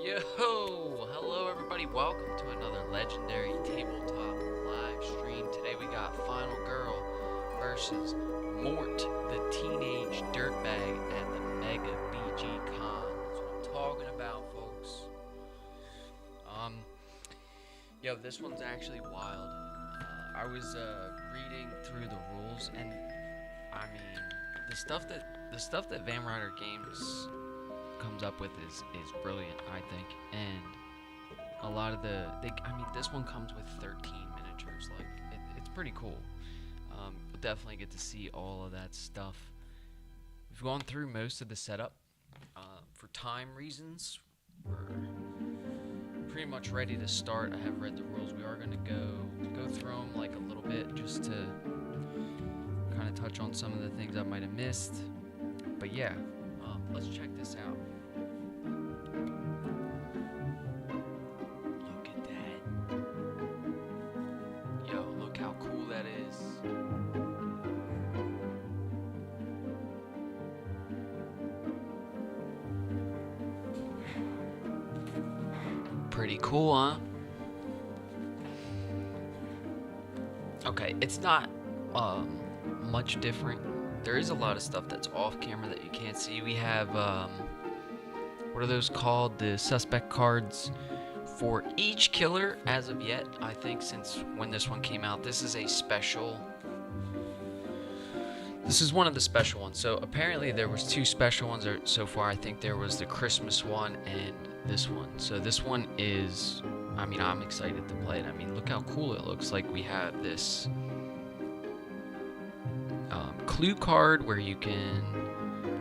Yo, hello everybody, welcome to another legendary tabletop live stream. Today we got Final Girl versus Mort the Teenage Dirtbag at the Mega BGcon. That's what I'm talking about, folks. This one's actually wild. I was reading through the rules, and I mean, the stuff that Van Ryder Games comes up with is brilliant, I think. And a lot of this one comes with 13 miniatures. Like, it's pretty cool. We'll definitely get to see all of that stuff. We've gone through most of the setup. For time reasons, we're pretty much ready to start. I have read the rules. We are going to go through them like a little bit just to kind of touch on some of the things I might have missed. But yeah, let's check this out. Look at that. Yo, look how cool that is. Pretty cool, huh? Okay, it's not much different. There is a lot of stuff that's off camera that you can't see. We have what are those called? The suspect cards for each killer as of yet. I think since when this one came out, this is a special. This is one of the special ones. So apparently there was two special ones so far. I think there was the Christmas one and this one. So this one is, I mean, I'm excited to play it. I mean, look how cool it looks. Like, we have this clue card where you can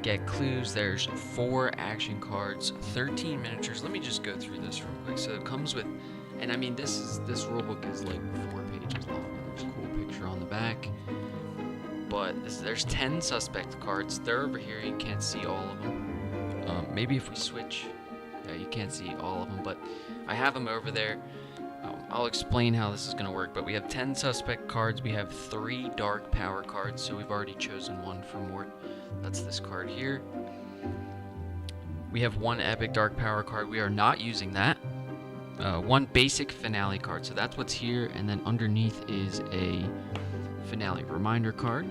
get clues. There's 4 action cards, 13 miniatures. Let me just go through this real quick. So it comes with, and I mean, this rulebook is like 4 pages long. There's a cool picture on the back. But there's 10 suspect cards. They're over here. You can't see all of them. Maybe if we switch, yeah, you can't see all of them. But I have them over there. I'll explain how this is going to work. But we have 10 suspect cards. We have 3 dark power cards. So we've already chosen one for Mort. That's this card here. We have 1 epic dark power card. We are not using that. 1 basic finale card. So that's what's here. And then underneath is a finale reminder card.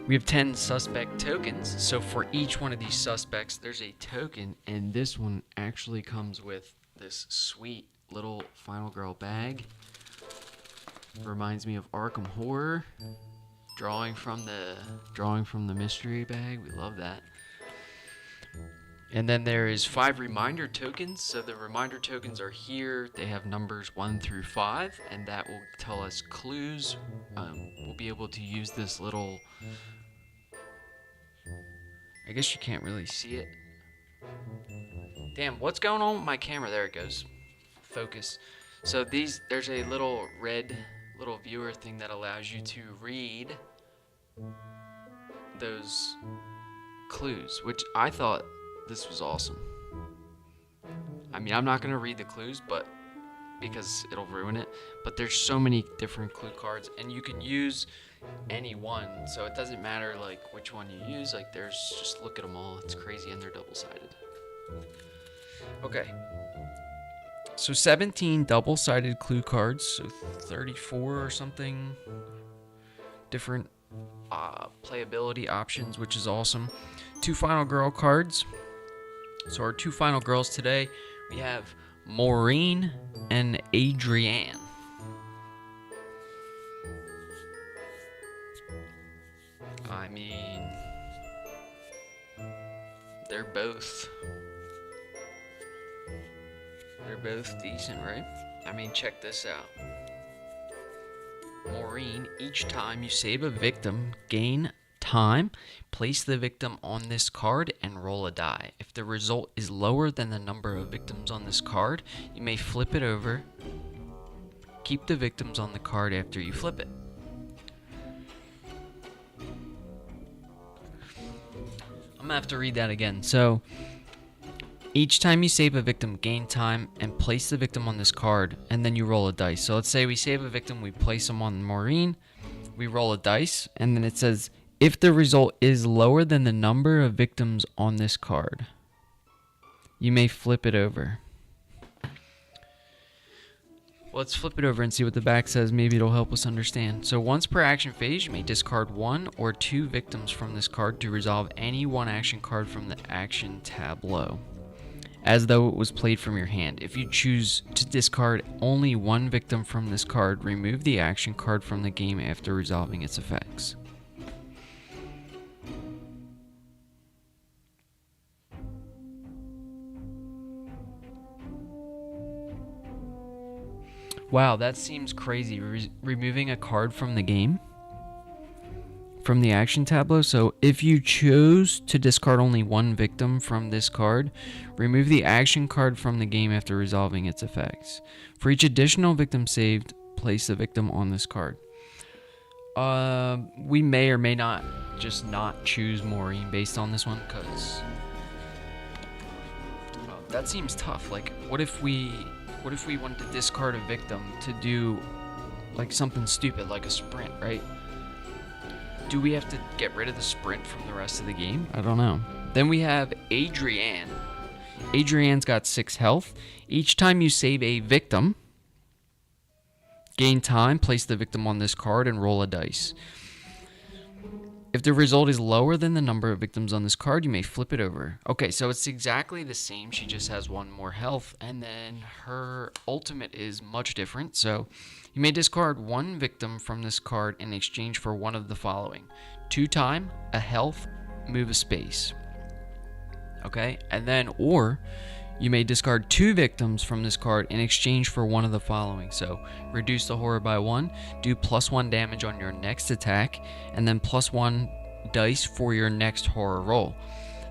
We have 10 suspect tokens, so for each one of these suspects there's a token, and this one actually comes with this sweet little Final Girl bag. Reminds me of Arkham Horror, drawing from the mystery bag. We love that. And then there is 5 reminder tokens. So the reminder tokens are here. They have numbers 1 through 5, and that will tell us clues. We'll be able to use this little, I guess you can't really see it. Damn, what's going on with my camera? There it goes. Focus. So there's a little red little viewer thing that allows you to read those clues, which I thought this was awesome. I mean, I'm not going to read the clues, but because it'll ruin it. But there's so many different clue cards, and you can use any one. So it doesn't matter like which one you use. Like, there's just, look at them all. It's crazy, and they're double-sided. Okay. So 17 double-sided clue cards. So 34 or something. Different playability options, which is awesome. 2 Final Girl cards. So our 2 final girls today, we have Maureen and Adrienne. I mean, they're both decent, right? I mean, check this out. Maureen, each time you save a victim, gain time, place the victim on this card and roll a die. If the result is lower than the number of victims on this card, you may flip it over. Keep the victims on the card after you flip it. I'm gonna have to read that again. So each time you save a victim, gain time and place the victim on this card, and then you roll a dice. So let's say we save a victim, we place them on Maureen, we roll a dice, and then it says If the result is lower than the number of victims on this card, you may flip it over. Let's flip it over and see what the back says. Maybe it'll help us understand. So once per action phase, you may discard 1 or 2 victims from this card to resolve any 1 action card from the action tableau, as though it was played from your hand. If you choose to discard only 1 victim from this card, remove the action card from the game after resolving its effects. Wow, that seems crazy. Removing a card from the game? From the action tableau? So if you chose to discard only 1 victim from this card, remove the action card from the game after resolving its effects. For each additional victim saved, place the victim on this card. We may or may not just not choose Maureen based on this one, because that seems tough. Like, what if we wanted to discard a victim to do like something stupid, like a sprint, right? Do we have to get rid of the sprint from the rest of the game? I don't know. Then we have Adrienne. Adrienne's got 6 health. Each time you save a victim, gain time, place the victim on this card, and roll a dice. If the result is lower than the number of victims on this card, you may flip it over. Okay, so it's exactly the same. She just has 1 more health, and then her ultimate is much different. So you may discard 1 victim from this card in exchange for one of the following: 2 time, a health, move a space. Okay, and then, or you may discard 2 victims from this card in exchange for one of the following. So reduce the horror by 1, do +1 damage on your next attack, and then +1 dice for your next horror roll.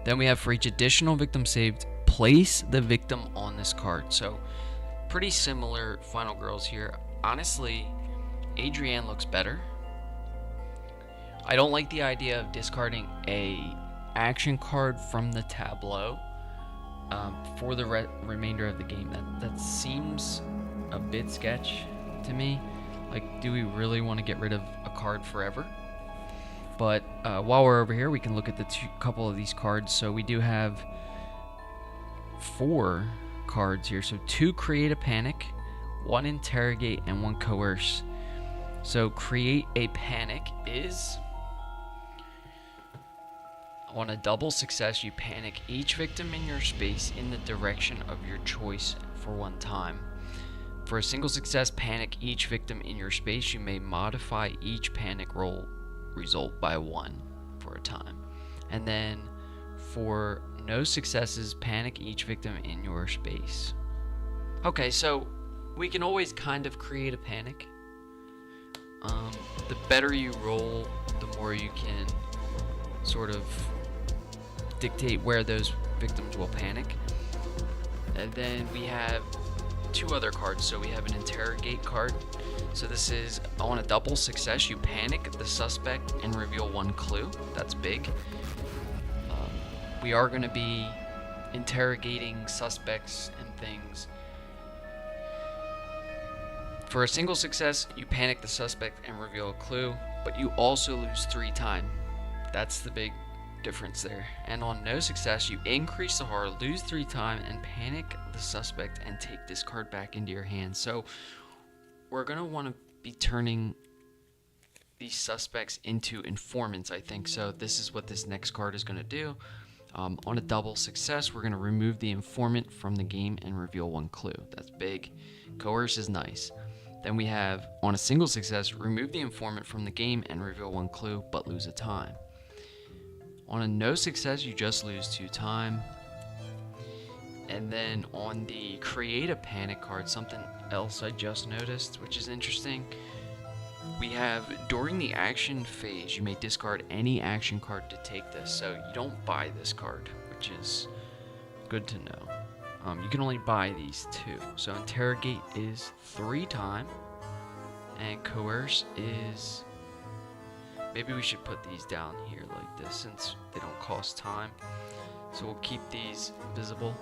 Then we have, for each additional victim saved, place the victim on this card. So pretty similar final girls here. Honestly, Adrienne looks better. I don't like the idea of discarding a action card from the tableau for the remainder of the game. That seems a bit sketch to me. Like, do we really want to get rid of a card forever? But while we're over here, we can look at the couple of these cards. So we do have 4 cards here. So 2 create a panic, 1 interrogate, and 1 coerce. So create a panic is, on a double success, you panic each victim in your space in the direction of your choice for 1 time. For a single success, panic each victim in your space. You may modify each panic roll result by 1 for a time. And then for no successes, panic each victim in your space. Okay, so we can always kind of create a panic. The better you roll, the more you can sort of dictate where those victims will panic. And then we have 2 other cards. So we have an interrogate card. So this is, on a double success, you panic the suspect and reveal 1 clue. That's big. We are going to be interrogating suspects and things. For a single success, you panic the suspect and reveal a clue, but you also lose 3 time. That's the big difference there. And on no success, you increase the horror, lose 3 time, and panic the suspect and take this card back into your hand. So we're going to want to be turning these suspects into informants, I think. So this is what this next card is going to do. On a double success, we're going to remove the informant from the game and reveal 1 clue. That's big. Coerce is nice. Then we have, on a single success, remove the informant from the game and reveal 1 clue, but lose a time. On a no success, you just lose 2 time. And then on the create a panic card, something else I just noticed, which is interesting. We have, during the action phase, you may discard any action card to take this. So you don't buy this card, which is good to know. You can only buy these 2. So interrogate is 3 time, and coerce is, maybe we should put these down here like this since they don't cost time. So we'll keep these visible,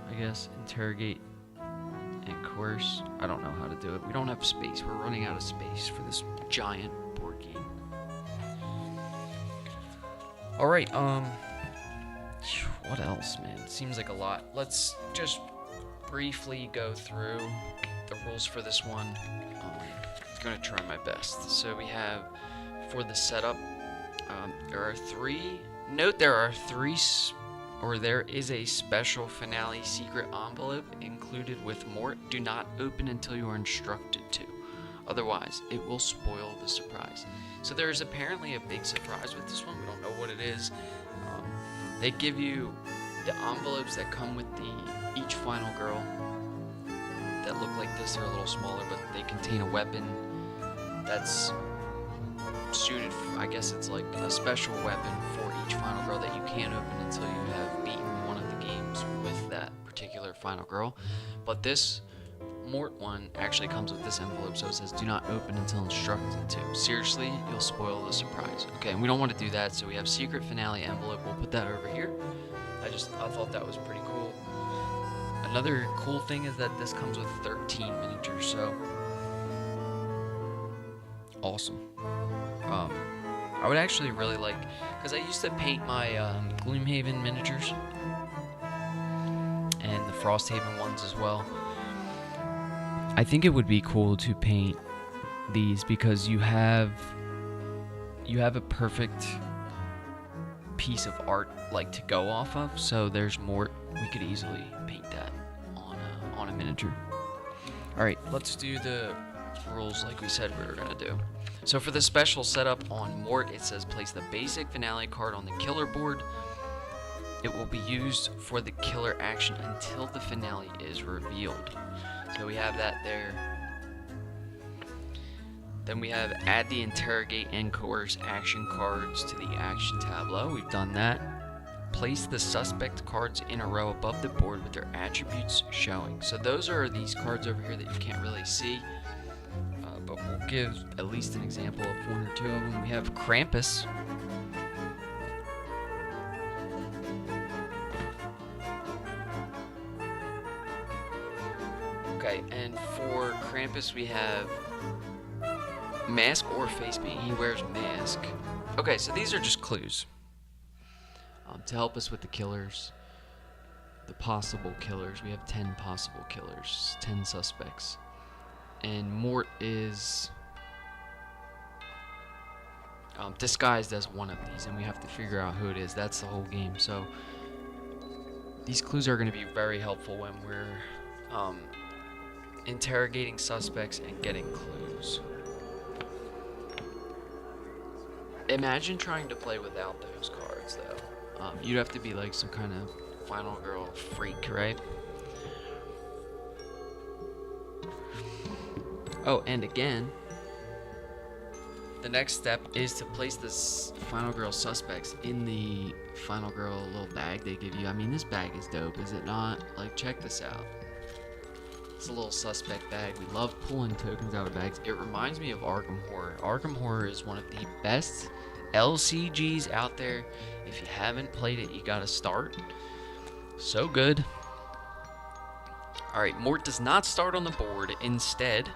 I guess. Interrogate and coerce. I don't know how to do it. We don't have space. We're running out of space for this giant board game. All right. What else, man? Seems like a lot. Let's just briefly go through the rules for this one. I'm gonna try my best. So we have for the setup. There is a special finale secret envelope included with Mort. Do not open until you are instructed to. Otherwise, it will spoil the surprise. So there is apparently a big surprise with this one. We don't know what it is. They give you the envelopes that come with each final girl that look like this. They're a little smaller, but they contain a weapon that's suited for, I guess it's like a special weapon for each final girl that you can't open until you have beaten one of the games with that particular final girl. But this Mort one actually comes with this envelope, so it says do not open until instructed to. Seriously, you'll spoil the surprise. Okay, and we don't want to do that, so we have secret finale envelope. We'll put that over here. I thought that was pretty cool. Another cool thing is that this comes with 13 miniatures, so awesome. I would actually really like, because I used to paint my Gloomhaven miniatures and the Frosthaven ones as well. I think it would be cool to paint these because you have a perfect piece of art like to go off of. So there's more. We could easily paint that on a miniature. All right, let's do the rules like we said we were gonna do. So for the special setup on Mort, it says place the basic finale card on the killer board. It will be used for the killer action until the finale is revealed. So we have that there. Then we have add the interrogate and coerce action cards to the action tableau. We've done that. Place the suspect cards in a row above the board with their attributes showing. So those are these cards over here that you can't really see. But we'll give at least an example of one or two of them. We have Krampus. Okay, and for Krampus we have mask or face paint. He wears mask. Okay, so these are just clues to help us with the killers, the possible killers. We have 10 possible killers, 10 suspects. And Mort is disguised as one of these, and we have to figure out who it is. That's the whole game. So these clues are going to be very helpful when we're interrogating suspects and getting clues. Imagine trying to play without those cards, though. You'd have to be like some kind of final girl freak, right? Oh, and again, the next step is to place this final girl suspects in the final girl little bag they give you. I mean, this bag is dope, is it not? Like, check this out. It's a little suspect bag. We love pulling tokens out of bags. It reminds me of Arkham Horror. Arkham Horror is one of the best LCGs out there. If you haven't played it, you gotta start. So good. Alright, Mort does not start on the board. Instead,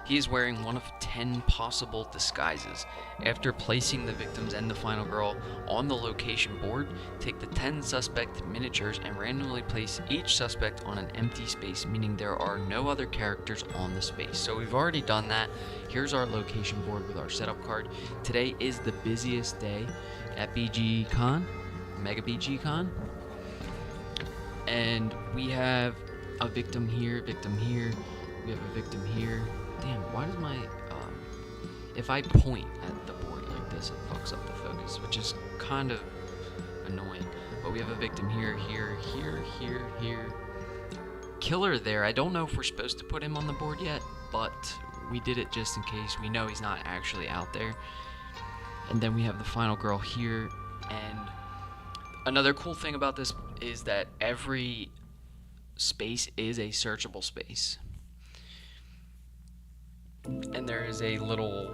he is wearing one of 10 possible disguises. After placing the victims and the final girl on the location board, take the 10 suspect miniatures and randomly place each suspect on an empty space, meaning there are no other characters on the space. So we've already done that. Here's our location board with our setup card. Today is the busiest day at BGcon, Mega BGcon. And we have a victim here, we have a victim here. Damn, why does my, if I point at the board like this, it fucks up the focus, which is kind of annoying. But we have a victim here, here, killer there. I don't know if we're supposed to put him on the board yet, but we did it just in case. We know he's not actually out there. And then we have the final girl here. And another cool thing about this is that every space is a searchable space. And there is a little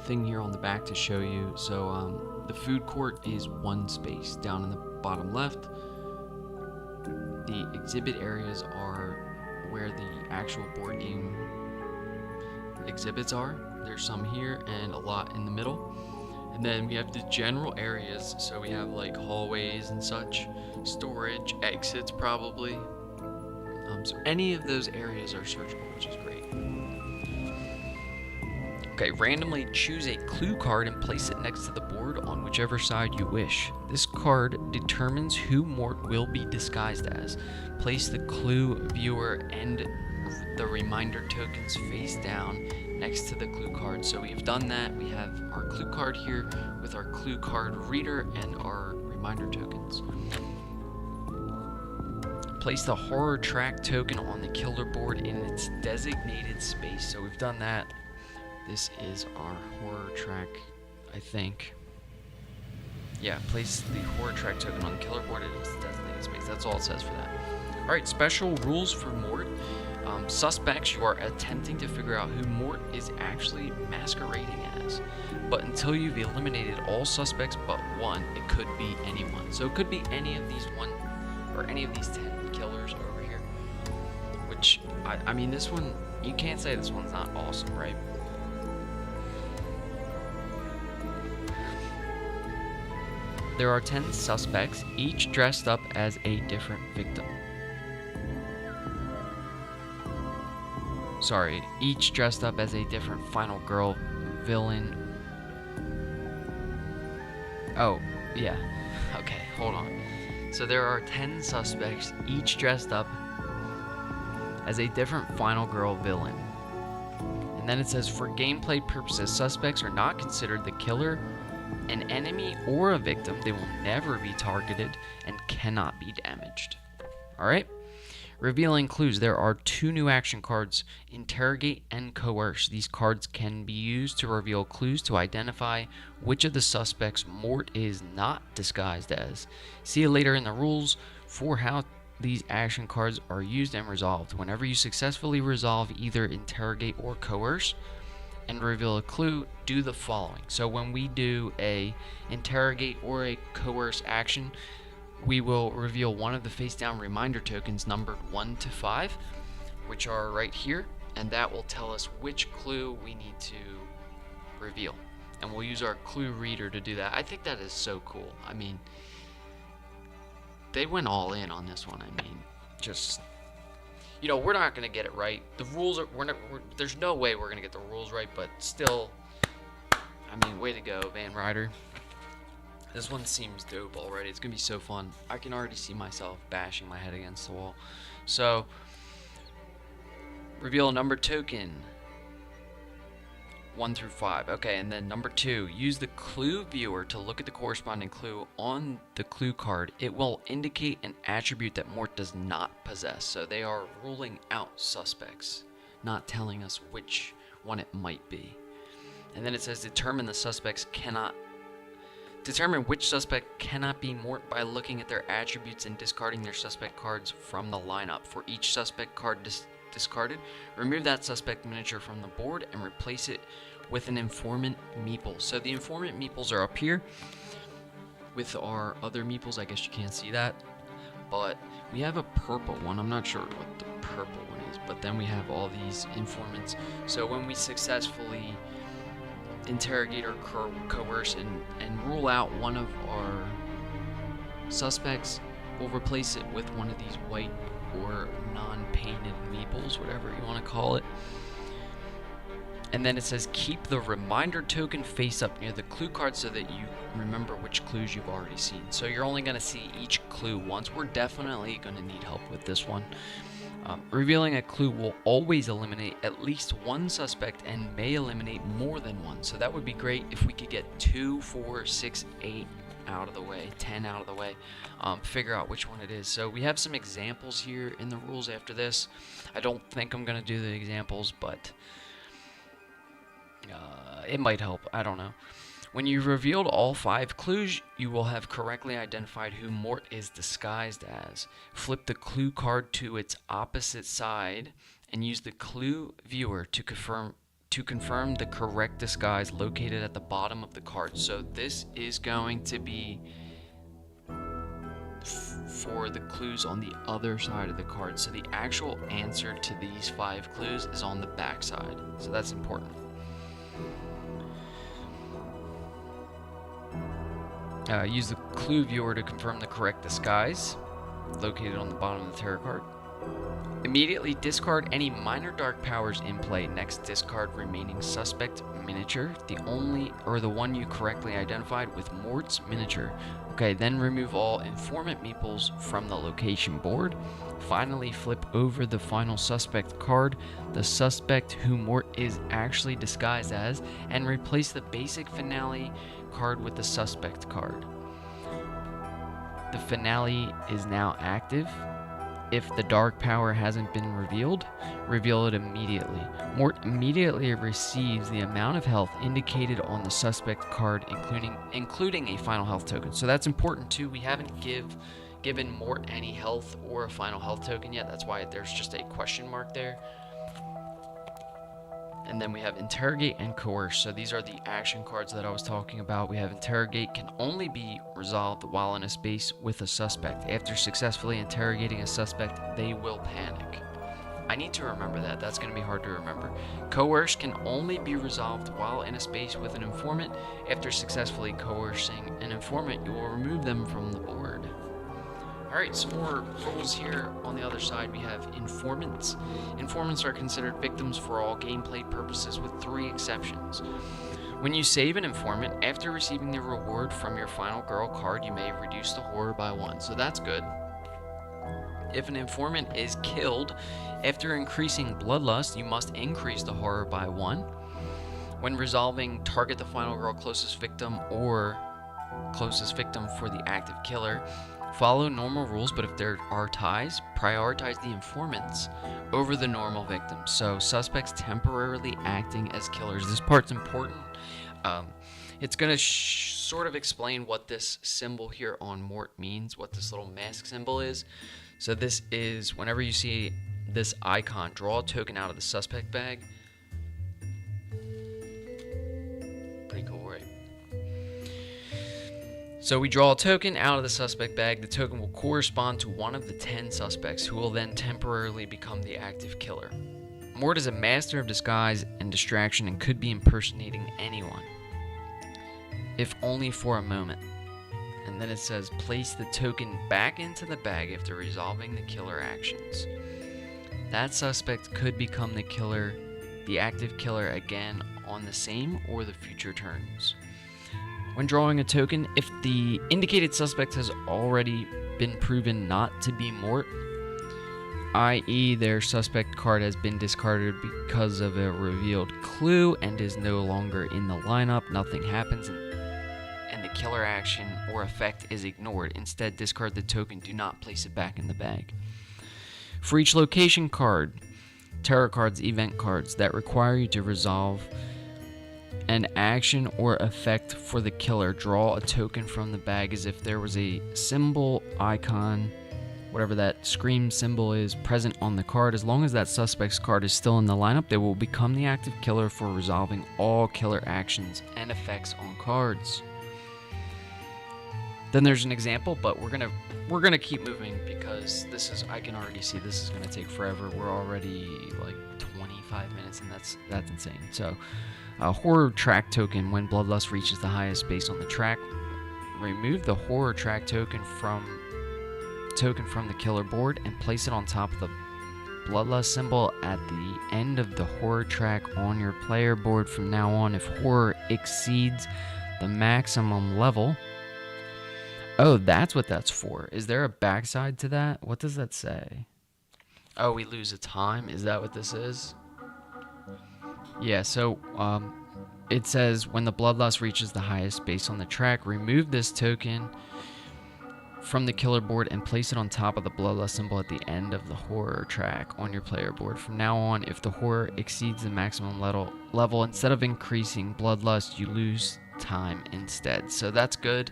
thing here on the back to show you. So the food court is one space down in the bottom left. The exhibit areas are where the actual board game exhibits are. There's some here and a lot in the middle. And then we have the general areas, so we have like hallways and such, storage, exits probably. So any of those areas are searchable, which is great. Okay, randomly choose a clue card and place it next to the board on whichever side you wish. This card determines who Mort will be disguised as. Place the clue viewer and the reminder tokens face down next to the clue card. So we've done that. We have our clue card here with our clue card reader and our reminder tokens. Place the horror track token on the killer board in its designated space. So we've done that. This is our horror track, I think. Yeah, place the horror track token on the killer board in its designated space. That's all it says for that. Alright, special rules for Mort. Suspects, you are attempting to figure out who Mort is actually masquerading as. But until you've eliminated all suspects but one, it could be anyone. So it could be any of these 10 killers over here. Which, I mean, this one, you can't say this one's not awesome, right? There are 10 suspects, each dressed up as a different victim. Sorry, each dressed up as a different final girl villain. Oh, yeah. Okay, hold on. So there are 10 suspects, each dressed up as a different final girl villain. And then it says, for gameplay purposes, suspects are not considered the killer, an enemy, or a victim. They will never be targeted and cannot be damaged. Alright? Revealing clues. There are 2 new action cards, Interrogate and Coerce. These cards can be used to reveal clues to identify which of the suspects Mort is not disguised as. See you later in the rules for how these action cards are used and resolved. Whenever you successfully resolve either Interrogate or Coerce and reveal a clue, do the following. So when we do a Interrogate or a Coerce action, we will reveal one of the face down reminder tokens numbered 1 to 5, which are right here, and that will tell us which clue we need to reveal. And we'll use our clue reader to do that. I think that is so cool. I mean, they went all in on this one. I mean, just, you know, we're not going to get it right. The rules are, there's no way we're going to get the rules right, but still, I mean, way to go, Van Ryder. This one seems dope already. It's going to be so fun. I can already see myself bashing my head against the wall. So, reveal a number token. 1 through 5. Okay, and then number 2. Use the clue viewer to look at the corresponding clue on the clue card. It will indicate an attribute that Mort does not possess. So they are ruling out suspects, not telling us which one it might be. And then it says determine which suspect cannot be Mort by looking at their attributes and discarding their suspect cards from the lineup. For each suspect card discarded, remove that suspect miniature from the board and replace it with an informant meeple. So the informant meeples are up here with our other meeples. I guess you can't see that, but we have a purple one. I'm not sure what the purple one is, but then we have all these informants. So when we successfully interrogate or coerce and rule out one of our suspects, we'll replace it with one of these white or non-painted meeples, whatever you want to call it. And then it says keep the reminder token face up near the clue card so that you remember which clues you've already seen. So you're only going to see each clue once. We're definitely going to need help with this one. Revealing a clue will always eliminate at least one suspect and may eliminate more than one. So that would be great if we could get 2, 4, 6, 8 out of the way, 10 out of the way, figure out which one it is. So we have some examples here in the rules after this. I don't think I'm going to do the examples, but it might help. I don't know. When you've revealed all 5 clues, you will have correctly identified who Mort is disguised as. Flip the clue card to its opposite side and use the clue viewer to confirm the correct disguise located at the bottom of the card. So this is going to be for the clues on the other side of the card. So the actual answer to these 5 clues is on the back side. So that's important. Use the clue viewer to confirm the correct disguise, located on the bottom of the tarot card. Immediately discard any minor dark powers in play. Next, discard remaining suspect miniature, the one you correctly identified with Mort's miniature. Okay, then remove all informant meeples from the location board. Finally, flip over the final suspect card, the suspect who Mort is actually disguised as, and replace the basic finale card with the suspect card. The finale is now active. If the dark power hasn't been revealed, reveal it immediately. Mort immediately receives the amount of health indicated on the suspect card, including a final health token. So that's important too. We haven't given Mort any health or a final health token yet. That's why there's just a question mark there. And then we have Interrogate and Coerce. So these are the action cards that I was talking about. We have Interrogate can only be resolved while in a space with a suspect. After successfully interrogating a suspect, they will panic. I need to remember that. That's going to be hard to remember. Coerce can only be resolved while in a space with an informant. After successfully coercing an informant, you will remove them from the board. Alright, some more rules here. On the other side, we have informants. Informants are considered victims for all gameplay purposes with 3 exceptions. When you save an informant, after receiving the reward from your final girl card, you may reduce the horror by 1. So that's good. If an informant is killed, after increasing bloodlust, you must increase the horror by 1. When resolving, target the final girl closest victim or closest victim for the active killer. Follow normal rules, but if there are ties, prioritize the informants over the normal victims. So suspects temporarily acting as killers. This part's important. It's going to sort of explain what this symbol here on Mort means, what this little mask symbol is. So this is, whenever you see this icon, draw a token out of the suspect bag. Pretty cool, right? So we draw a token out of the suspect bag. The token will correspond to one of the 10 suspects, who will then temporarily become the active killer. Mort is a master of disguise and distraction and could be impersonating anyone, if only for a moment. And then it says, place the token back into the bag after resolving the killer actions. That suspect could become the killer, the active killer, again on the same or the future turns. When drawing a token, if the indicated suspect has already been proven not to be Mort, i.e. their suspect card has been discarded because of a revealed clue and is no longer in the lineup, nothing happens and the killer action or effect is ignored. Instead, discard the token, do not place it back in the bag. For each location card, tarot cards, event cards that require you to resolve an action or effect for the killer, draw a token from the bag as if there was a symbol, icon, whatever that scream symbol is, present on the card. As long as that suspect's card is still in the lineup, they will become the active killer for resolving all killer actions and effects on cards. Then there's an example, but we're gonna keep moving because this is, I can already see this is gonna take forever. We're already like 25 minutes, and that's insane. So a horror track token. When bloodlust reaches the highest space on the track, remove the horror track token from the killer board and place it on top of the bloodlust symbol at the end of the horror track on your player board. From now on, if horror exceeds the maximum level... Oh, that's what that's for. Is there a backside to that? What does that say? Oh, we lose a time? Is that what this is? Yeah, so it says when the bloodlust reaches the highest space on the track, remove this token from the killer board and place it on top of the bloodlust symbol at the end of the horror track on your player board. From now on, if the horror exceeds the maximum level, instead of increasing bloodlust, you lose time instead. So that's good.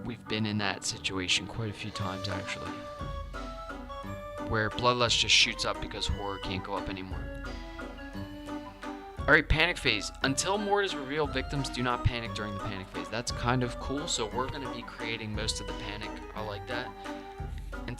We've been in that situation quite a few times, actually, where bloodlust just shoots up because horror can't go up anymore. Alright, panic phase. Until Mort is revealed, victims do not panic during the panic phase. That's kind of cool, so we're going to be creating most of the panic. I like that.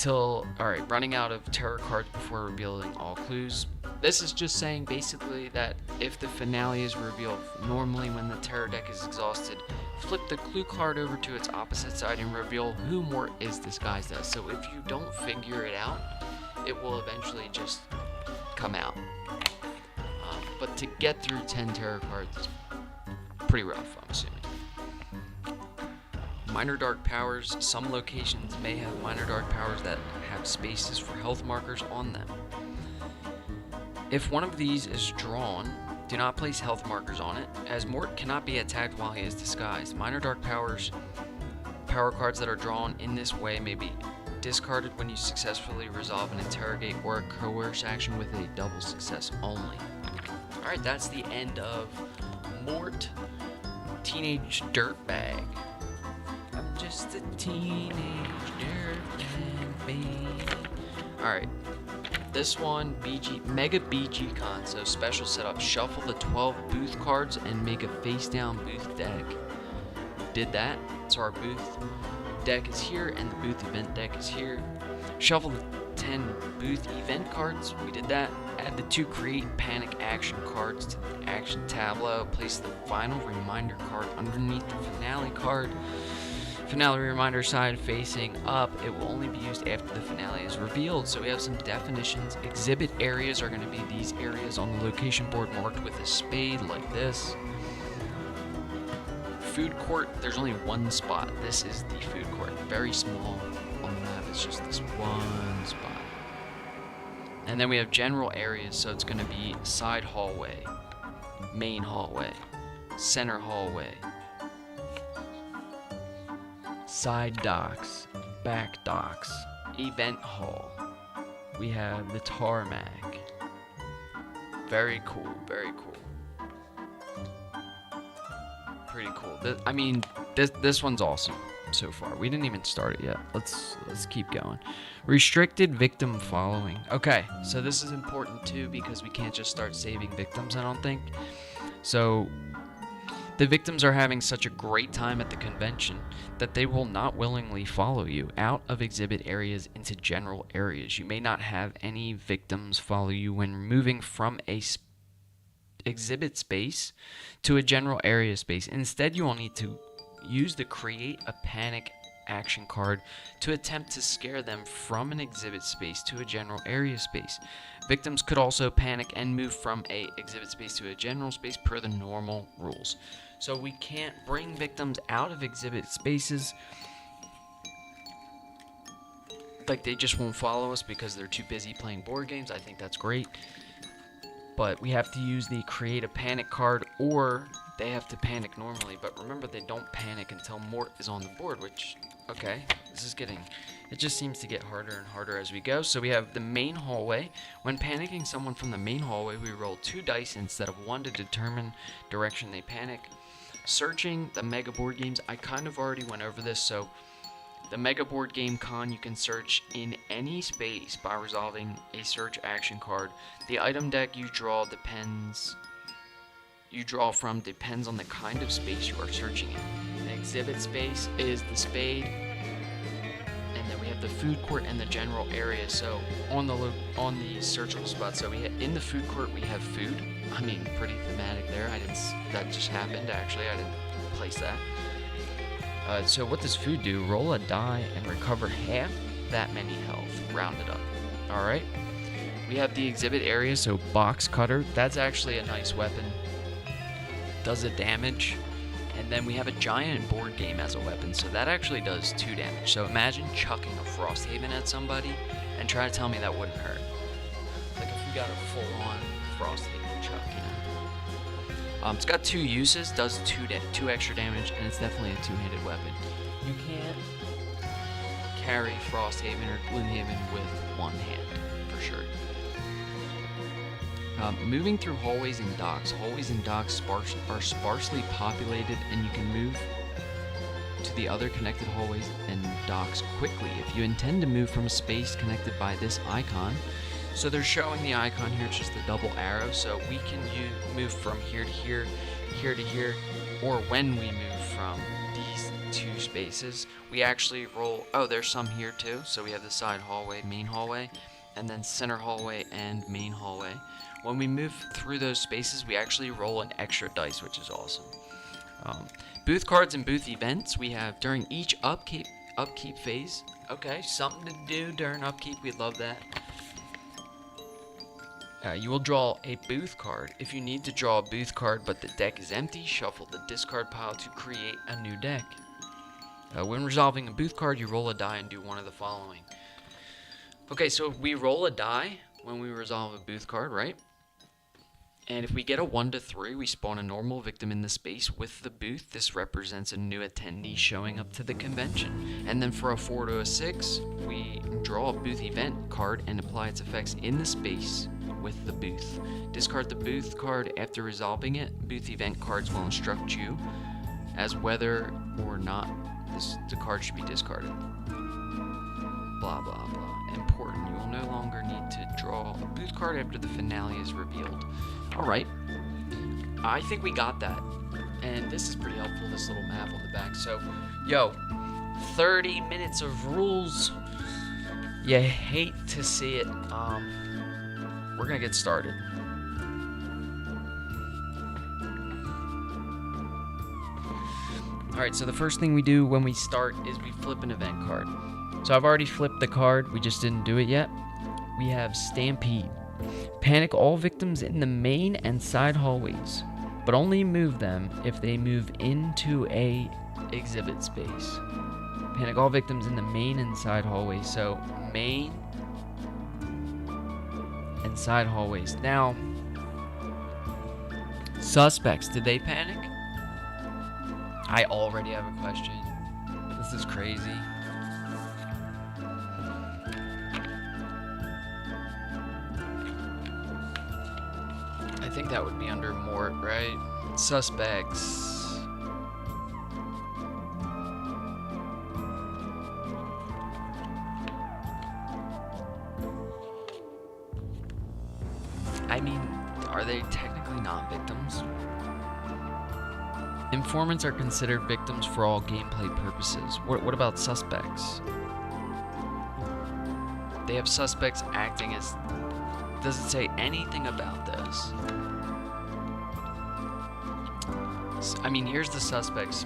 Alright, running out of terror cards before revealing all clues. This is just saying basically that if the finale is revealed, normally when the terror deck is exhausted, flip the clue card over to its opposite side and reveal who Mort is disguised as. So if you don't figure it out, it will eventually just come out. But to get through 10 terror cards is pretty rough, I'm assuming. Minor dark powers. Some locations may have minor dark powers that have spaces for health markers on them. If one of these is drawn, do not place health markers on it, as Mort cannot be attacked while he is disguised. Minor dark powers, power cards that are drawn in this way may be discarded when you successfully resolve an interrogate or a coerce action with a double success only. Alright, that's the end of Mort Teenage Dirtbag. I'm just a teenage dirtbag, baby. Alright. This one, Mega BGcon, so special setup. Shuffle the 12 booth cards and make a face-down booth deck. Did that. So our booth deck is here and the booth event deck is here. Shuffle the 10 booth event cards. We did that. Add the 2 create panic action cards to the action tableau. Place the final reminder card underneath the finale card. Finale reminder side facing up. It will only be used after the finale is revealed. So we have some definitions. Exhibit areas are going to be these areas on the location board marked with a spade like this. Food court, there's only one spot. This is the food court. Very small on the map. It's just this one spot. And then we have general areas. So it's going to be side hallway, main hallway, center hallway, side docks, back docks, event hall. We have the tarmac. Very cool, very cool. Pretty cool. This one's awesome so far. We didn't even start it yet. Let's keep going. Restricted victim following. Okay, so this is important too because we can't just start saving victims, I don't think. So the victims are having such a great time at the convention that they will not willingly follow you out of exhibit areas into general areas. You may not have any victims follow you when moving from a exhibit space to a general area space. Instead, you will need to use the create a panic action card to attempt to scare them from an exhibit space to a general area space. Victims could also panic and move from a exhibit space to a general space per the normal rules. So we can't bring victims out of exhibit spaces. Like, they just won't follow us because they're too busy playing board games. I think that's great. But we have to use the create a panic card, or they have to panic normally. But remember, they don't panic until Mort is on the board, which, okay, it just seems to get harder and harder as we go. So we have the main hallway. When panicking someone from the main hallway, we roll 2 dice instead of 1 to determine direction they panic. Searching the mega board games, I kind of already went over this, so the Mega Board Game Con, you can search in any space by resolving a search action card. The item deck you draw from depends on the kind of space you are searching in. The exhibit space is the spade, and then we have the food court and the general area. So on the searchable spot, so in the food court we have food. I mean, pretty thematic there. That just happened actually. I didn't place that. So what does food do? Roll a die and recover half that many health, rounded up. Alright. We have the exhibit area, so box cutter. That's actually a nice weapon. Does a damage. And then we have a giant board game as a weapon, so that actually does 2 damage. So imagine chucking a Frosthaven at somebody and try to tell me that wouldn't hurt. Like if we got a full-on Frosthaven chuck, you know. It's got 2 uses, does 2 extra damage, and it's definitely a 2-handed weapon. You can't carry Frosthaven or Gloomhaven with 1 hand, for sure. Moving through hallways and docks. Hallways and docks are sparsely populated, and you can move to the other connected hallways and docks quickly. If you intend to move from a space connected by this icon So they're showing the icon here, it's just the double arrow, so we can move from here to here, here to here, or when we move from these two spaces, we actually roll. Oh, there's some here too, so we have the side hallway, main hallway, and then center hallway and main hallway. When we move through those spaces, we actually roll an extra dice, which is awesome. Booth cards and booth events we have during each upkeep phase. Okay, something to do during upkeep, we'd love that. You will draw a booth card. If you need to draw a booth card but the deck is empty, shuffle the discard pile to create a new deck. When resolving a booth card, you roll a die and do one of the following. Okay, so we roll a die when we resolve a booth card, right? And if we get a 1 to 3, we spawn a normal victim in the space with the booth. This represents a new attendee showing up to the convention. And then for a 4 to a 6, we draw a booth event card and apply its effects in the space with the booth. Discard the booth card after resolving it. Booth event cards will instruct you as whether or not the card should be discarded. Blah, blah, blah. Important. You will no longer need to draw a booth card after the finale is revealed. Alright. I think we got that. And this is pretty helpful, this little map on the back. So, yo, 30 minutes of rules. You hate to see it. We're gonna get started. Alright, so the first thing we do when we start is we flip an event card. So I've already flipped the card, we just didn't do it yet. We have Stampede. Panic all victims in the main and side hallways, but only move them if they move into a exhibit space. Panic all victims in the main and side hallways. So main and side hallways. Now, suspects, did they panic? I already have a question. This is crazy. I think that would be under Mort, right? Suspects. I mean, are they technically not victims? Informants are considered victims for all gameplay purposes. What about suspects? They have suspects acting as... Does it say anything about this? I mean, here's the suspects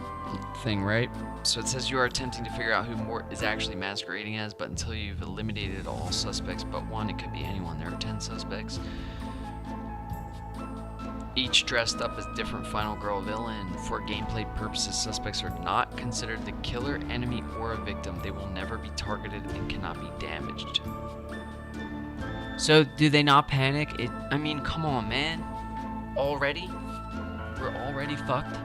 thing, right? So it says you are attempting to figure out who Mort is actually masquerading as, but until you've eliminated all suspects but one, it could be anyone. There are 10 suspects. Each dressed up as different final girl villain. For gameplay purposes, suspects are not considered the killer, enemy, or a victim. They will never be targeted and cannot be damaged. So, do they not panic? I mean, come on, man. Already? We're already fucked?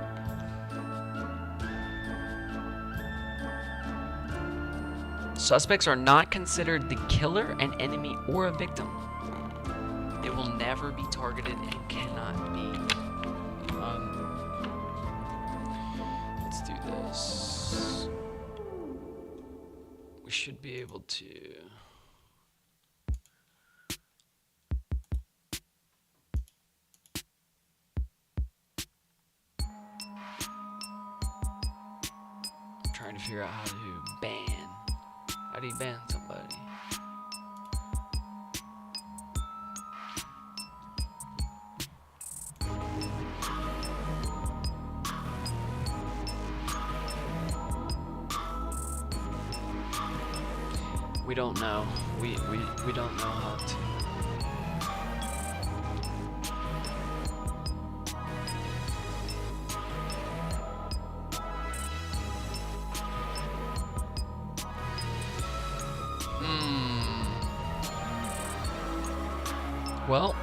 Suspects are not considered the killer, an enemy, or a victim. They will never be targeted and cannot be. Let's do this. We should be able to... Trying to figure out how to ban. How do you ban somebody? We don't know. We don't know how to. Well,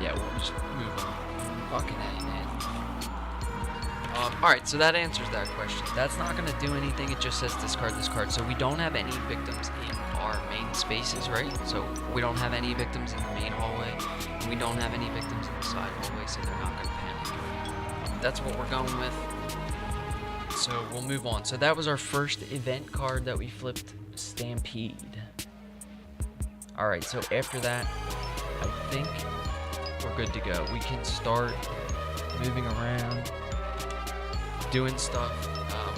yeah, we'll just move on. Fucking A, man. Alright, so that answers that question. That's not going to do anything, it just says discard this card. So we don't have any victims in our main spaces, right? So we don't have any victims in the main hallway, and we don't have any victims in the side hallway, so they're not going to panic. That's what we're going with. So we'll move on. So that was our first event card that we flipped, Stampede. Alright, so after that, I think we're good to go. We can start moving around, doing stuff.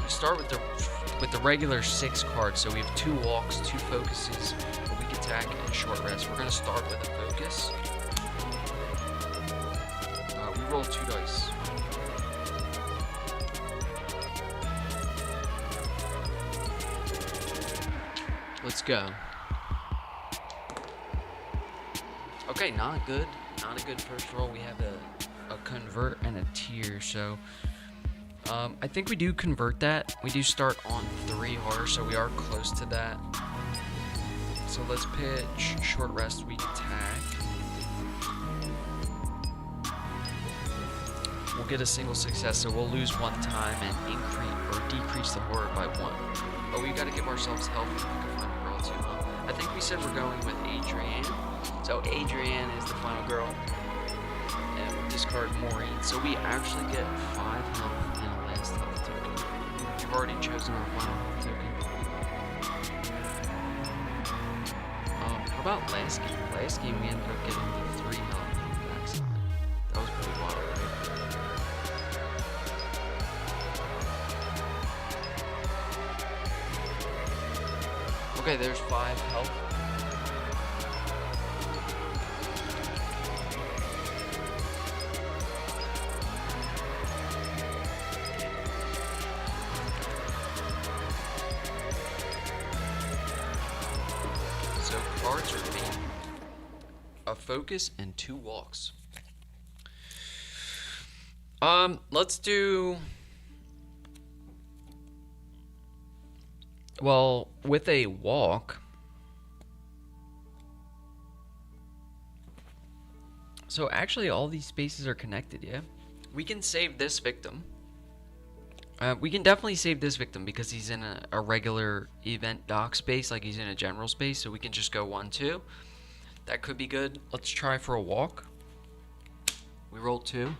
We start with the regular 6 cards. So we have 2 walks, 2 focuses, a weak attack, and a short rest. We're gonna start with a focus. We roll 2 dice. Let's go. Okay, not good. Not a good first roll. We have a convert and a tier, so I think we do convert that. We do start on 3 horror, so we are close to that. So let's pitch short rest, weak attack. We'll get a single success, so we'll lose 1 time and increase or decrease the horror by 1. But we gotta give ourselves health if we can find a girl too. I think we said we're going with Adrienne. So Adrienne is the final girl. And we discard Maureen. So we actually get 5 health and a last health token. We've already chosen our final health token. How about last game? Last game we ended up getting the 3 health on the backside. That was pretty wild, right? Okay, there's 5 health. So cards are being a focus and 2 walks. Let's do. Well, with a walk, so actually all these spaces are connected, yeah? We can save this victim. We can definitely save this victim because he's in a regular event dock space, like he's in a general space, so we can just go 1, 2. That could be good. Let's try for a walk. We roll 2.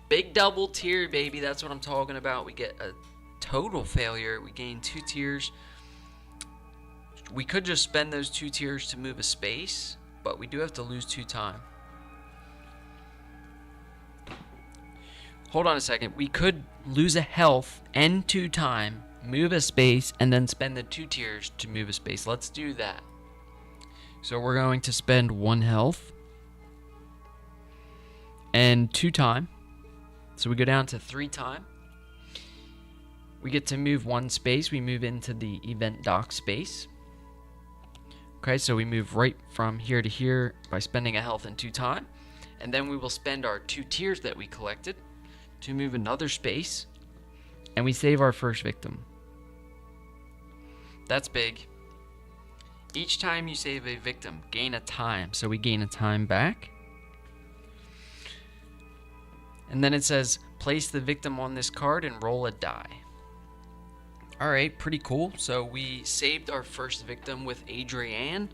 Big double tier, baby, that's what I'm talking about. We get a total failure. We gain 2 tiers. We could just spend those 2 tiers to move a space, but we do have to lose 2 time. Hold on a second. We could lose a health and 2 time, move a space, and then spend the 2 tiers to move a space. Let's do that. So we're going to spend 1 health and 2 time. So we go down to 3 time. We get to move 1 space. We move into the event dock space. Okay, so we move right from here to here by spending a health and 2 time. And then we will spend our 2 tiers that we collected to move another space. And we save our first victim. That's big. Each time you save a victim, gain a time. So we gain a time back. And then it says, place the victim on this card and roll a die. Alright, pretty cool. So we saved our first victim with Adrienne.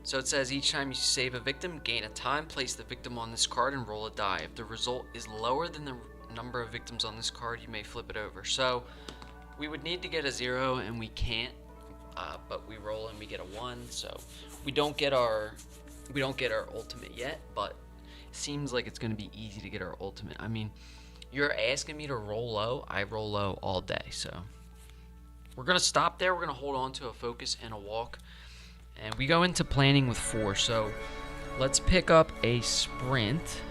So it says each time you save a victim, gain a time, place the victim on this card and roll a die. If the result is lower than the number of victims on this card, you may flip it over. So we would need to get a 0 and we can't, but we roll and we get a 1. So we don't get our ultimate yet, but it seems like it's going to be easy to get our ultimate. I mean, you're asking me to roll low, I roll low all day, so we're going to stop there. We're going to hold on to a focus and a walk. And we go into planning with 4. So let's pick up a sprint.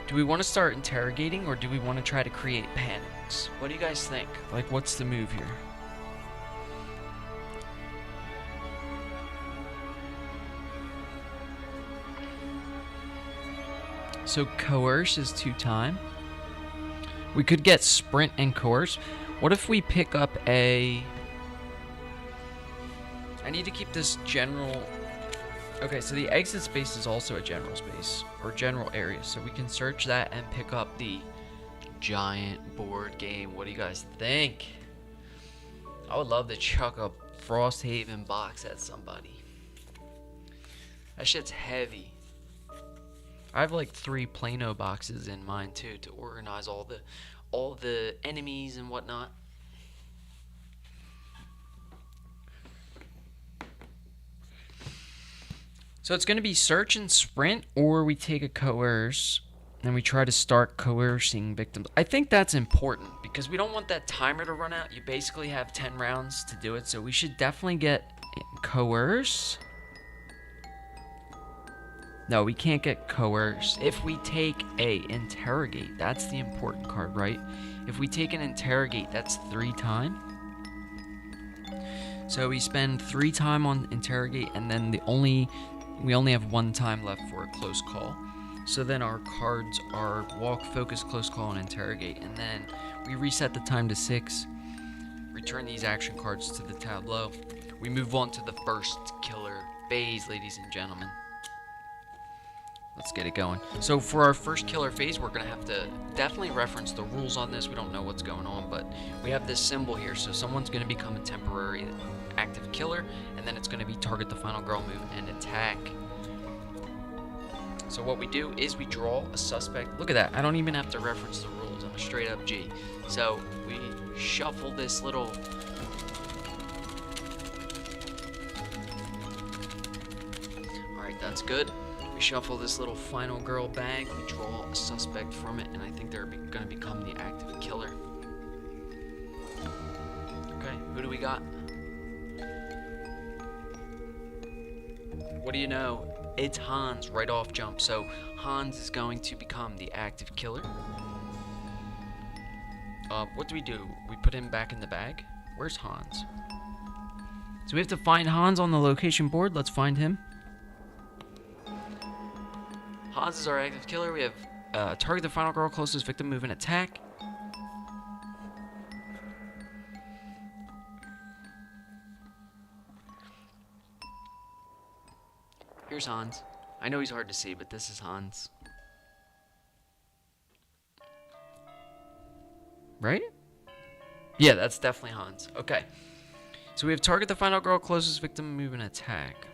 Do we want to start interrogating or do we want to try to create panics? What do you guys think? Like, what's the move here? So coerce is 2 time. We could get sprint and coerce. What if we pick up a... I need to keep this general... Okay, so the exit space is also a general space, or general area. So we can search that and pick up the giant board game. What do you guys think? I would love to chuck a Frosthaven box at somebody. That shit's heavy. I have like 3 Plano boxes in mine too to organize all the enemies and whatnot. So it's going to be search and sprint, or we take a coerce and we try to start coercing victims. I think that's important because we don't want that timer to run out. You basically have 10 rounds to do it, so we should definitely get coerce. No, we can't get coerce. If we take a interrogate, that's the important card, right? If we take an interrogate, that's 3 time. So we spend 3 time on interrogate, and then we only have 1 time left for a close call. So then our cards are walk, focus, close call, and interrogate. And then we reset the time to 6. Return these action cards to the tableau. We move on to the first killer phase, ladies and gentlemen. Let's get it going. So for our first killer phase, we're going to have to definitely reference the rules on this. We don't know what's going on, but we have this symbol here. So someone's going to become a temporary active killer, and then it's going to be target the final girl move and attack. So what we do is we draw a suspect. Look at that. I don't even have to reference the rules. I'm a straight up G. So we shuffle this little... Alright, that's good. We shuffle this little final girl bag. We draw a suspect from it, and I think they're going to become the active killer. Okay, who do we got? What do you know? It's Hans right off jump. So Hans is going to become the active killer. What do? We put him back in the bag? Where's Hans? So we have to find Hans on the location board. Let's find him. Hans is our active killer. We have target the final girl, closest victim, move, and attack. Here's Hans. I know he's hard to see, but this is Hans. Right? Yeah, that's definitely Hans. Okay. So we have target the final girl, closest victim, move, and attack.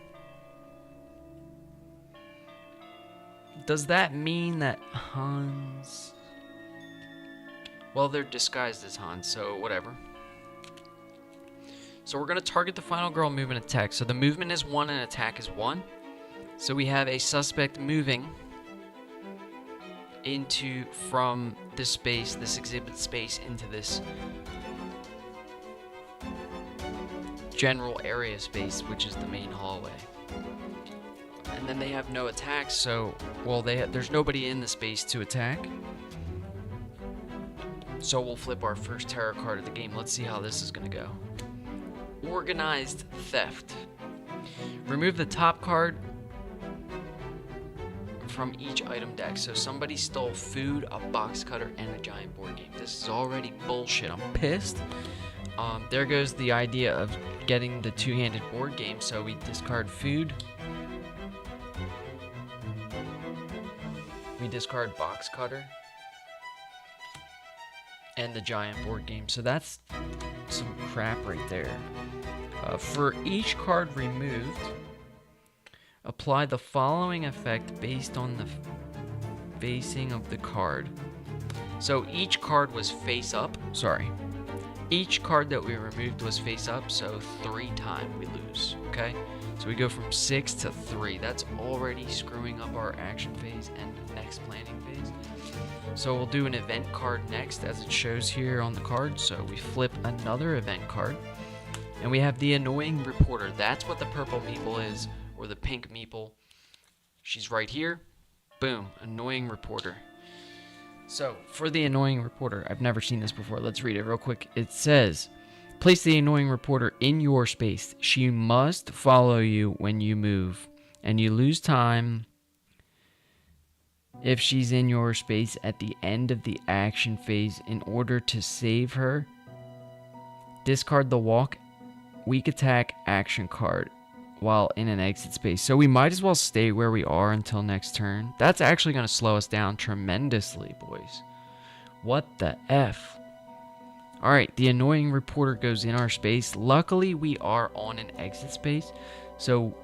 Does that mean that Hans... Well, they're disguised as Hans, so whatever. So we're going to target the final girl, move, and attack. So the movement is 1 and attack is 1. So we have a suspect moving from this space, this exhibit space, into this general area space, which is the main hallway. And then they have no attacks, so, well, there's nobody in the space to attack. So we'll flip our first tarot card of the game. Let's see how this is going to go. Organized theft. Remove the top card from each item deck. So somebody stole food, a box cutter, and a giant board game. This is already bullshit. I'm pissed. There goes the idea of getting the two-handed board game. So we discard food. We discard box cutter. And the giant board game. So that's some crap right there. For each card removed, apply the following effect based on the facing of the card. So each card was face up. Sorry. Each card that we removed was face up, so 3 times we lose. Okay? So we go from 6 to 3. That's already screwing up our action phase and next planning phase. So we'll do an event card next, as it shows here on the card. So we flip another event card. And we have the annoying reporter. That's what the purple meeple is. Or the pink meeple. She's right here. Boom. Annoying reporter. So, for the annoying reporter, I've never seen this before. Let's read it real quick. It says, place the annoying reporter in your space. She must follow you when you move. And you lose time if she's in your space at the end of the action phase. In order to save her, discard the walk, weak attack action card while in an exit space. So we might as well stay where we are until next turn. That's actually going to slow us down tremendously, boys. What the F? Alright, the annoying reporter goes in our space. Luckily, we are on an exit space. So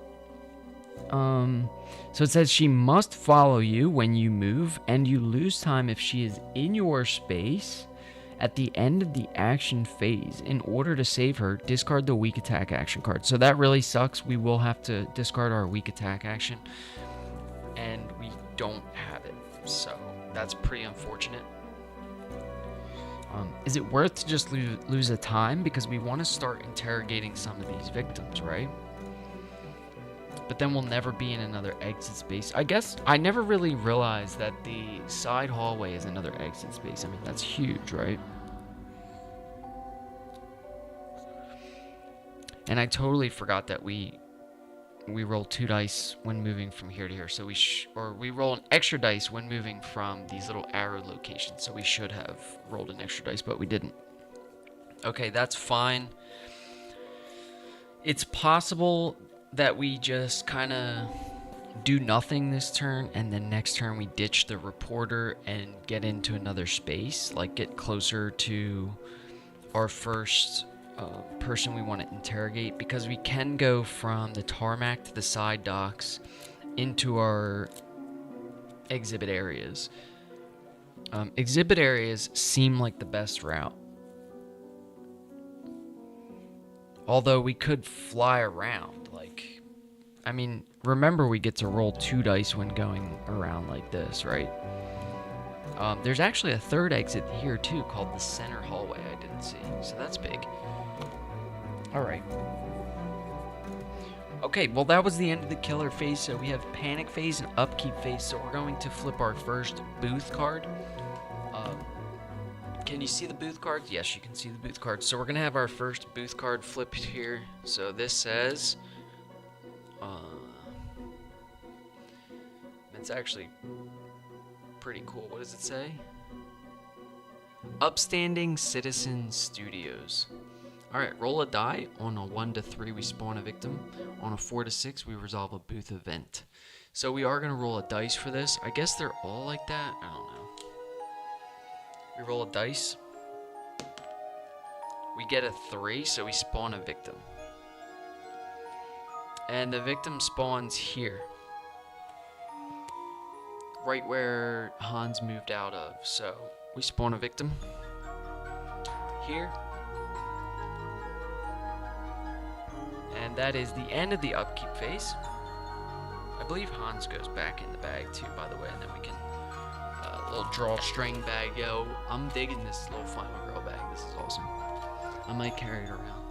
So it says she must follow you when you move, and you lose time if she is in your space at the end of the action phase. In order to save her, discard the weak attack action card. So that really sucks. We will have to discard our weak attack action, and we don't have it. So that's pretty unfortunate. Is it worth to just lose a time? Because we want to start interrogating some of these victims, right? But then we'll never be in another exit space. I guess I never really realized that the side hallway is another exit space. I mean, that's huge, right? And I totally forgot that we roll 2 dice when moving from here to here. So we roll an extra dice when moving from these little arrow locations. So we should have rolled an extra dice, but we didn't. Okay, that's fine. It's possible that we just kind of do nothing this turn, and then next turn we ditch the reporter and get into another space, like get closer to our first person we want to interrogate, because we can go from the tarmac to the side docks into our exhibit areas. Exhibit areas seem like the best route. Although we could fly around, like, I mean, remember we get to roll 2 dice when going around like this, right? There's actually a third exit here too, called the center hallway I didn't see, so that's big. Alright. Okay, well that was the end of the killer phase, so we have panic phase and upkeep phase, so we're going to flip our first booth card. Can you see the booth cards? Yes, you can see the booth cards. So we're going to have our first booth card flipped here. So this says... it's actually pretty cool. What does it say? Upstanding Citizen Studios. Alright, roll a die. On a 1 to 3, we spawn a victim. On a 4 to 6, we resolve a booth event. So we are going to roll a dice for this. I guess they're all like that. I don't know. We roll a dice. We get a 3, so we spawn a victim. And the victim spawns here. Right where Hans moved out of. So we spawn a victim here. And that is the end of the upkeep phase. I believe Hans goes back in the bag too, by the way, and then we can little drawstring bag. Yo, I'm digging this little Final Girl bag. This is awesome. I might carry it around.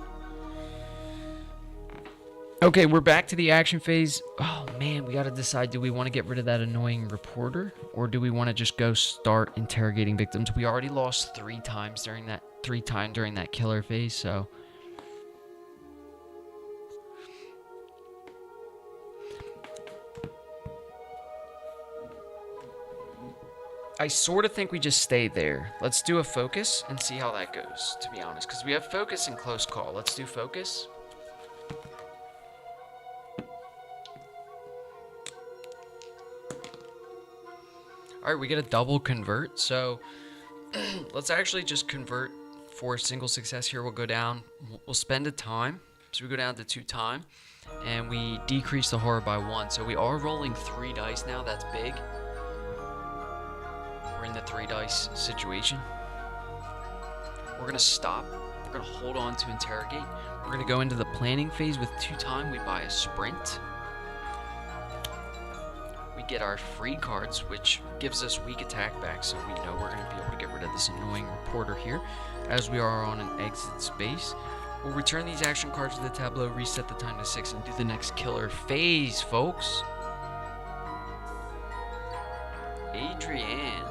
Okay, we're back to the action phase. Oh man, we gotta decide, do we want to get rid of that annoying reporter, or do we want to just go start interrogating victims? We already lost 3 times during that killer phase, so I sort of think we just stay there. Let's do a focus and see how that goes, to be honest. Because we have focus and close call. Let's do focus. Alright, we get a double convert. So, let's actually just convert for a single success here. We'll go down. We'll spend a time. So we go down to 2 time. And we decrease the horror by 1. So we are rolling 3 dice now. That's big. We're in the 3 dice situation. We're going to stop. We're going to hold on to interrogate. We're going to go into the planning phase with 2 time. We buy a sprint. We get our free cards, which gives us weak attack back, so we know we're going to be able to get rid of this annoying reporter here, as we are on an exit space. We'll return these action cards to the tableau, reset the time to 6, and do the next killer phase, folks. Adrienne.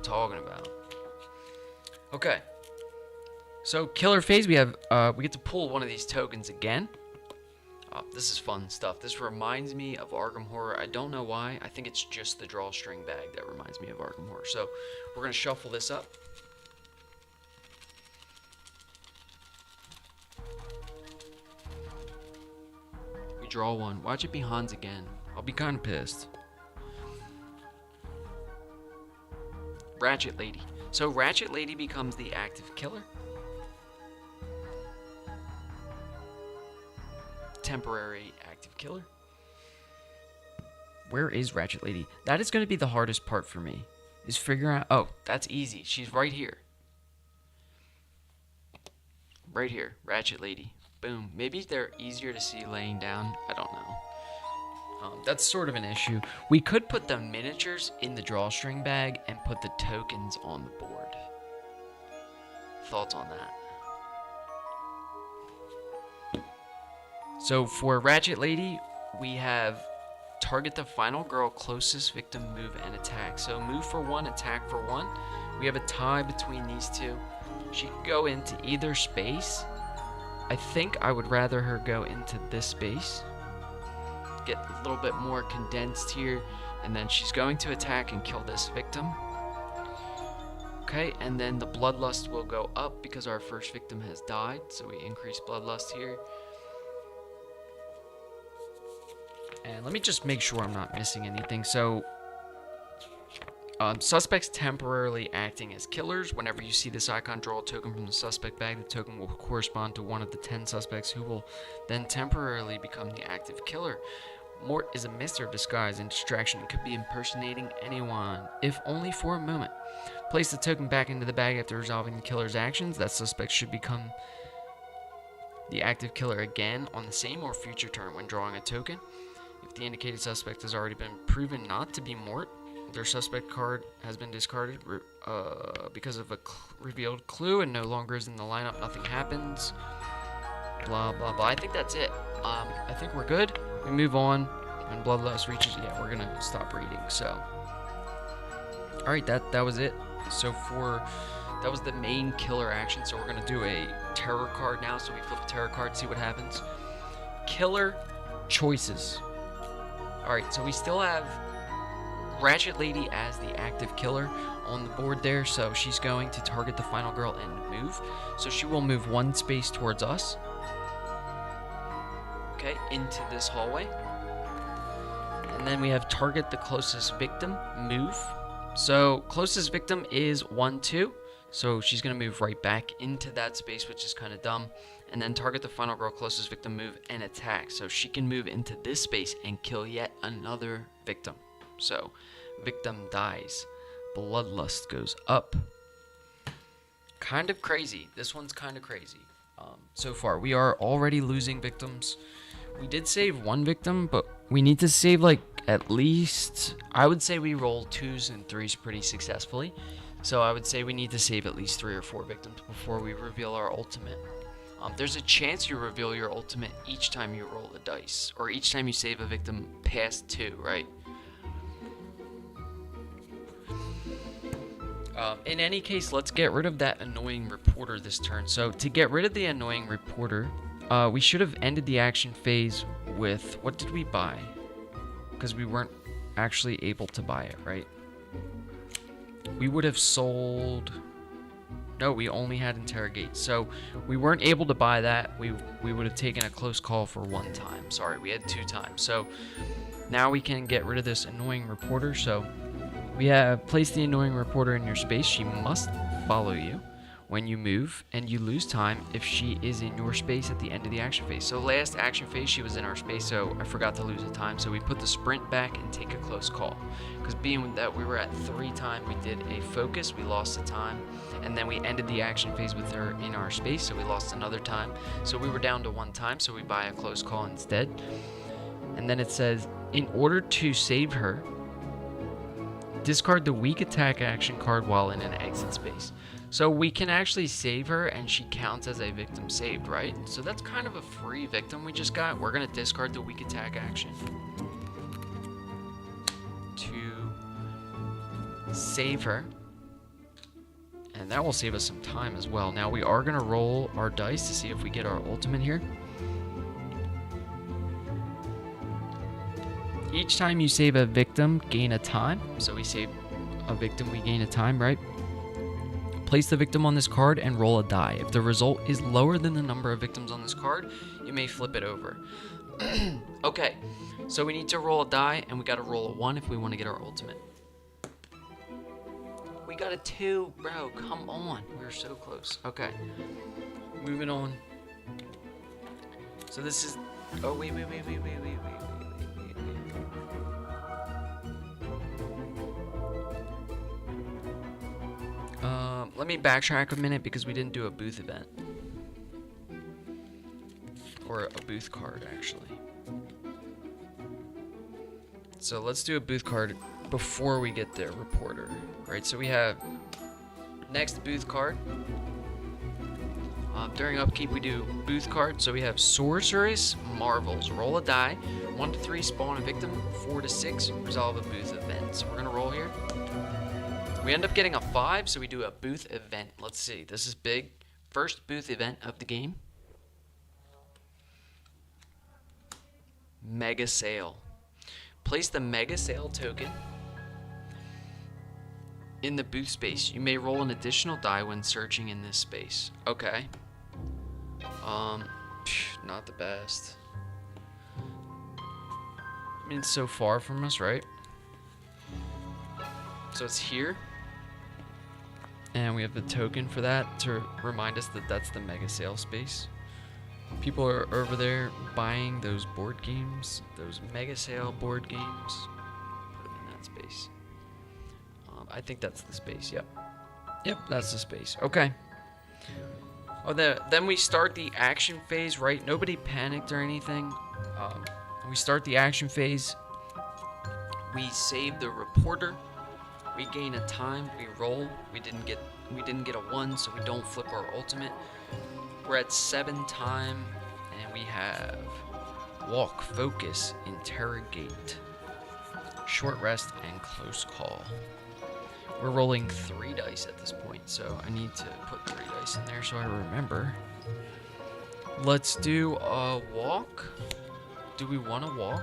Talking about. Okay. So killer phase, we have we get to pull one of these tokens again. This is fun stuff. This reminds me of Arkham Horror. I don't know why. I think it's just the drawstring bag that reminds me of Arkham Horror. So we're gonna shuffle this up. We draw 1. Watch it be Hans again. I'll be kind of pissed. Ratchet Lady. So Ratchet Lady becomes the active killer. temporary active killer. Where is Ratchet Lady? That is going to be the hardest part for me, is figuring out... Oh, that's easy. She's right here. Right here. Ratchet Lady. Boom. Maybe they're easier to see laying down. I don't know. That's sort of an issue. We could put the miniatures in the drawstring bag and put the tokens on the board. Thoughts on that? So for Ratchet Lady, we have target the final girl, closest victim, move, and attack. So move for 1, attack for 1. We have a tie between these two. She can go into either space. I think I would rather her go into this space. Get a little bit more condensed here. And then she's going to attack and kill this victim. Okay, and then the bloodlust will go up because our first victim has died. So we increase bloodlust here. And let me just make sure I'm not missing anything. So, suspects temporarily acting as killers. Whenever you see this icon, draw a token from the suspect bag. The token will correspond to one of the 10 suspects who will then temporarily become the active killer. Mort is a master of disguise and distraction and could be impersonating anyone, if only for a moment. Place the token back into the bag after resolving the killer's actions. That suspect should become the active killer again on the same or future turn when drawing a token. If the indicated suspect has already been proven not to be Mort, their suspect card has been discarded because of a revealed clue and no longer is in the lineup. Nothing happens. Blah, blah, blah. I think that's it. I think we're good. We move on. When bloodlust reaches, yeah, we're going to stop reading. So, all right, that was it. So that was the main killer action. So we're going to do a terror card now. So we flip a terror card, see what happens. Killer choices. Alright, so we still have Ratchet Lady as the active killer on the board there, so she's going to target the final girl and move. So she will move 1 space towards us. Okay, into this hallway. And then we have target the closest victim, move. So closest victim is 1, 2. So she's going to move right back into that space, which is kind of dumb. And then target the final girl, closest victim, move, and attack. So she can move into this space and kill yet another victim. So victim dies. Bloodlust goes up. Kind of crazy. This one's kind of crazy. So far, we are already losing victims. We did save 1 victim, but we need to save like at least... I would say we roll 2s and 3s pretty successfully. So I would say we need to save at least 3 or 4 victims before we reveal our ultimate. There's a chance you reveal your ultimate each time you roll the dice, or each time you save a victim past 2, right? In any case, let's get rid of that annoying reporter this turn. So to get rid of the annoying reporter, we should have ended the action phase with... What did we buy? Because we weren't actually able to buy it, right? We would have sold... No, we only had interrogate. So we weren't able to buy that. We would have taken a close call for 1 time. Sorry, we had 2 times. So now we can get rid of this annoying reporter. So we have placed the annoying reporter in your space. She must follow you when you move, and you lose time if she is in your space at the end of the action phase. So last action phase, she was in our space, so I forgot to lose a time. So we put the sprint back and take a close call. Because being that we were at 3 time, we did a focus, we lost the time, and then we ended the action phase with her in our space, so we lost another time. So we were down to 1 time, so we buy a close call instead. And then it says, in order to save her, discard the weak attack action card while in an exit space. So we can actually save her and she counts as a victim saved, right? So that's kind of a free victim we just got. We're going to discard the weak attack action to save her. And that will save us some time as well. Now we are going to roll our dice to see if we get our ultimate here. Each time you save a victim, gain a time. So we save a victim, we gain a time, right? Place the victim on this card and roll a die. If the result is lower than the number of victims on this card, you may flip it over. Okay, so we need to roll a die, and we got to roll a 1 if we want to get our ultimate. We got a 2, bro. Come on. We're so close. Okay, moving on. So this is Oh, wait. Let me backtrack a minute because we didn't do a booth event. Or a booth card, actually. So let's do a booth card before we get the reporter, right? So we have next booth card. During upkeep, we do booth cards. So we have Sorceress Marvels. Roll a die. 1 to 3, spawn a victim. 4 to 6, resolve a booth event. So we're gonna roll here. We end up getting a 5, so we do a booth event. Let's see. This is big. First booth event of the game. Mega Sale. Place the Mega Sale token in the booth space. You may roll an additional die when searching in this space. Okay. Not the best. I mean, it's so far from us, right? So it's here. And we have the token for that to remind us that that's the Mega Sale space. People are over there buying those board games, those Mega Sale board games. Put them in that space. I think that's the space, yep. Yep, that's the space. Okay. Oh, then we start the action phase, right? Nobody panicked or anything. We start the action phase. We save the reporter. We gain a time. We roll. We didn't get a 1, so we don't flip our ultimate. We're at 7 time, and we have walk, focus, interrogate, short rest, and close call. We're rolling 3 dice at this point, so I need to put 3 dice in there so I remember. Let's do a walk. Do we want to walk?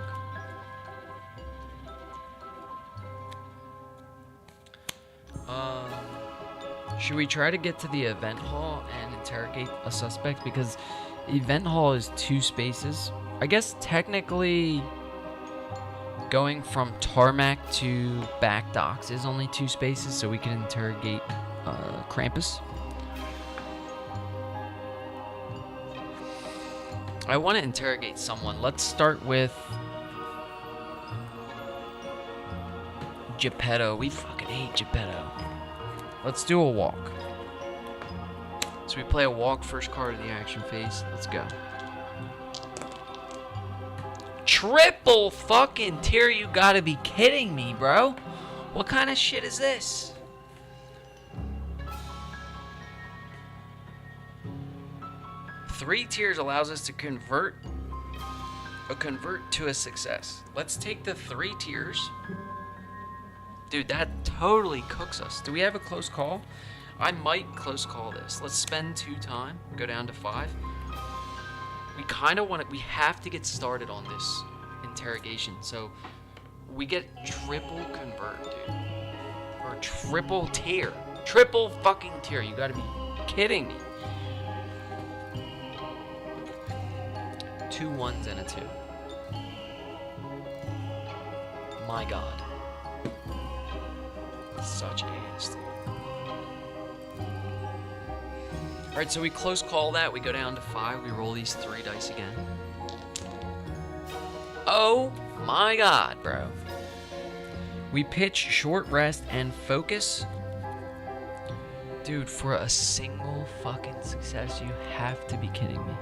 Should we try to get to the event hall and interrogate a suspect? Because event hall is 2 spaces. I guess technically going from tarmac to back docks is only 2 spaces, so we can interrogate Krampus. I want to interrogate someone. Let's start with Geppetto. We fucking hate Geppetto. Let's do a walk. So we play a walk, first card of the action phase. Let's go. Triple fucking tier, you gotta be kidding me, bro. What kind of shit is this? Three tiers allows us to convert to a success. Let's take the 3 tiers. Dude, that totally cooks us. Do we have a close call? I might close call this. Let's spend 2 time, go down to 5. We kind of want to, we have to get started on this interrogation. So we get triple convert, dude. Or triple tier. Triple fucking tier. You gotta be kidding me. 2 1s and a 2. My God. Such ass. Alright, so we close call that. We go down to 5. We roll these 3 dice again. Oh my God, bro. We pitch short rest and focus. Dude, for a single fucking success, you have to be kidding me.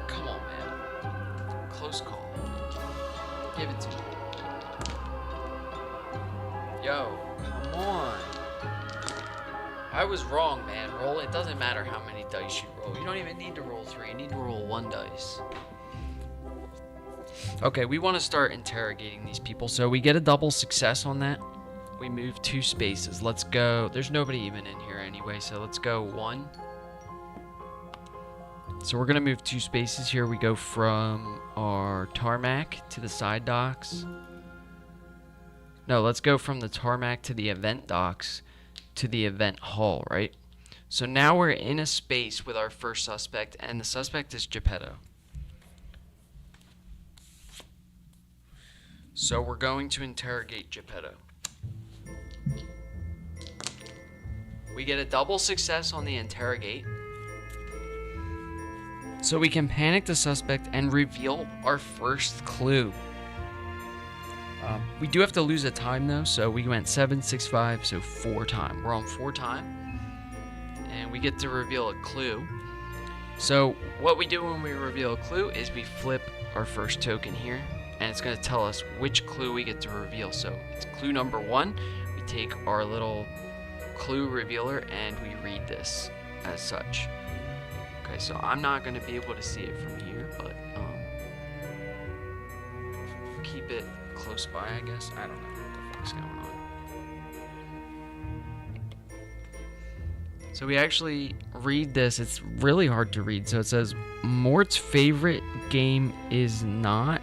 Come on, man. Close call. Give it to me. Yo, come on. I was wrong, man. Roll. It doesn't matter how many dice you roll. You don't even need to roll 3. You need to roll 1 dice. Okay, we want to start interrogating these people. So we get a double success on that. We move 2 spaces. Let's go. There's nobody even in here anyway, so let's go 1. So we're going to move 2 spaces here. We go from our tarmac to the side docks. No, let's go from the tarmac to the event docks to the event hall, right? So now we're in a space with our first suspect, and the suspect is Geppetto. So we're going to interrogate Geppetto. We get a double success on the interrogate. So we can panic the suspect and reveal our first clue. We do have to lose a time though, so we went 7, 6, 5, so 4 time. We're on 4 time. And we get to reveal a clue. So what we do when we reveal a clue is we flip our first token here, and it's going to tell us which clue we get to reveal. So it's clue number 1. We take our little clue revealer and we read this as such. Okay, so I'm not going to be able to see it from here, but keep it close by, I guess. I don't know what the fuck's going on. So we actually read this. It's really hard to read. So it says, Mort's favorite game is not...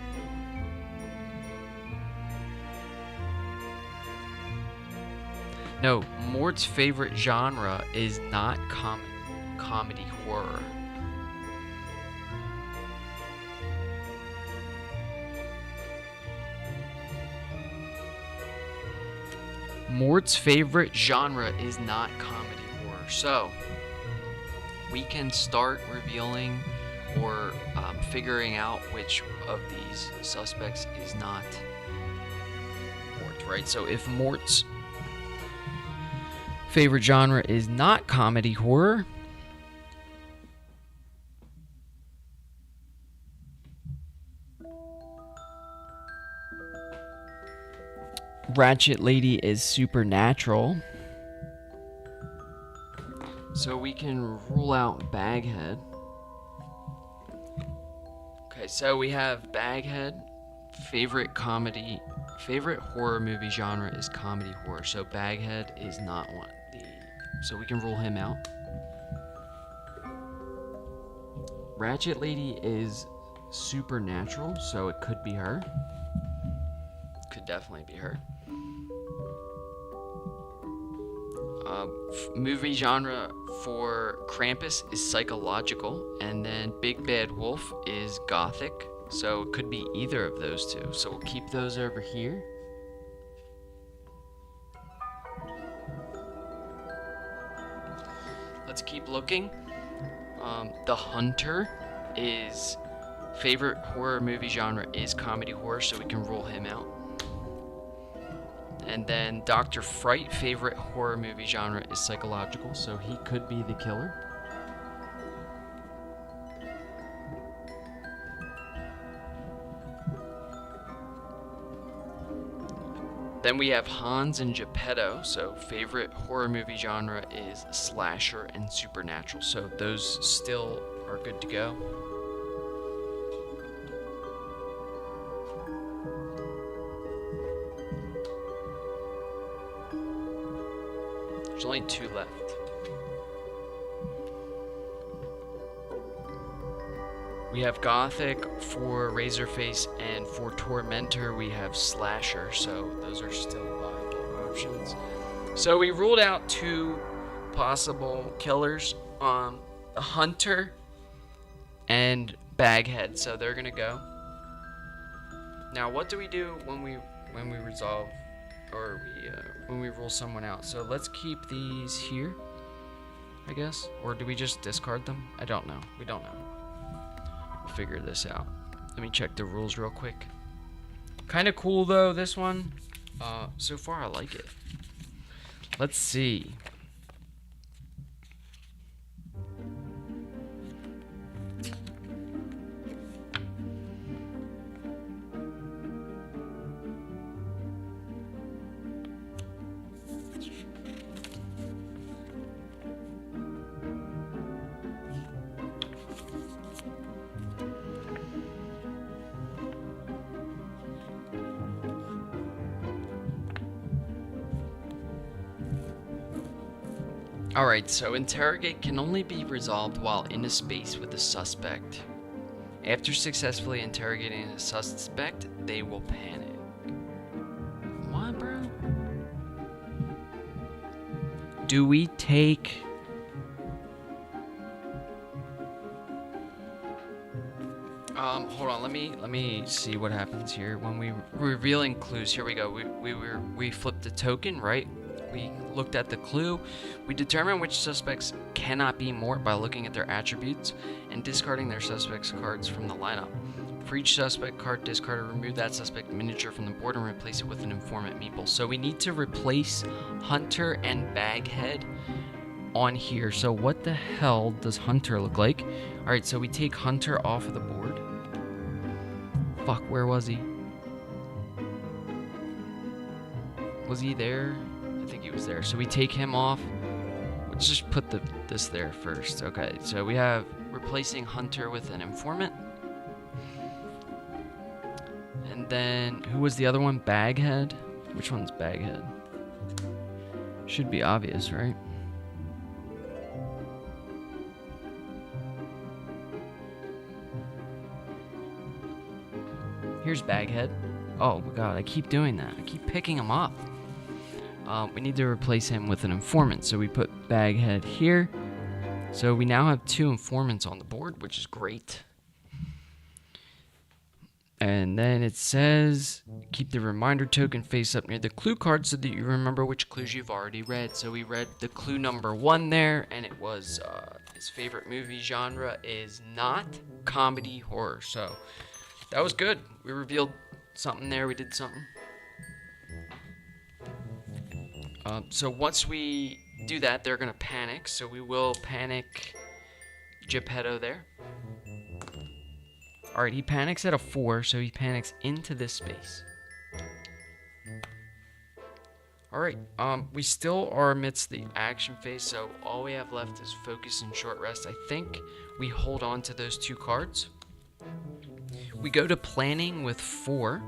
No, Mort's favorite genre is not comedy horror. Mort's favorite genre is not comedy horror. So, we can start revealing or figuring out which of these suspects is not Mort, right? So if Mort's favorite genre is not comedy horror, Ratchet Lady is supernatural. So we can rule out Baghead. Okay, so we have Baghead. Favorite horror movie genre is comedy horror. So Baghead is not one. So we can rule him out. Ratchet Lady is supernatural, so it could be her. Could definitely be her. Movie genre for Krampus is psychological, and then Big Bad Wolf is gothic, so it could be either of those two. So we'll keep those over here. Let's keep looking. The Hunter is favorite horror movie genre is comedy horror, so we can rule him out. And then Dr. Fright, favorite horror movie genre is psychological, so he could be the killer. Then we have Hans and Geppetto, so favorite horror movie genre is slasher and supernatural, so those still are good to go. There's only 2 left. We have Gothic for Razorface, and for Tormentor we have Slasher, so those are still viable options. So we ruled out 2 possible killers, the Hunter and Baghead, so they're gonna go. Now what do we do when we resolve, or when we rule someone out? So let's keep these here, I guess, or do we just discard them? I don't know. We don't know. We'll figure this out. Let me check the rules real quick. Kind of cool though, this one. So far I like it. Let's see. Alright, so interrogate can only be resolved while in a space with the suspect. After successfully interrogating a suspect, they will panic. What, bro? Do we take... Hold on. Let me see what happens here when we revealing clues. Here we go. We flipped a token, right? We looked at the clue. We determined which suspects cannot be Mort by looking at their attributes and discarding their suspects cards from the lineup. For each suspect card discarded, remove that suspect miniature from the board and replace it with an informant meeple. So we need to replace Hunter and Baghead on here. So what the hell does Hunter look like? Alright, so we take Hunter off of the board. Fuck, where was he? Was he there? I think he was there. So we take him off. Let's just put this there first. Okay, so we have replacing Hunter with an informant. And then, who was the other one? Baghead? Which one's Baghead? Should be obvious, right? Here's Baghead. Oh my god, I keep doing that. I keep picking him up. We need to replace him with an informant, so we put Baghead here. So we now have 2 informants on the board, which is great. And then it says, keep the reminder token face up near the clue card so that you remember which clues you've already read. So we read the clue number 1 there, and it was his favorite movie genre is not comedy horror. So that was good. We revealed something there. We did something. So once we do that, they're going to panic. So we will panic Geppetto there. Alright, he panics at a 4, so he panics into this space. Alright, we still are amidst the action phase, so all we have left is focus and short rest. I think we hold on to those 2 cards. We go to planning with 4.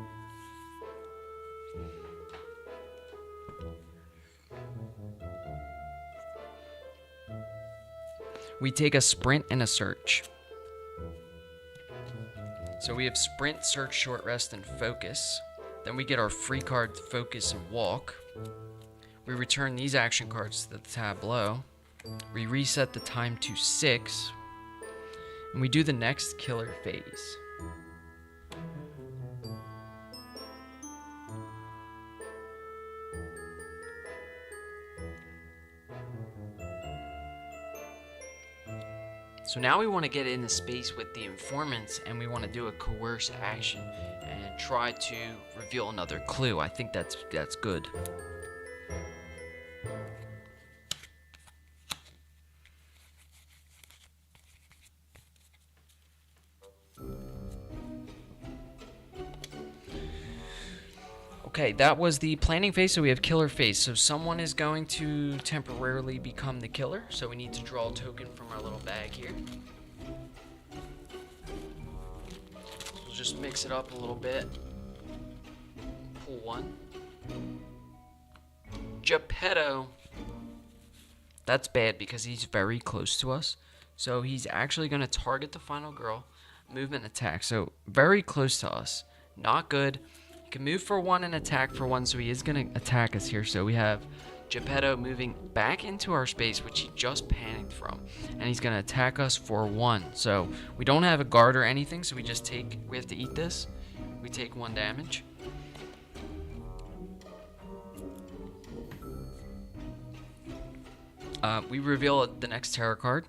We take a sprint and a search. So we have sprint, search, short rest, and focus. Then we get our free card, focus, and walk. We return these action cards to the tableau. We reset the time to 6. And we do the next killer phase. So now we want to get into space with the informants, and we want to do a coerce action and try to reveal another clue. I think that's good. Okay, that was the planning phase, so we have killer phase. So someone is going to temporarily become the killer, so we need to draw a token from our little bag here. So we'll just mix it up a little bit. Pull 1. Geppetto. That's bad because he's very close to us. So he's actually going to target the final girl. Movement attack, so very close to us. Not good. Can move for 1 and attack for 1, so he is going to attack us here. So we have Geppetto moving back into our space, which he just panicked from, and he's going to attack us for 1. So we don't have a guard or anything, so we have to eat this. We take 1 damage. We reveal the next tarot card.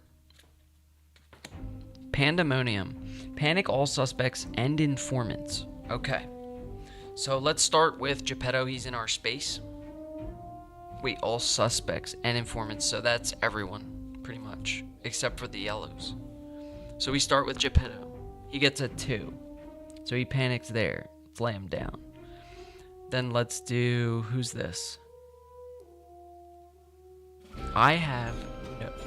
Pandemonium. Panic all suspects and informants. Okay. So let's start with Geppetto. He's in our space. Wait, all suspects and informants. So that's everyone, pretty much, except for the yellows. So we start with Geppetto. He gets a 2. So he panics there. Lay him down. Then let's do... Who's this? I have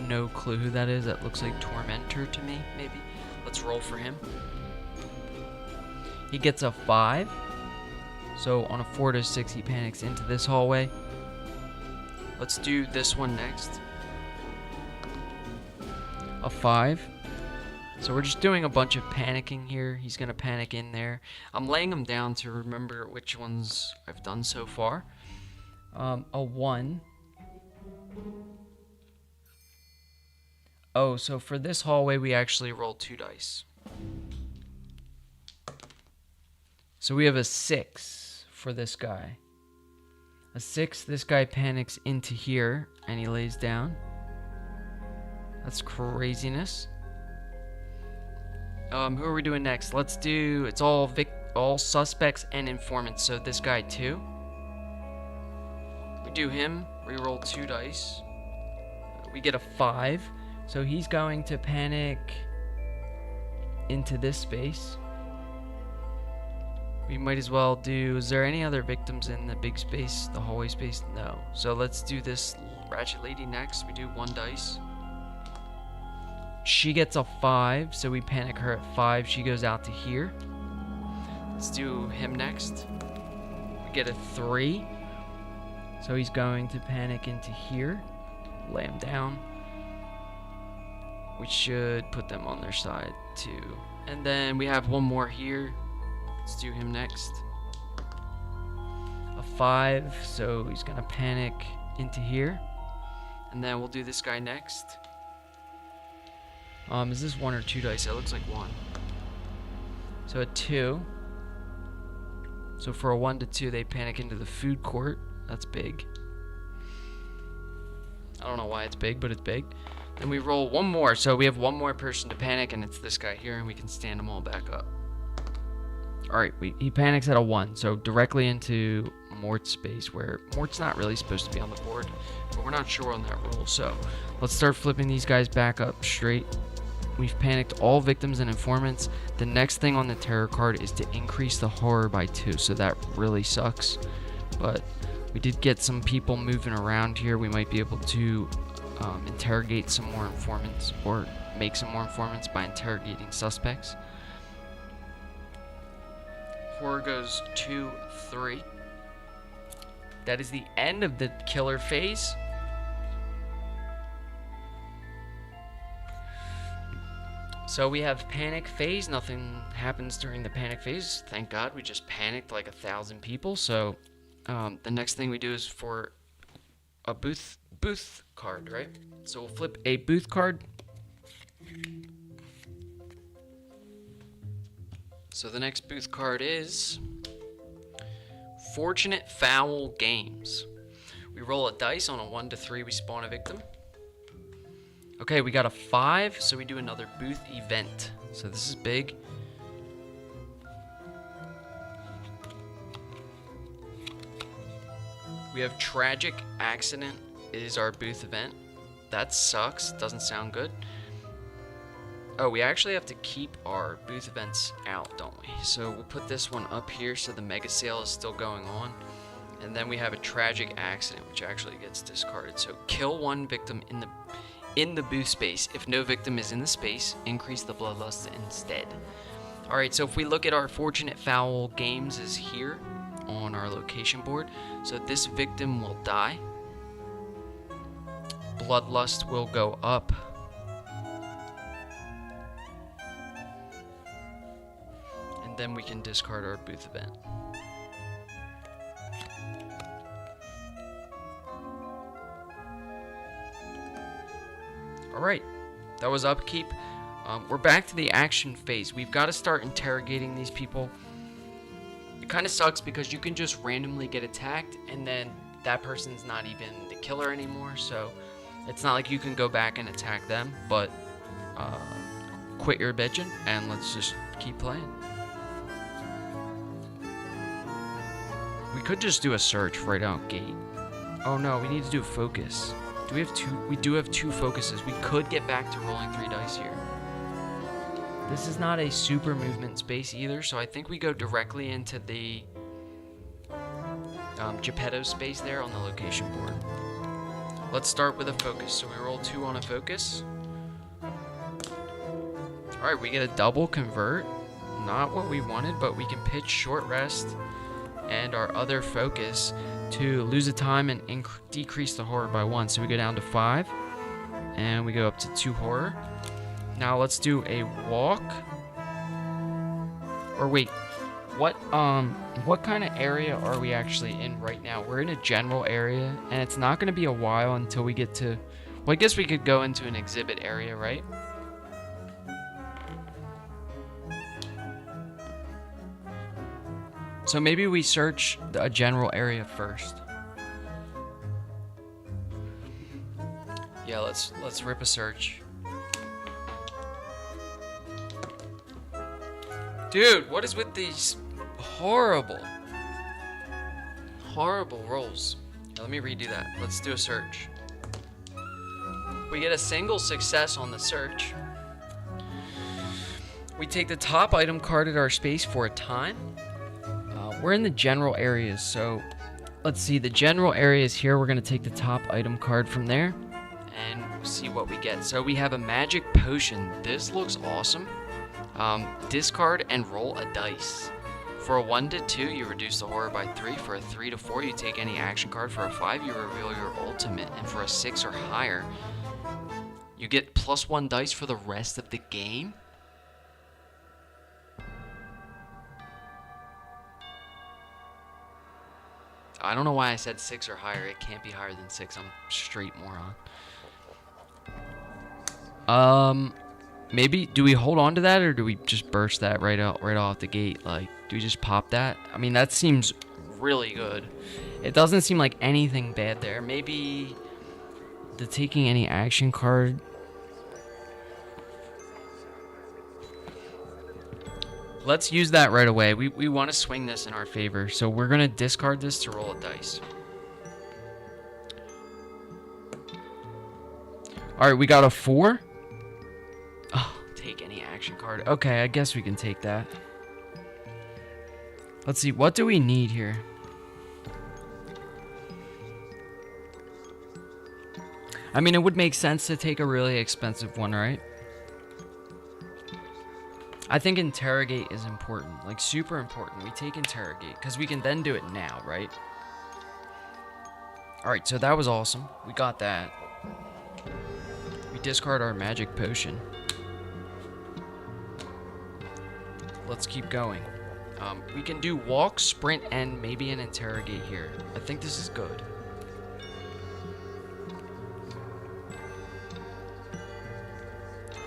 no clue who that is. That looks like Tormentor to me, maybe. Let's roll for him. He gets a 5. So on a 4 to 6, he panics into this hallway. Let's do this one next. A 5. So we're just doing a bunch of panicking here. He's going to panic in there. I'm laying them down to remember which ones I've done so far. A 1. Oh, so for this hallway, we actually rolled 2 dice. So we have a 6 for this guy. A 6, this guy panics into here, and he lays down. That's craziness. Who are we doing next? Let's do, it's all suspects and informants, so this guy too. We do him, reroll 2 dice. We get a 5, so he's going to panic into this space. We might as well do, is there any other victims in the big space, the hallway space? No. So let's do this ratchet lady next. We do 1 dice. She gets a 5, so we panic her at 5. She goes out to here. Let's do him next. We get a 3. So he's going to panic into here. Lay him down. We should put them on their side too. And then we have 1 more here. Let's do him next. A 5, so he's gonna panic into here. And then we'll do this guy next. Is this 1 or 2 dice? It looks like 1. So a 2. So for a 1 to 2, they panic into the food court. That's big. I don't know why it's big, but it's big. Then we roll 1 more. So we have 1 more person to panic, and it's this guy here, and we can stand them all back up. Alright, he panics at a 1, so directly into Mort's space, where Mort's not really supposed to be on the board, but we're not sure on that roll. So let's start flipping these guys back up straight. We've panicked all victims and informants. The next thing on the terror card is to increase the horror by 2, so that really sucks. But we did get some people moving around here. We might be able to interrogate some more informants, or make some more informants by interrogating suspects. Horror goes 2, 3. That is the end of the killer phase. So we have panic phase. Nothing happens during the panic phase. Thank God, we just panicked like 1,000 people. So the next thing we do is for a booth card, right? So we'll flip a booth card. So the next booth card is Fortunate Foul Games. We roll a dice. On a 1 to 3, we spawn a victim. Okay, we got a 5, so we do another booth event. So this is big. We have Tragic Accident is our booth event. That sucks. Doesn't sound good. Oh, we actually have to keep our booth events out, don't we? So we'll put this one up here so the mega sale is still going on. And then we have a Tragic Accident, which actually gets discarded. So kill 1 victim in the booth space. If no victim is in the space, increase the bloodlust instead. Alright, so if we look at our Fortunate Foul Games is here on our location board. So this victim will die. Bloodlust will go up. And then we can discard our booth event. Alright, that was upkeep. We're back to the action phase. We've got to start interrogating these people. It kind of sucks because you can just randomly get attacked and then that person's not even the killer anymore, so it's not like you can go back and attack them, but quit your bitching and let's just keep playing. We could just do a search right out gate. Oh no, we need to do focus. Do we have 2? We do have 2 focuses. We could get back to rolling 3 dice here. This is not a super movement space either, so I think we go directly into the Geppetto space there on the location board. Let's start with a focus. So we roll 2 on a focus. Alright, we get a double convert. Not what we wanted, but we can pitch short rest and our other focus to lose a time and decrease the horror by 1. So we go down to 5 and we go up to 2 horror. Now let's do a walk. Or wait, what kind of area are we actually in right now? We're in a general area and it's not going to be a while until we get to, well, I guess we could go into an exhibit area, right? So maybe we search a general area first. Yeah, let's rip a search. Dude, what is with these horrible rolls? Now, let me redo that. Let's do a search. We get a single success on the search. We take the top item card at our space for a time. We're in the general areas, so let's see. The general areas here, we're going to take the top item card from there and see what we get. So we have a magic potion. This looks awesome. Discard and roll a dice. For a 1 to 2, you reduce the horror by 3. For a 3 to 4, you take any action card. For a 5, you reveal your ultimate. And for a 6 or higher, you get +1 dice for the rest of the game. I don't know why I said 6 or higher. It can't be higher than 6. I'm a straight moron. Maybe do we hold on to that, or do we just burst that right off the gate? Like, do we just pop that? I mean, that seems really good. It doesn't seem like anything bad there. Maybe the taking any action card. Let's use that right away. We want to swing this in our favor, so we're going to discard this to roll a dice. All right, we got a 4. Oh, take any action card. Okay, I guess we can take that. Let's see, what do we need here? I mean, it would make sense to take a really expensive one, right? I think interrogate is important, like super important. We take interrogate because we can then do it now, right? All right, so that was awesome. We got that. We discard our magic potion. Let's keep going. We can do walk, sprint, and maybe an interrogate here. I think this is good.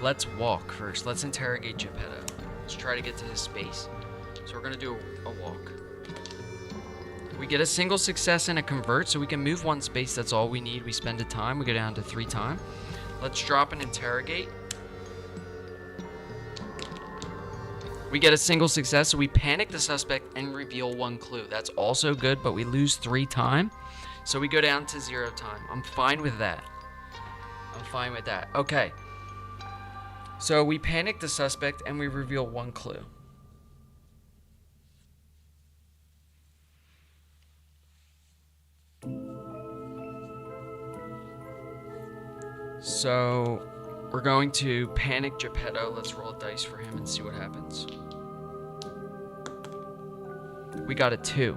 Let's walk first. Let's interrogate Geppetto. Let's try to get to his space. So we're going to do a walk. We get a single success and a convert, so we can move 1 space. That's all we need. We spend a time. We go down to 3 time. Let's drop an interrogate. We get a single success, so we panic the suspect and reveal 1 clue. That's also good, but we lose 3 time. So we go down to 0 time. I'm fine with that. Okay. So we panic the suspect and we reveal 1 clue. So we're going to panic Geppetto. Let's roll a dice for him and see what happens. We got a 2.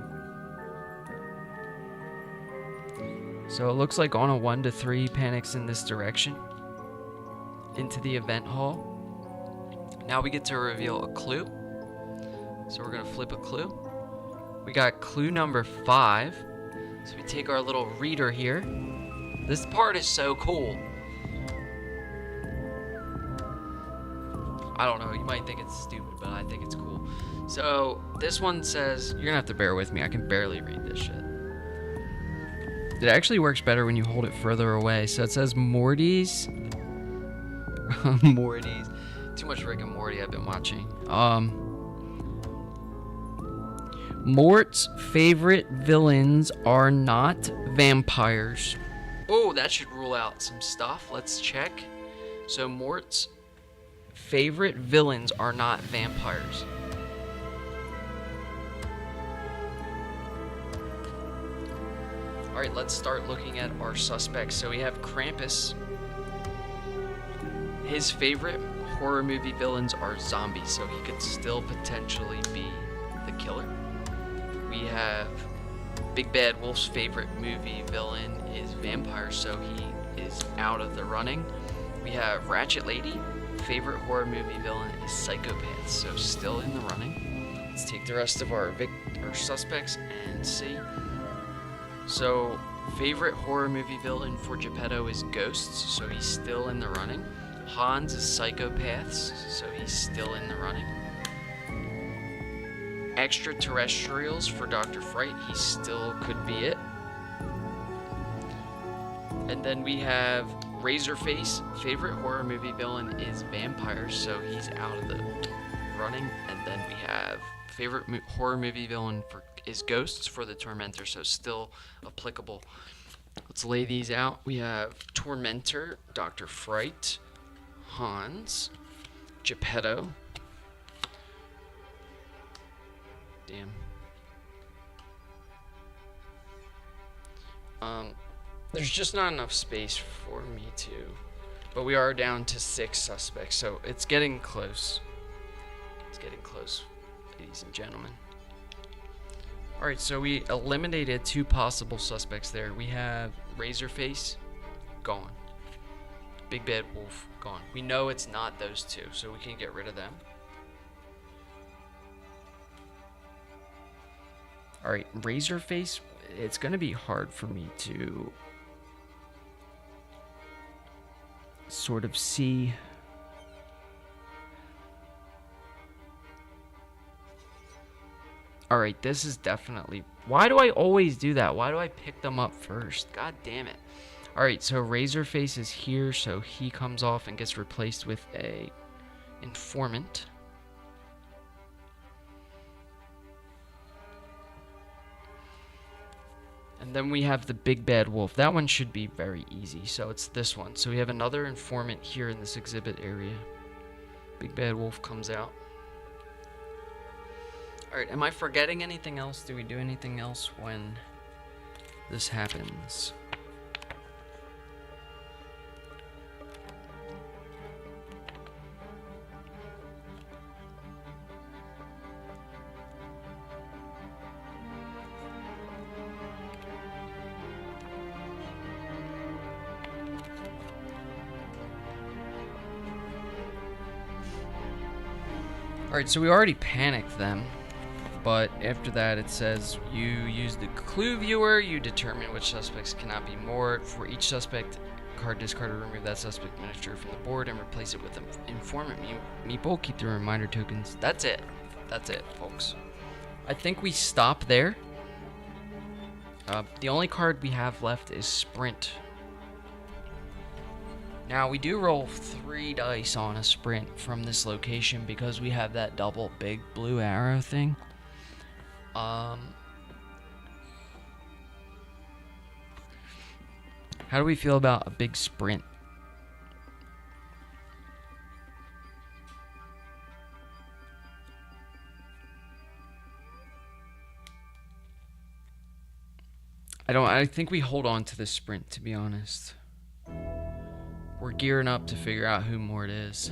So it looks like on a 1 to 3, panics in this direction. Into the event hall. Now we get to reveal a clue. So we're going to flip a clue. We got clue number 5. So we take our little reader here. This part is so cool. I don't know, you might think it's stupid, but I think it's cool. So this one says, you're going to have to bear with me. I can barely read this shit. It actually works better when you hold it further away. So it says Morty's. Morty's. Too much Rick and Morty I've been watching. Mort's favorite villains are not vampires. Oh, that should rule out some stuff. Let's check. So Mort's favorite villains are not vampires. Alright, let's start looking at our suspects. So we have Krampus. His favorite horror movie villains are zombies, so he could still potentially be the killer. We have Big Bad Wolf's favorite movie villain is vampires, so he is out of the running. We have Ratchet Lady. Favorite horror movie villain is psychopaths, so still in the running. Let's take the rest of our suspects and see. So favorite horror movie villain for Geppetto is ghosts, so he's still in the running. Hans is psychopaths, so he's still in the running. extraterrestrials for Dr. Fright. He still could be it. And then we have Razorface. Favorite horror movie villain is vampires, so he's out of the running. And then we have favorite horror movie villain is ghosts for the Tormentor, so still applicable. Let's lay these out. We have Tormentor, Dr. Fright, Hans, Geppetto. Damn. There's just not enough space for me to, but we are down to 6 suspects, so it's getting close. It's getting close, ladies and gentlemen. Alright, so we eliminated 2 possible suspects there. We have Razorface, gone. Big Bad Wolf, gone. We know it's not those 2, so we can get rid of them. Alright, Razorface, it's going to be hard for me to sort of see. Alright, this is definitely... Why do I always do that? Why do I pick them up first? God damn it. Alright, so Razorface is here, so he comes off and gets replaced with a informant. And then we have the Big Bad Wolf. That one should be very easy, so it's this one. So we have another informant here in this exhibit area. Big Bad Wolf comes out. Alright, am I forgetting anything else? Do we do anything else when this happens? Alright, so we already panicked them, but after that it says you use the clue viewer, you determine which suspects cannot be Mort. For each suspect, card discarded, remove that suspect miniature from the board and replace it with an informant meeple. Keep the reminder tokens. That's it. That's it, folks. I think we stop there. The only card we have left is Sprint. Now, we do roll 3 dice on a sprint from this location because we have that double big blue arrow thing. How do we feel about a big sprint? I think we hold on to the sprint, to be honest. We're gearing up to figure out who Mort is.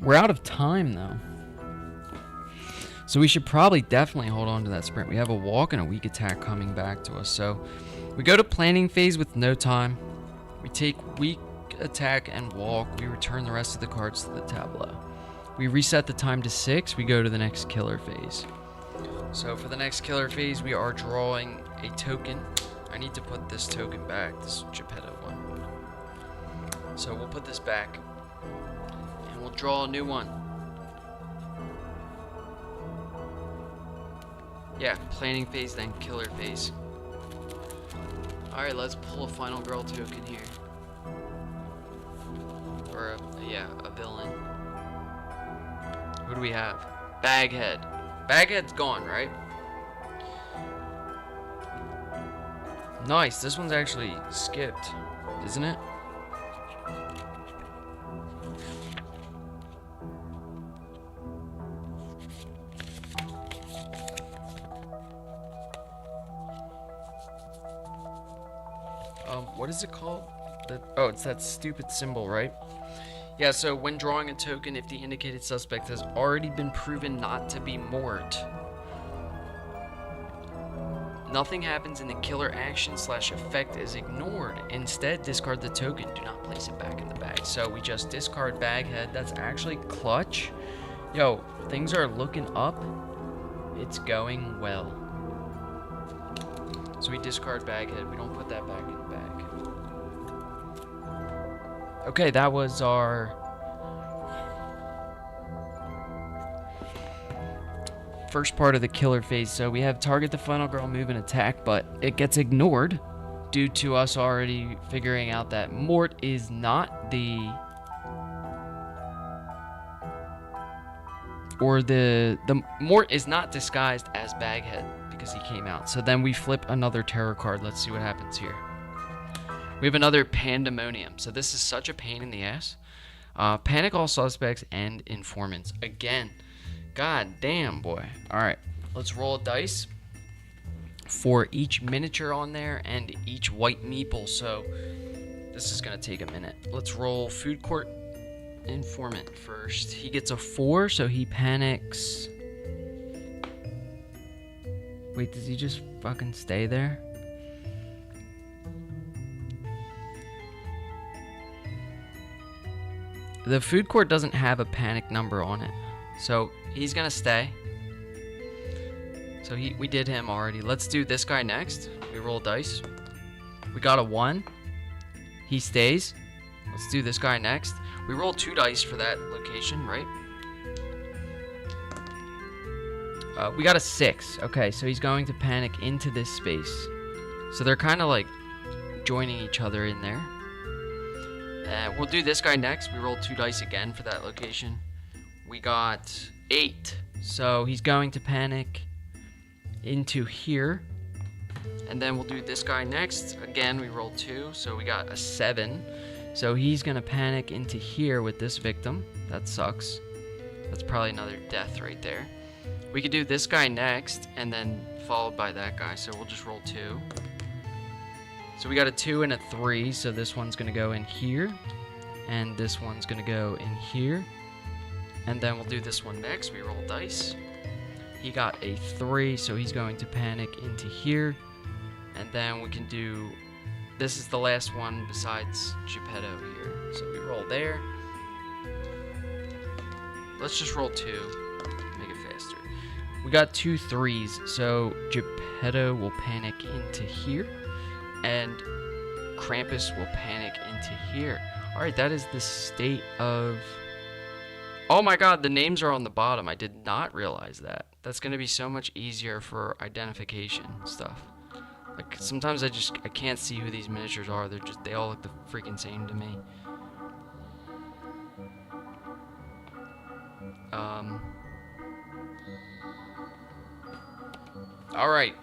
We're out of time, though. So we should probably definitely hold on to that sprint. We have a walk and a weak attack coming back to us. So we go to planning phase with no time. We take weak attack and walk. We return the rest of the cards to the tableau. We reset the time to 6. We go to the next killer phase. So for the next killer phase, we are drawing a token. I need to put this token back, this Geppetto one. So we'll put this back. And we'll draw a new one. Yeah, planning phase, then killer phase. Alright, let's pull a final girl token here. Or, a villain. Who do we have? Baghead. Baghead's gone, right? Nice, this one's actually skipped, isn't it? What is it called? Oh, it's that stupid symbol, right? Yeah, so when drawing a token, if the indicated suspect has already been proven not to be Mort, nothing happens and the killer action / effect is ignored. Instead, discard the token. Do not place it back in the bag. So we just discard Baghead. That's actually clutch. Yo, things are looking up. It's going well. So we discard Baghead. We don't put that back in the bag. Okay, that was our first part of the killer phase. So we have target the final girl, move and attack, but it gets ignored due to us already figuring out that Mort is not the Mort is not disguised as Baghead because he came out. So then we flip another terror card. Let's see what happens here. We have another Pandemonium. So this is such a pain in the ass. Panic all suspects and informants. Again, god damn, boy. All right, let's roll a dice for each miniature on there and each white meeple. So this is gonna take a minute. Let's roll food court informant first. He gets a 4, so he panics. Wait, does he just fucking stay there? The food court doesn't have a panic number on it, so he's gonna stay. So we did him already. Let's do this guy next. We roll dice. We got a 1. He stays. Let's do this guy next. We roll 2 dice for that location, right? We got a 6. Okay, so he's going to panic into this space. So they're kind of like joining each other in there. We'll do this guy next. We rolled 2 dice again for that location. We got 8. So he's going to panic into here. And then we'll do this guy next. Again, we rolled 2. So we got a 7. So he's going to panic into here with this victim. That sucks. That's probably another death right there. We could do this guy next and then followed by that guy. So we'll just roll 2. So we got a 2 and a 3. So this one's going to go in here. And this one's going to go in here. And then we'll do this one next. We roll dice. He got a 3. So he's going to panic into here. And then we can do... This is the last one besides Geppetto here. So we roll there. Let's just roll 2. Make it faster. We got 2 3s. So Geppetto will panic into here. And Krampus will panic into here. Alright, that is the state of... Oh my god, the names are on the bottom. I did not realize that. That's going to be so much easier for identification stuff. Like, sometimes I can't see who these miniatures are. They all look the freaking same to me. Alright.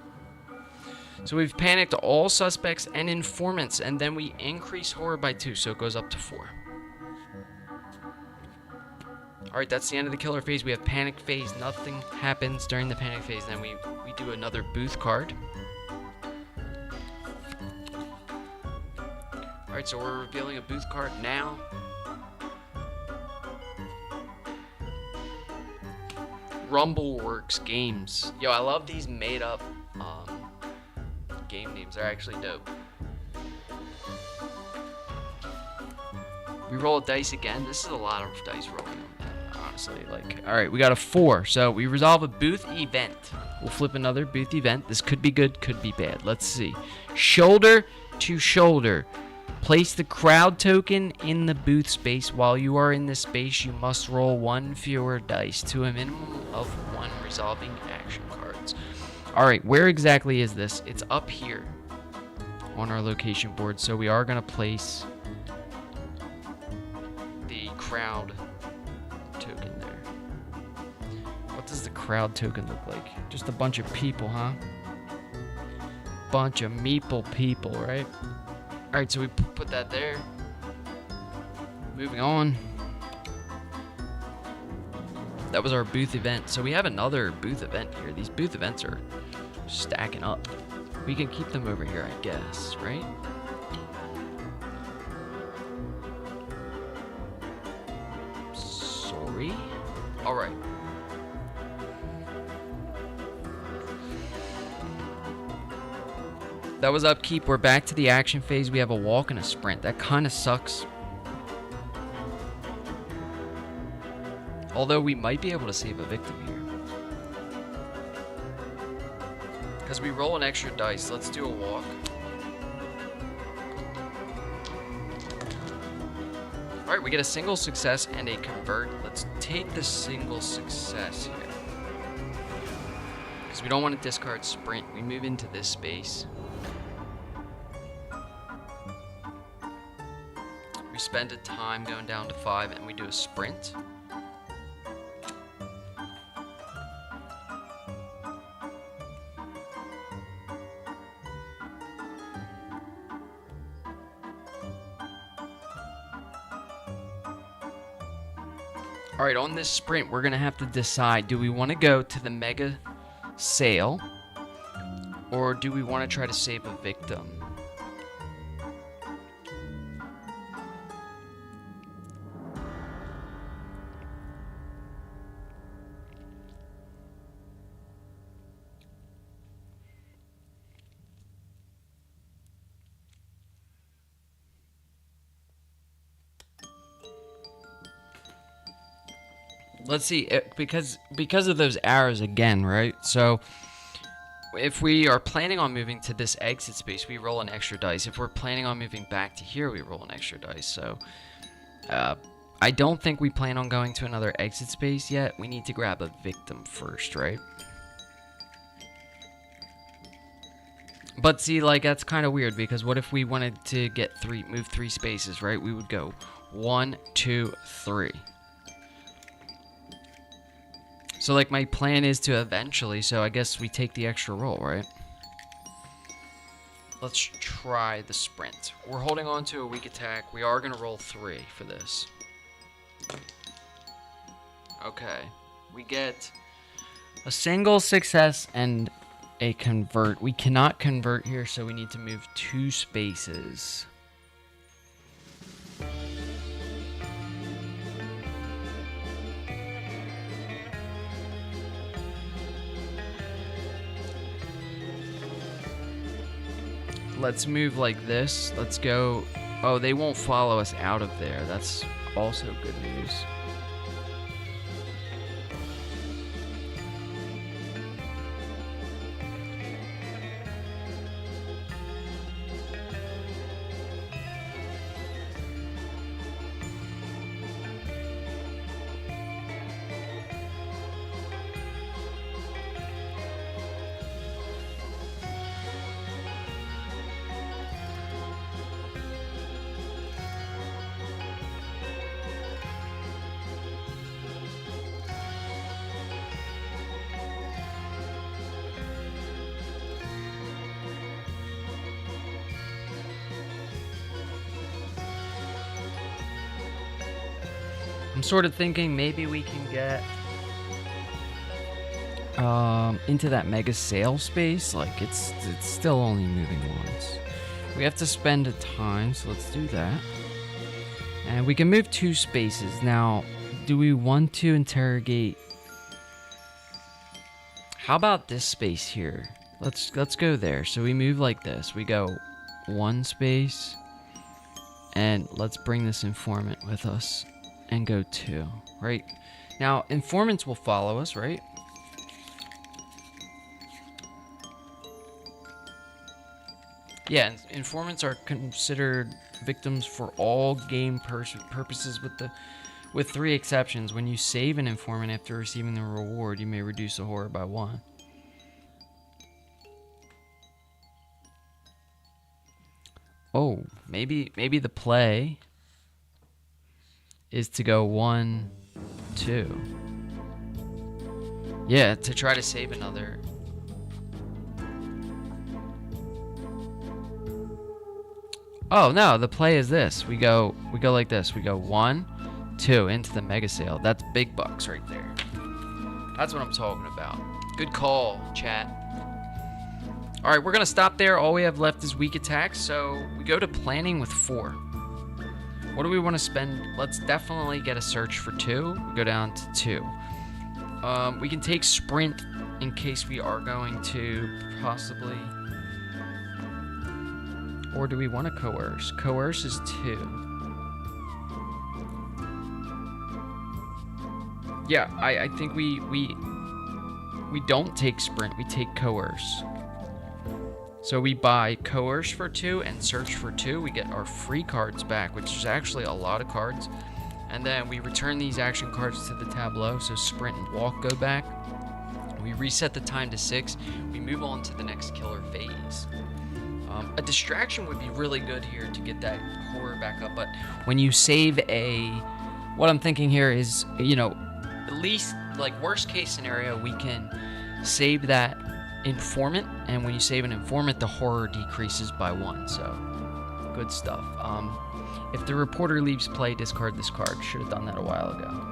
So we've panicked all suspects and informants, and then we increase horror by 2, so it goes up to 4. Alright, that's the end of the killer phase. We have panic phase. Nothing happens during the panic phase. Then we do another booth card. Alright, so we're revealing a booth card now. Rumbleworks Games. Yo, I love these made up game names. They're actually dope. We roll a dice again. This is a lot of dice rolling, honestly. Like, alright, we got a 4. So we resolve a booth event. We'll flip another booth event. This could be good, could be bad. Let's see. Shoulder to shoulder. Place the crowd token in the booth space. While you are in this space, you must roll 1 fewer dice to a minimum of 1 resolving action cards. Alright, where exactly is this? It's up here on our location board. So we are going to place the crowd token there. What does the crowd token look like? Just a bunch of people, huh? Bunch of meeple people, right? Alright, so we put that there. Moving on. That was our booth event. So we have another booth event here. These booth events are stacking up. We can keep them over here, I guess, right? Sorry. Alright. That was upkeep. We're back to the action phase. We have a walk and a sprint. That kind of sucks. Although we might be able to save a victim here. Because we roll an extra dice. Let's do a walk. Alright, we get a single success and a convert. Let's take the single success here. because we don't want to discard sprint. We move into this space. We spend a time going down to 5, and we do a sprint. All right, on this sprint, we're gonna have to decide, do we want to go to the mega sale, or do we want to try to save a victim? Let's see, because of those arrows again, right? So if we are planning on moving to this exit space, we roll an extra dice. If we're planning on moving back to here, we roll an extra dice. So I don't think we plan on going to another exit space yet. We need to grab a victim first, right? But see, like, that's kind of weird, because what if we wanted to get move 3 spaces, right? We would go 1, 2, 3. So, like, my plan is to eventually, so I guess we take the extra roll, right? Let's try the sprint. We're holding on to a weak attack. We are going to roll 3 for this. Okay. We get a single success and a convert. We cannot convert here, so we need to move 2 spaces. Let's move like this. Let's go. Oh, they won't follow us out of there. That's also good news. I'm sort of thinking maybe we can get into that mega sale space. Like, it's still only moving once. We have to spend a time, so let's do that. And we can move 2 spaces. Now, do we want to interrogate? How about this space here? Let's go there. So we move like this. We go 1 space, and let's bring this informant with us. And go 2, right? Now, informants will follow us, right? Yeah, informants are considered victims for all game purposes with 3 exceptions. When you save an informant after receiving the reward, you may reduce the horror by 1. Oh, maybe the play is to go 1, 2. Yeah, to try to save another. Oh no, the play is this. We go like this. We go 1, 2 into the mega sale. That's big bucks right there. That's what I'm talking about. Good call, chat. All right, we're gonna stop there. All we have left is weak attacks, so we go to planning with 4. What do we want to spend? Let's definitely get a search for 2. We go down to 2. We can take sprint in case we are going to possibly. Or do we want to coerce? Coerce is 2. Yeah, I think we don't take sprint. We take coerce. So we buy Coerce for 2 and Search for 2. We get our free cards back, which is actually a lot of cards. And then we return these action cards to the tableau. So Sprint and Walk go back. We reset the time to 6. We move on to the next killer phase. A distraction would be really good here to get that horror back up, but when you save what I'm thinking here is, you know, at least, like, worst case scenario, we can save that informant, and when you save an informant, the horror decreases by 1, so good stuff. If the reporter leaves play, discard this card. Should have done that a while ago.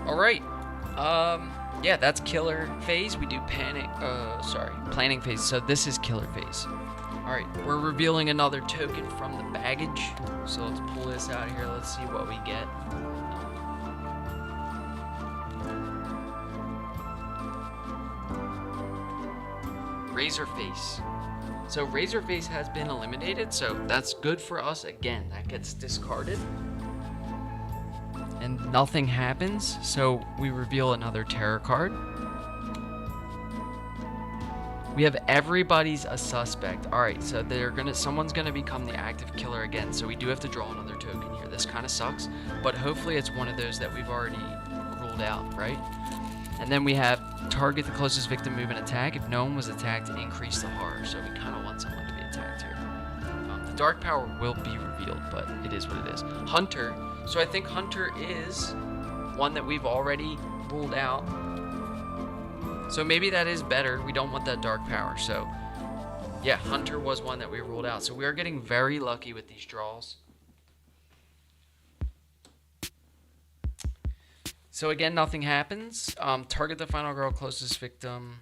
Alright, yeah, that's killer phase. We do planning phase, so this is killer phase. Alright, we're revealing another token from the baggage, so let's pull this out of here, let's see what we get. Razorface. So Razorface has been eliminated, so that's good for us. Again, that gets discarded. And nothing happens, so we reveal another terror card. We have everybody's a suspect. Alright, so someone's gonna become the active killer again, so we do have to draw another token here. This kind of sucks, but hopefully it's one of those that we've already ruled out, right? And then we have target the closest victim, move and attack. If no one was attacked, increase the horror, so we kind of want someone to be attacked here. The dark power will be revealed, but it is what it is. Hunter. So I think Hunter is one that we've already ruled out. So maybe that is better. We don't want that dark power. So yeah, Hunter was one that we ruled out. So we are getting very lucky with these draws. So again, nothing happens. Target the final girl, closest victim,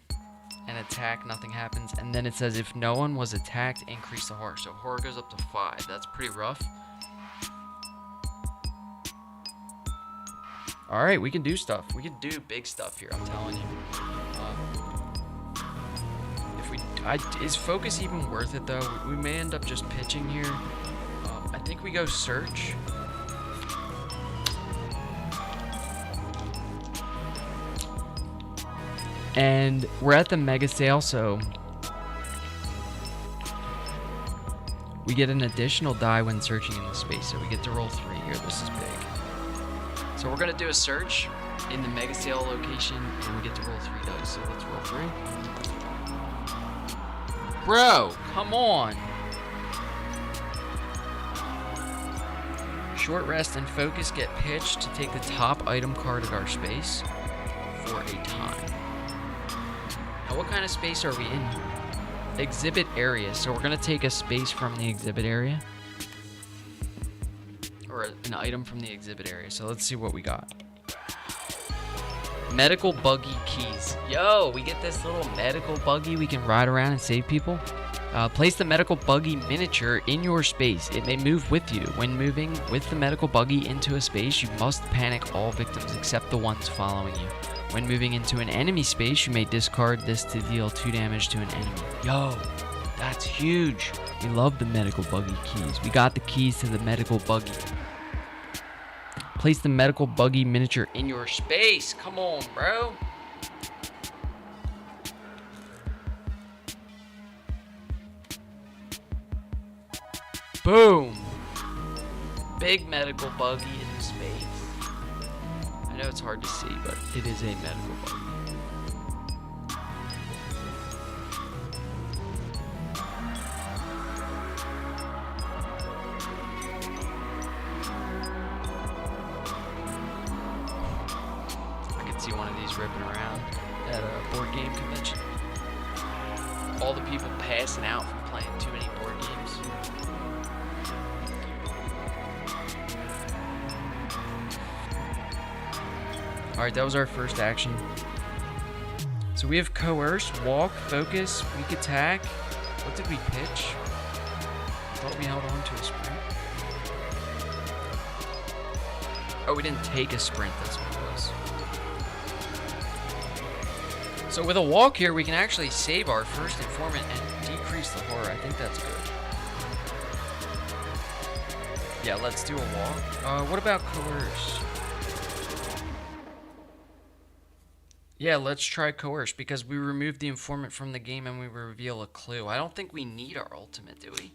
and attack. Nothing happens. And then it says if no one was attacked, increase the horror. So horror goes up to 5. That's pretty rough. All right, we can do stuff. We can do big stuff here, I'm telling you. Is focus even worth it, though? We may end up just pitching here. I think we go search. And we're at the mega sale, so we get an additional die when searching in the space. So we get to roll 3 here. This is big. So we're going to do a search in the mega sale location, and we get to roll 3 dice. So let's roll 3. Bro, come on. Short rest and focus get pitched to take the top item card at our space for a time. Now, what kind of space are we in here? Exhibit area. So we're going to take a space from the exhibit area. Or an item from the exhibit area. So let's see what we got. Medical buggy keys. Yo, we get this little medical buggy we can ride around and save people. Place the medical buggy miniature in your space. It may move with you. When moving with the medical buggy into a space, you must panic all victims except the ones following you. When moving into an enemy space, you may discard this to deal 2 damage to an enemy. Yo, that's huge. We love the medical buggy keys. We got the keys to the medical buggy. Place the medical buggy miniature in your space. Come on, bro. Boom. Big medical buggy in the space. I know it's hard to see, but it is a medical buggy. See one of these ripping around at a board game convention. All the people passing out from playing too many board games. Alright, that was our first action. So we have coerce, walk, focus, weak attack. What did we pitch? I thought we held on to a sprint. Oh, we didn't take a sprint, that's what it was. So with a walk here, we can actually save our first informant and decrease the horror. I think that's good. Yeah, let's do a walk. What about coerce? Yeah, let's try coerce because we removed the informant from the game and we reveal a clue. I don't think we need our ultimate, do we?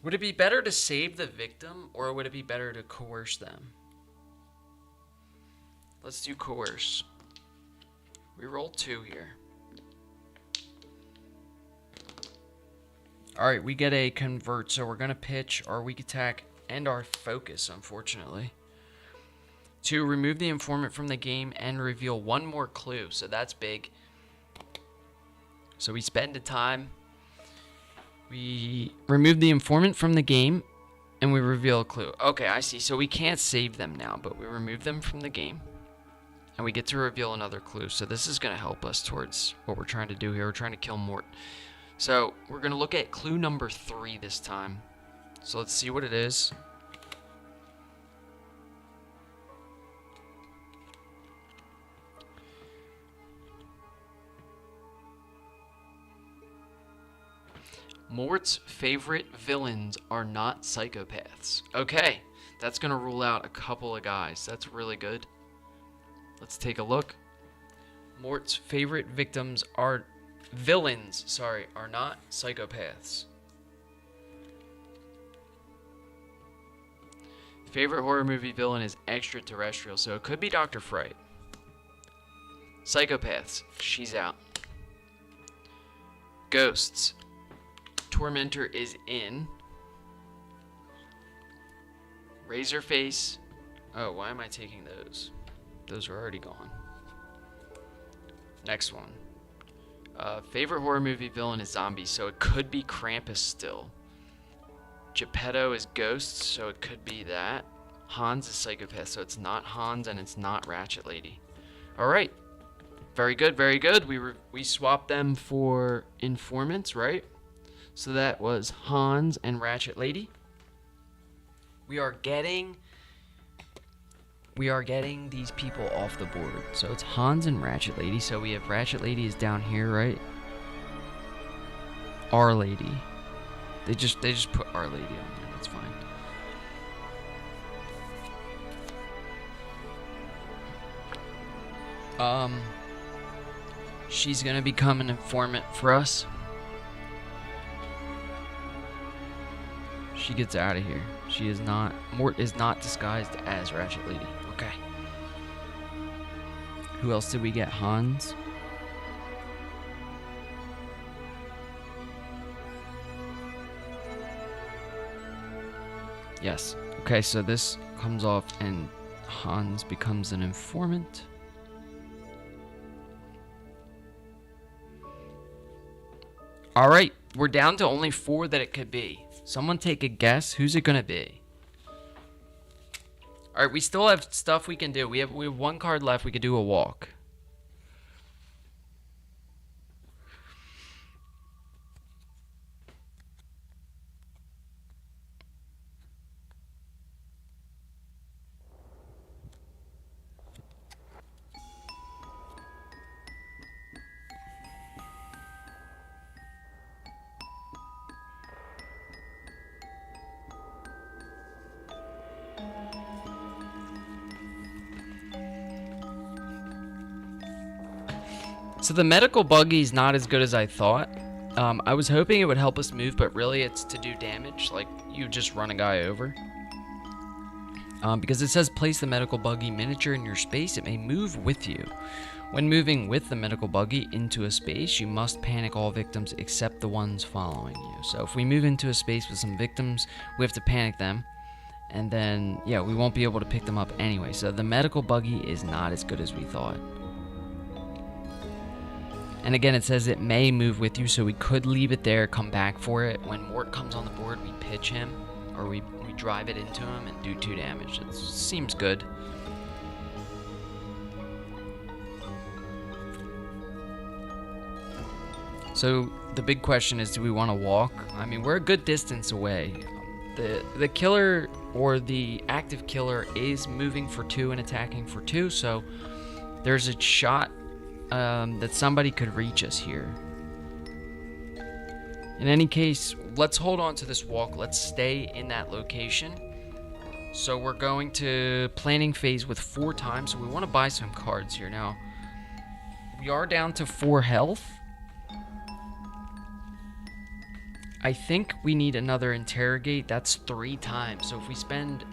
Would it be better to save the victim, or would it be better to coerce them? Let's do coerce. We roll 2 here. Alright, we get a convert, so we're going to pitch our weak attack and our focus, unfortunately. 2, remove the informant from the game and reveal 1 more clue, so that's big. So we spend the time. We remove the informant from the game, and we reveal a clue. Okay, I see. So we can't save them now, but we remove them from the game, and we get to reveal another clue. So this is going to help us towards what we're trying to do here. We're trying to kill Mort. So we're going to look at clue number 3 this time. So let's see what it is. Mort's favorite villains are not psychopaths. Okay, that's going to rule out a couple of guys. That's really good. Let's take a look. Mort's favorite villains are not psychopaths. Favorite horror movie villain is extraterrestrial, so it could be Dr. Fright. Psychopaths, she's out. Ghosts, Tormentor is in. Razorface. Oh, why am I taking those? Those are already gone. Next one. Favorite horror movie villain is zombies, so it could be Krampus still. Geppetto is ghosts, so it could be that. Hans is psychopath, so it's not Hans and it's not Ratchet Lady. All right. Very good, very good. We swapped them for informants, right? So that was Hans and Ratchet Lady. We are getting these people off the board. So it's Hans and Ratchet Lady. So we have Ratchet Lady is down here, right? Our Lady. They just put Our Lady on there. That's fine. She's gonna become an informant for us. She gets out of here. She is not. Mort is not disguised as Ratchet Lady. Okay. Who else did we get? Hans. Yes. Okay, so this comes off and Hans becomes an informant. All right, we're down to only 4 that it could be. Someone take a guess. Who's it gonna be? All right, we still have stuff we can do. We have 1 card left. We could do a walk. So the medical buggy is not as good as I thought. I was hoping it would help us move, but really it's to do damage. Like, you just run a guy over. Because it says place the medical buggy miniature in your space. It may move with you. When moving with the medical buggy into a space, you must panic all victims except the ones following you. So if we move into a space with some victims, we have to panic them. And then, yeah, we won't be able to pick them up anyway. So the medical buggy is not as good as we thought. And again, it says it may move with you, so we could leave it there, come back for it. When Mort comes on the board, we pitch him, or we drive it into him and do 2 damage. It seems good. So the big question is, do we want to walk? I mean, we're a good distance away. The killer, or the active killer, is moving for 2 and attacking for 2, so there's a shot that somebody could reach us here. In any case, let's hold on to this walk. Let's stay in that location. So we're going to planning phase with 4 times. So we want to buy some cards here. Now, we are down to 4 health. I think we need another interrogate. That's 3 times. So if we spend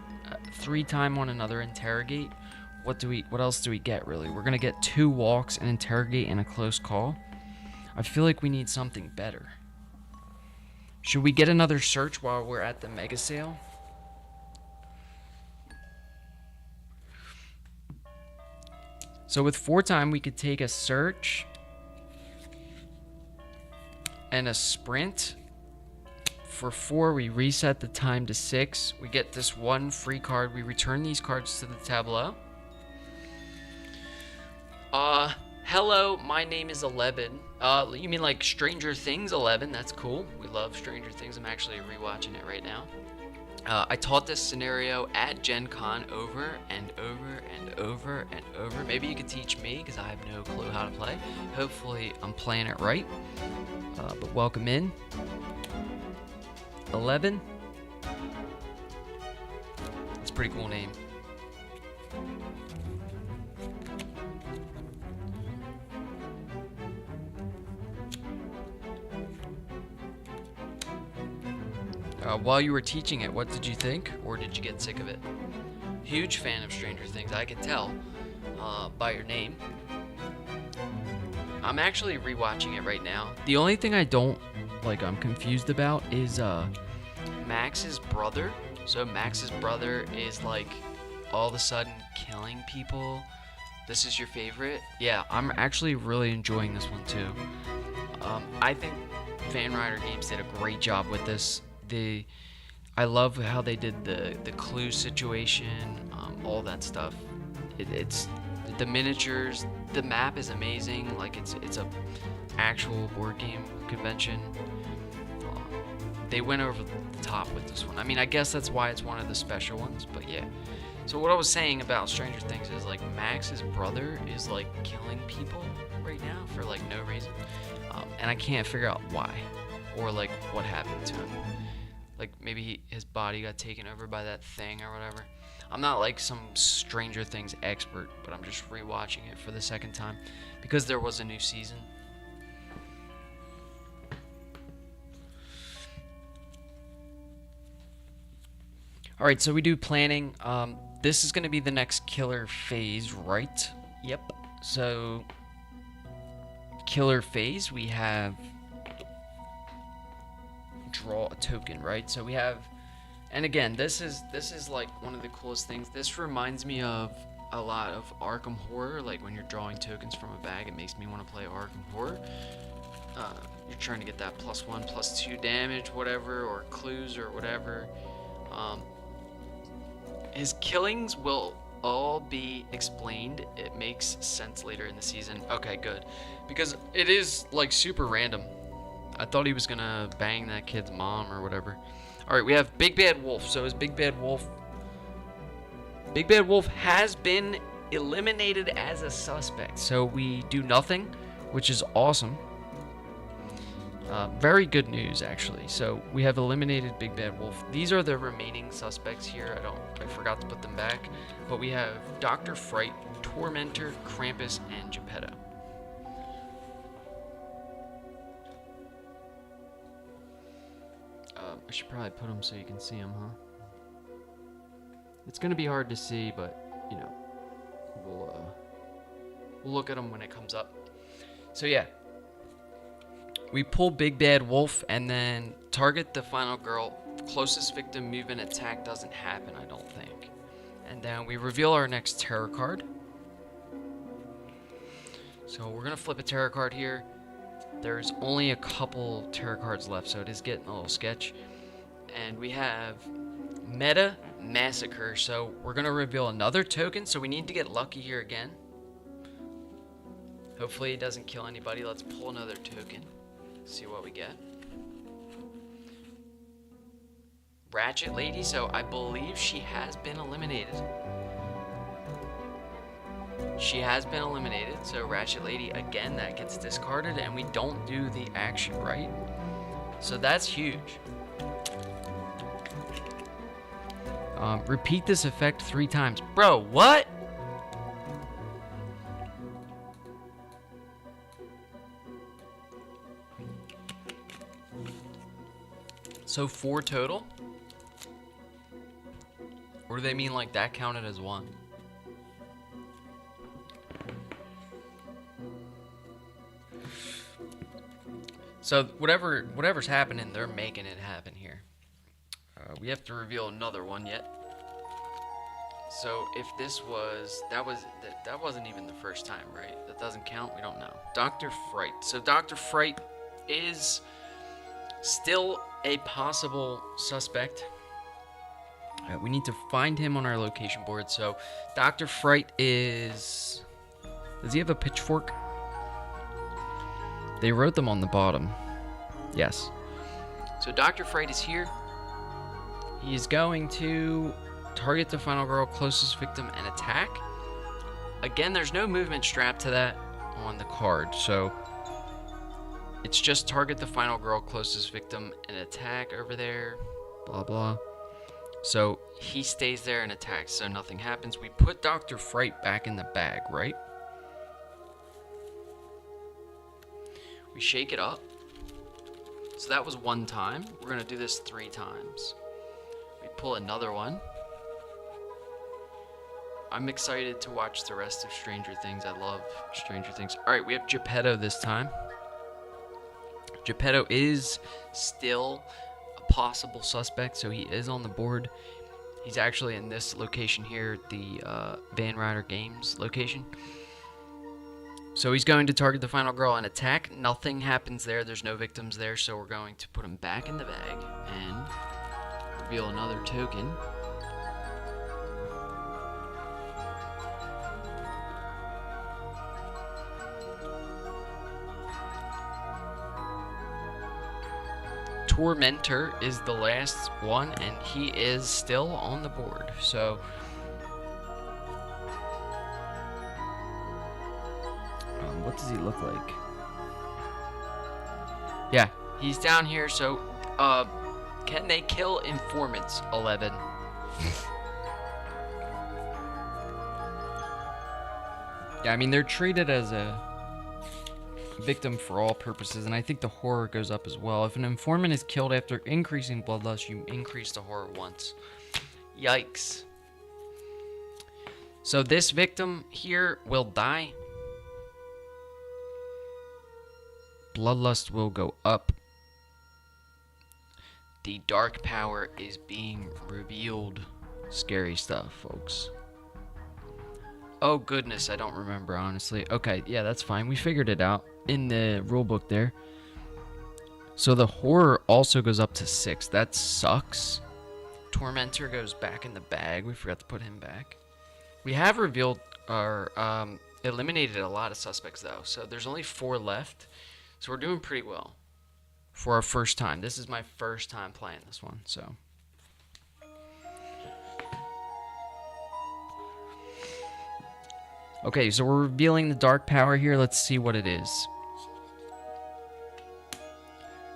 3 time on another interrogate, what else do we get, really? We're gonna get 2 walks, an interrogate, and a close call. I feel like we need something better. Should we get another search while we're at the mega sale? So with 4 time, we could take a search and a sprint. For 4, we reset the time to 6. We get this 1 free card. We return these cards to the tableau. Hello, my name is 11. You mean like Stranger Things 11? That's cool. We love Stranger Things. I'm actually rewatching it right now. I taught this scenario at Gen Con over and over and over and over. Maybe you could teach me, because I have no clue how to play. Hopefully I'm playing it right. But welcome in. 11. That's a pretty cool name. While you were teaching it, what did you think? Or did you get sick of it? Huge fan of Stranger Things, I can tell by your name. I'm actually rewatching it right now. The only thing I'm confused about is Max's brother. So Max's brother is like all of a sudden killing people. This is your favorite? Yeah, I'm actually really enjoying this one too. I think Fan Rider Games did a great job with this. I love how they did the clue situation, all that stuff. It's the miniatures, the map is amazing. Like it's a actual board game convention. They went over the top with this one. I mean, I guess that's why it's one of the special ones, but yeah. So what I was saying about Stranger Things is like Max's brother is like killing people right now for like no reason, and I can't figure out why or like what happened to him. Like maybe his body got taken over by that thing or whatever. I'm not like some Stranger Things expert, but I'm just rewatching it for the 2nd time because there was a new season. All right, so we do planning. This is going to be the next killer phase, right? Yep. So killer phase, we have draw a token, right? So we have, and again, this is like one of the coolest things. This reminds me of a lot of Arkham Horror. Like when you're drawing tokens from a bag, it makes me want to play Arkham Horror. You're trying to get that +1, +2 damage, whatever, or clues or whatever. His killings will all be explained. It makes sense later in the season. Okay, good, because it is like super random. I thought he was gonna bang that kid's mom or whatever. All right, we have Big Bad Wolf. So is Big Bad Wolf has been eliminated as a suspect. So we do nothing, which is awesome. Very good news, actually. So we have eliminated Big Bad Wolf. These are the remaining suspects here. I forgot to put them back. But we have Dr. Fright, Tormentor, Krampus, and Geppetto. I should probably put them so you can see them, huh? It's gonna be hard to see, but you know, we'll look at them when it comes up. So yeah, we pull Big Bad Wolf and then target the final girl. Closest victim move and attack doesn't happen, I don't think. And then we reveal our next terror card. So we're gonna flip a terror card here. There's only a couple tarot cards left, so it is getting a little sketch. And we have Meta Massacre, so we're going to reveal another token, so we need to get lucky here again. Hopefully it doesn't kill anybody. Let's pull another token, see what we get. Ratchet Lady, so I believe she has been eliminated. She has been eliminated, so Ratchet Lady, again, that gets discarded, and we don't do the action, right? So that's huge. Repeat this effect 3 times. Bro, what? So 4 total? Or do they mean like that counted as 1? So whatever's happening, they're making it happen here. We have to reveal another one yet. So if this was that wasn't even the first time, right? That doesn't count. We don't know. Dr. Fright. So Dr. Fright is still a possible suspect. We need to find him on our location board. So Dr. Fright is. Does he have a pitchfork? They wrote them on the bottom. Yes. So Dr. Fright is here. He is going to target the final girl, closest victim, and attack. Again, there's no movement strapped to that on the card. So it's just target the final girl, closest victim, and attack over there. Blah, blah. So he stays there and attacks, so nothing happens. We put Dr. Fright back in the bag, right? We shake it up. So that was 1 time. We're going to do this 3 times. We pull another one. I'm excited to watch the rest of Stranger Things. I love Stranger Things. Alright, we have Geppetto this time. Geppetto is still a possible suspect, so he is on the board. He's actually in this location here, the Van Ryder Games location. So he's going to target the final girl and attack. Nothing happens there. There's no victims there, so we're going to put him back in the bag and reveal another token. Tormentor is the last one, and he is still on the board. So what does he look like? Yeah, he's down here. So can they kill informants? 11. Yeah, I mean, they're treated as a victim for all purposes, and I think the horror goes up as well. If an informant is killed after increasing bloodlust, you increase the horror once. Yikes. So this victim here will die. Bloodlust will go up. The dark power is being revealed. Scary stuff, folks. Oh goodness, I don't remember, honestly. Okay, yeah, that's fine. We figured it out in the rulebook there. So the horror also goes up to 6. That sucks. Tormentor goes back in the bag. We forgot to put him back. We have revealed or eliminated a lot of suspects though. So there's only 4 left. So we're doing pretty well for our first time. This is my first time playing this one, so. Okay, so we're revealing the dark power here. Let's see what it is.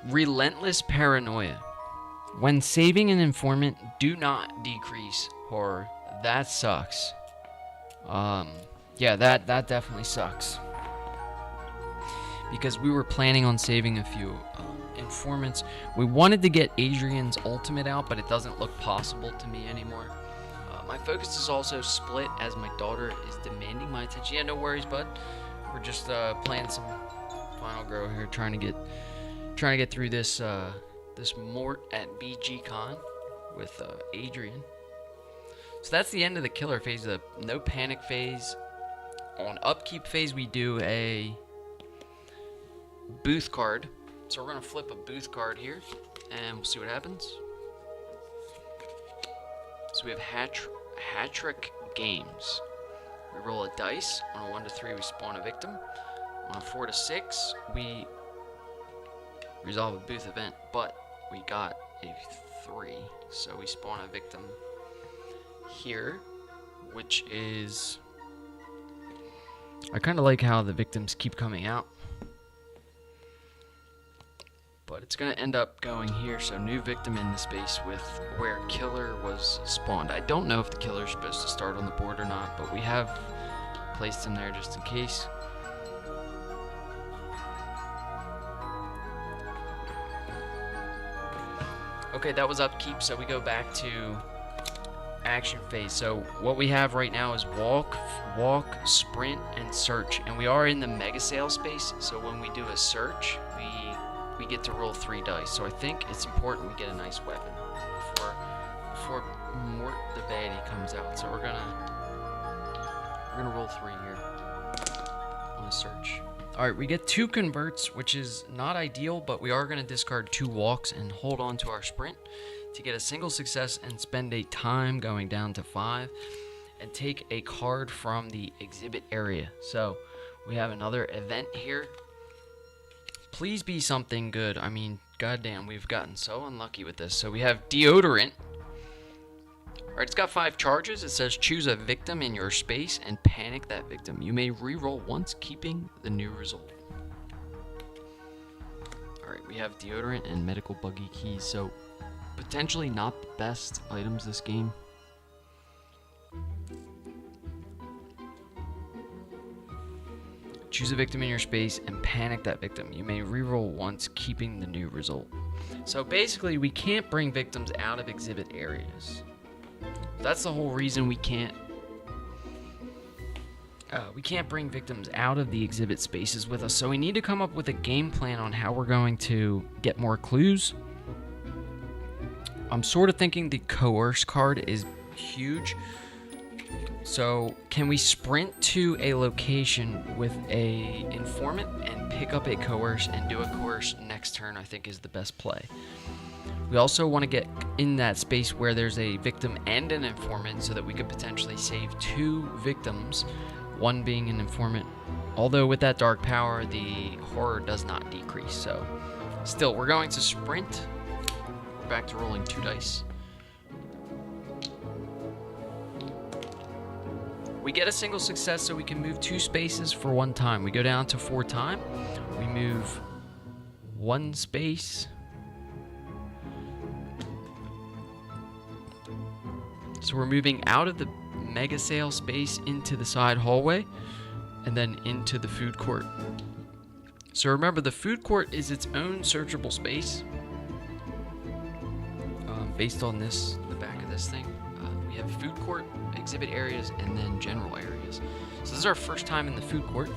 Relentless paranoia. When saving an informant, do not decrease horror. That sucks. Yeah, that definitely sucks. Because we were planning on saving a few informants. We wanted to get Adrian's ultimate out, but it doesn't look possible to me anymore. My focus is also split as my daughter is demanding my attention. Yeah, no worries, bud. We're just playing some Final Girl here, trying to get through this this Mort at BGcon with Adrian. So that's the end of the killer phase, the no panic phase. On upkeep phase, we do a booth card. So we're gonna flip a booth card here, and we'll see what happens. So we have Hat-Trick Games. We roll a dice. On a 1 to 3, we spawn a victim. On a 4 to 6, we resolve a booth event, but we got a 3, so we spawn a victim here, which is... I kind of like how the victims keep coming out. But it's going to end up going here, so new victim in the space with where killer was spawned. I don't know if the killer is supposed to start on the board or not, but we have placed him there just in case. Okay, that was upkeep, so we go back to action phase. So what we have right now is walk, sprint, and search. And we are in the mega sale space, so when we do a search, we get to roll 3 dice. So I think it's important we get a nice weapon before Mort the baddie comes out. So we're gonna roll 3 here on a search. Alright, we get 2 converts, which is not ideal, but we are going to discard 2 walks and hold on to our sprint to get a single success and spend a time going down to 5 and take a card from the exhibit area. So we have another event here. Please be something good. I mean, goddamn, we've gotten so unlucky with this. So we have deodorant. Alright, it's got 5 charges. It says choose a victim in your space and panic that victim. You may re-roll once, keeping the new result. Alright, we have deodorant and medical buggy keys. So, potentially not the best items this game. Choose a victim in your space and panic that victim. You may re-roll once, keeping the new result. So basically, we can't bring victims out of exhibit areas. That's the whole reason we can't bring victims out of the exhibit spaces with us. So we need to come up with a game plan on how we're going to get more clues. I'm sort of thinking the coerce card is huge. So can we sprint to a location with a informant and pick up a coerce and do a coerce next turn, I think is the best play. We also want to get in that space where there's a victim and an informant so that we could potentially save 2 victims, one being an informant. Although with that dark power, the horror does not decrease. So still, we're going to sprint. We're back to rolling 2 dice. We get a single success so we can move 2 spaces for 1 time. We go down to 4 time. We move 1 space. So we're moving out of the mega sale space into the side hallway and then into the food court. So remember, the food court is its own searchable space. Based on this, the back of this thing, we have food court, exhibit areas, and then general areas. So this is our first time in the food court.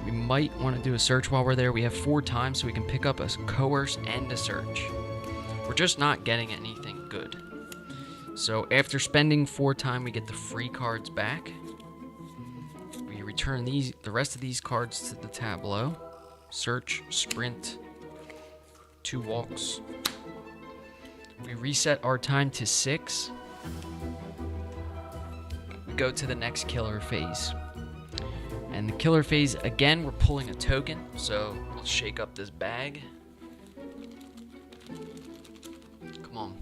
We might want to do a search while we're there. We have 4 times, so we can pick up a coerce and a search. We're just not getting anything good. So after spending 4 time, we get the free cards back. We return the rest of these cards to the tableau. Search, sprint, 2 walks. We reset our time to 6. We go to the next killer phase. And the killer phase, again, we're pulling a token. So let's shake up this bag. Come on.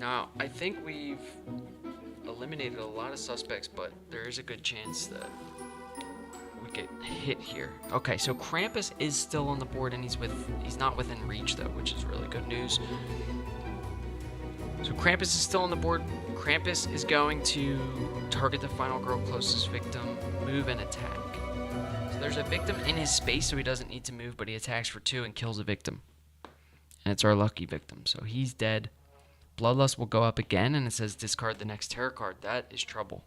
Now, I think we've eliminated a lot of suspects, but there is a good chance that we get hit here. Okay, so Krampus is still on the board, and he's not within reach, though, which is really good news. So Krampus is still on the board. Krampus is going to target the final girl closest victim, move, and attack. So there's a victim in his space, so he doesn't need to move, but he attacks for 2 and kills a victim. And it's our lucky victim, so he's dead. Bloodlust will go up again, and it says discard the next terror card. That is trouble.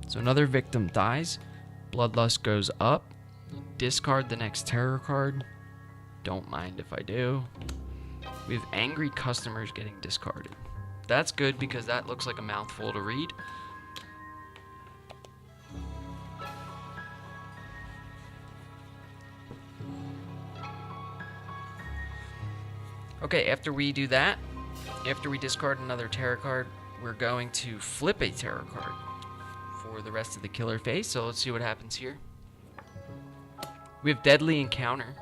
So another victim dies. Bloodlust goes up. Discard the next terror card. Don't mind if I do. We have angry customers getting discarded. That's good because that looks like a mouthful to read. Okay, after we do that, after we discard another terror card, we're going to flip a terror card for the rest of the killer phase. So let's see what happens here. We have Deadly Encounter.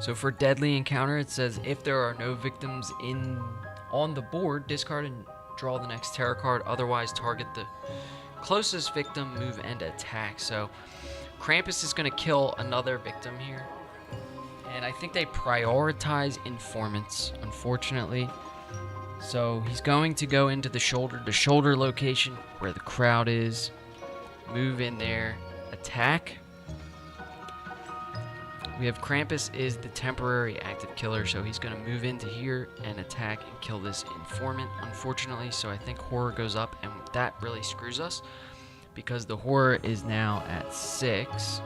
So for Deadly Encounter, it says if there are no victims on the board, discard and draw the next terror card. Otherwise, target the closest victim, move, and attack. So Krampus is going to kill another victim here. And I think they prioritize informants, unfortunately. So he's going to go into the shoulder location where the crowd is. Move in there. Attack. We have Krampus is the temporary active killer, so he's going to move into here and attack and kill this informant, unfortunately. So I think horror goes up, and that really screws us because the horror is now at 6.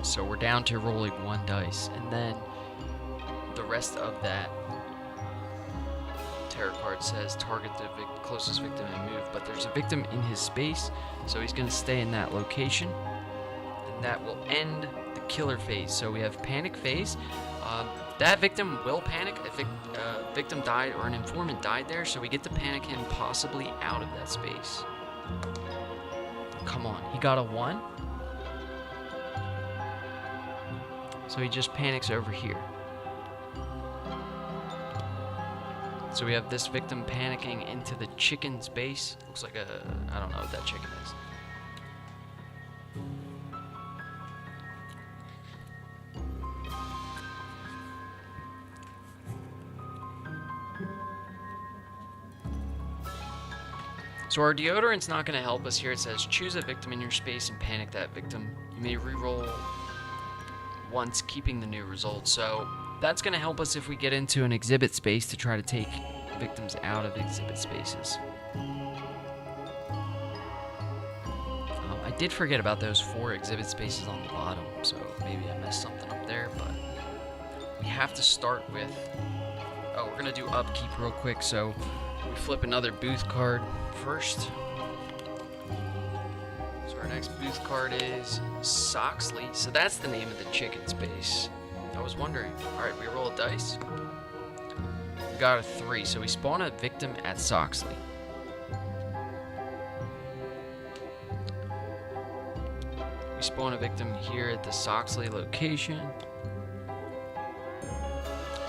So we're down to rolling 1 dice, and then the rest of that tarot card says target the closest victim and move, but there's a victim in his space, so he's going to stay in that location, and that will end the killer phase. So we have panic phase. That victim will panic if a victim died or an informant died there, so we get to panic him possibly out of that space. Come on, he got a 1. So he just panics over here. So we have this victim panicking into the chicken's base. Looks like I don't know what that chicken is. So our deodorant's not going to help us here. It says choose a victim in your space and panic that victim. You may reroll once, keeping the new result. So that's going to help us if we get into an exhibit space to try to take victims out of exhibit spaces. I did forget about those 4 exhibit spaces on the bottom, so maybe I messed something up there, but we have to start with... Oh, we're going to do upkeep real quick, so we flip another booth card first. So our next booth card is Soxley, so that's the name of the chicken space. I was wondering. Alright, we roll a dice. We got a 3, so we spawn a victim at Soxley. We spawn a victim here at the Soxley location.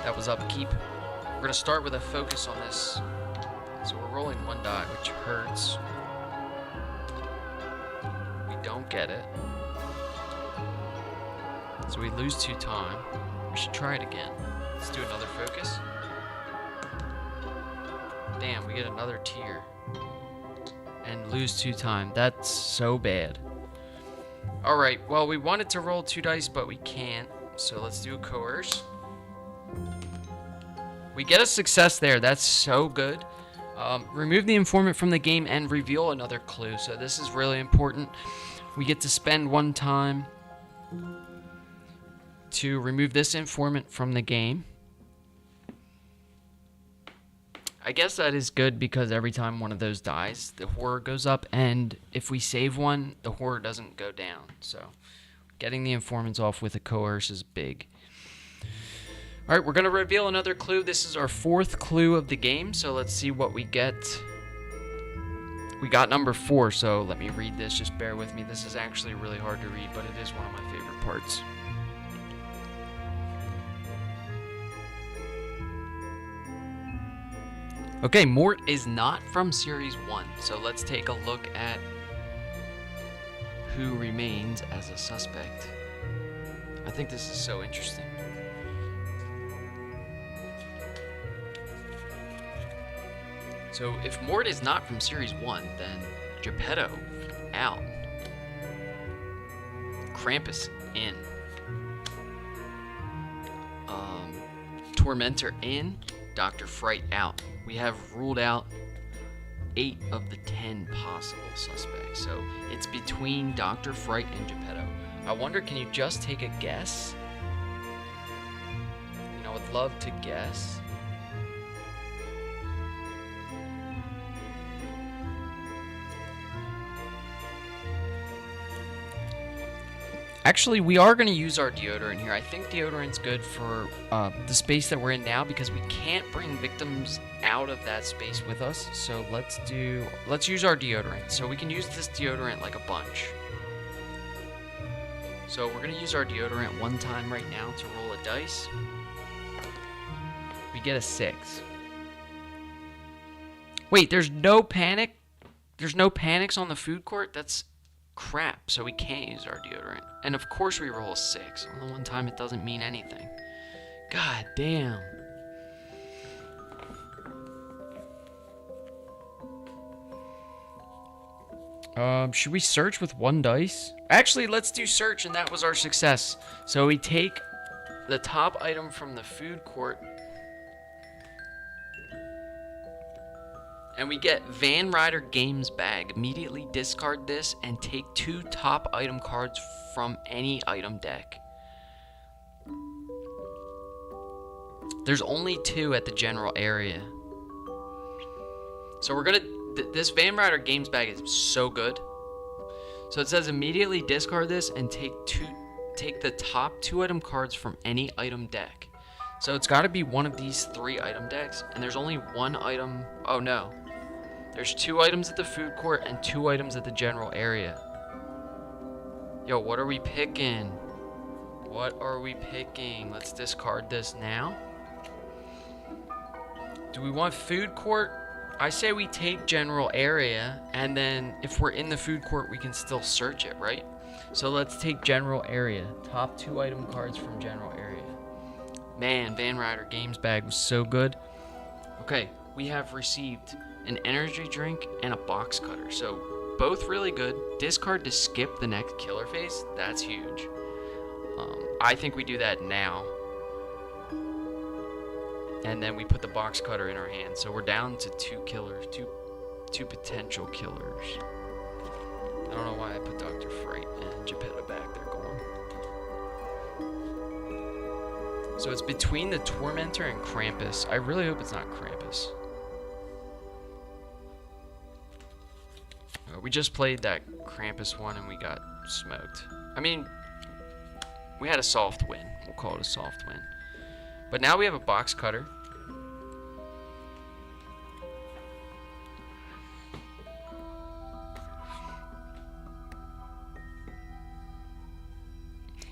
That was upkeep. We're going to start with a focus on this. So we're rolling 1 die, which hurts. We don't get it. So we lose 2 time. We should try it again. Let's do another focus. Damn, we get another tier. And lose 2 time. That's so bad. Alright, well, we wanted to roll 2 dice, but we can't. So let's do a coerce. We get a success there. That's so good. Remove the informant from the game and reveal another clue. So this is really important. We get to spend 1 time to remove this informant from the game. I guess that is good because every time one of those dies, the horror goes up, and if we save one, the horror doesn't go down. So getting the informants off with a coerce is big. Alright, we're going to reveal another clue. This is our 4th clue of the game, so let's see what we get. We got number 4, so let me read this. Just bear with me. This is actually really hard to read, but it is one of my favorite parts. Okay, Mort is not from Series 1, so let's take a look at who remains as a suspect. I think this is so interesting. So if Mort is not from Series 1, then Geppetto out. Krampus in. Tormentor in. Dr. Fright out. We have ruled out 8 of the 10 possible suspects. So it's between Dr. Fright and Geppetto. I wonder, can you just take a guess? You know, I would love to guess. Actually, we are going to use our deodorant here. I think deodorant's good for the space that we're in now because we can't bring victims out of that space with us. So let's use our deodorant. So we can use this deodorant like a bunch. So we're going to use our deodorant 1 time right now to roll a dice. We get a 6. Wait, there's no panic? There's no panics on the food court? That's crap, so we can't use our deodorant. And of course we roll a 6. On the 1 time it doesn't mean anything. God damn. Should we search with 1 dice? Actually, let's do search, and that was our success. So we take the top item from the food court, and we get Van Ryder Games Bag. Immediately discard this and take 2 top item cards from any item deck. There's only 2 at the general area. So we're gonna, this Van Ryder Games Bag is so good. So it says immediately discard this and take the top 2 item cards from any item deck. So it's gotta be one of these 3 item decks, and there's only 1 item, oh no. There's 2 items at the food court and 2 items at the general area. Yo, what are we picking? What are we picking? Let's discard this now. Do we want food court? I say we take general area, and then if we're in the food court, we can still search it, right? So let's take general area. Top 2 item cards from general area. Man, Van Ryder Games Bag was so good. Okay, we have received an energy drink and a box cutter. So both really good. Discard to skip the next killer phase. That's huge. I think we do that now. And then we put the box cutter in our hand. So we're down to 2 killers, two potential killers. I don't know why I put Dr. Fright and Geppetto back there going. So it's between the Tormentor and Krampus. I really hope it's not Krampus. We just played that Krampus one and we got smoked. I mean, we had a soft win. We'll call it a soft win. But now we have a box cutter.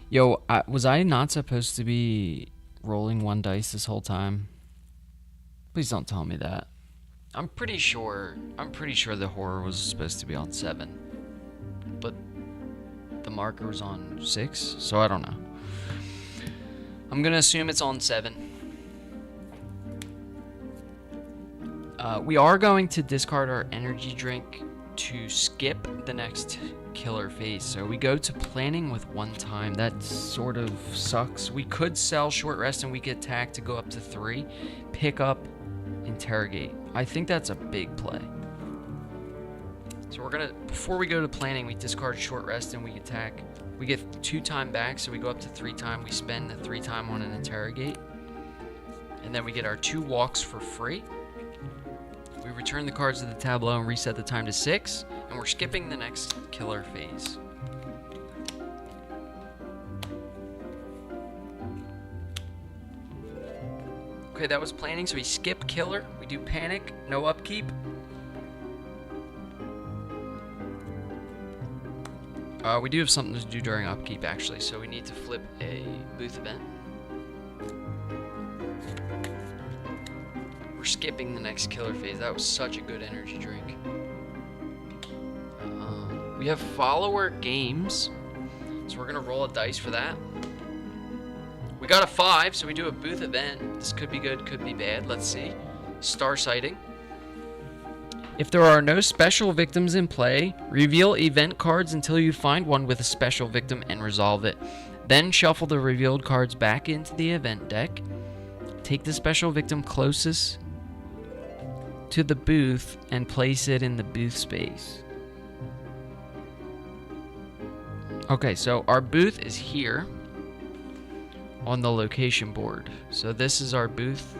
Yo, was I not supposed to be rolling 1 dice this whole time? Please don't tell me that. I'm pretty sure the horror was supposed to be on 7. But the marker was on 6, so I don't know. I'm gonna assume it's on 7. We are going to discard our energy drink to skip the next killer phase. So we go to planning with 1 time. That sort of sucks. We could sell short rest and we get attack to go up to 3. Pick up, interrogate. I think that's a big play. So we're gonna, before we go to planning, we discard short rest and we attack. We get 2 time back, so we go up to 3 time. We spend the 3 time on an interrogate. And then we get our 2 walks for free. We return the cards to the tableau and reset the time to 6. And we're skipping the next killer phase. Okay, that was planning, so we skip killer. We do panic, no upkeep. We do have something to do during upkeep, actually, so we need to flip a booth event. We're skipping the next killer phase. That was such a good energy drink. We have follower games, so we're gonna roll a dice for that. We got a 5, so we do a booth event. This could be good, could be bad. Let's see. Star sighting. If there are no special victims in play, reveal event cards until you find one with a special victim and resolve it. Then shuffle the revealed cards back into the event deck. Take the special victim closest to the booth and place it in the booth space. Okay, so our booth is here on the location board. So this is our booth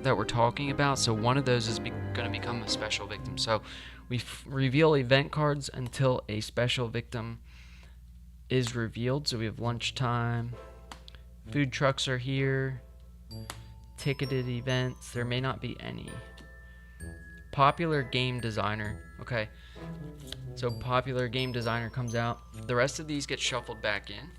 that we're talking about. So one of those is going to become a special victim. So we reveal event cards until a special victim is revealed. So we have lunchtime. Food trucks are here. Ticketed events. There may not be any. Popular game designer. Okay. So popular game designer comes out. The rest of these get shuffled back in.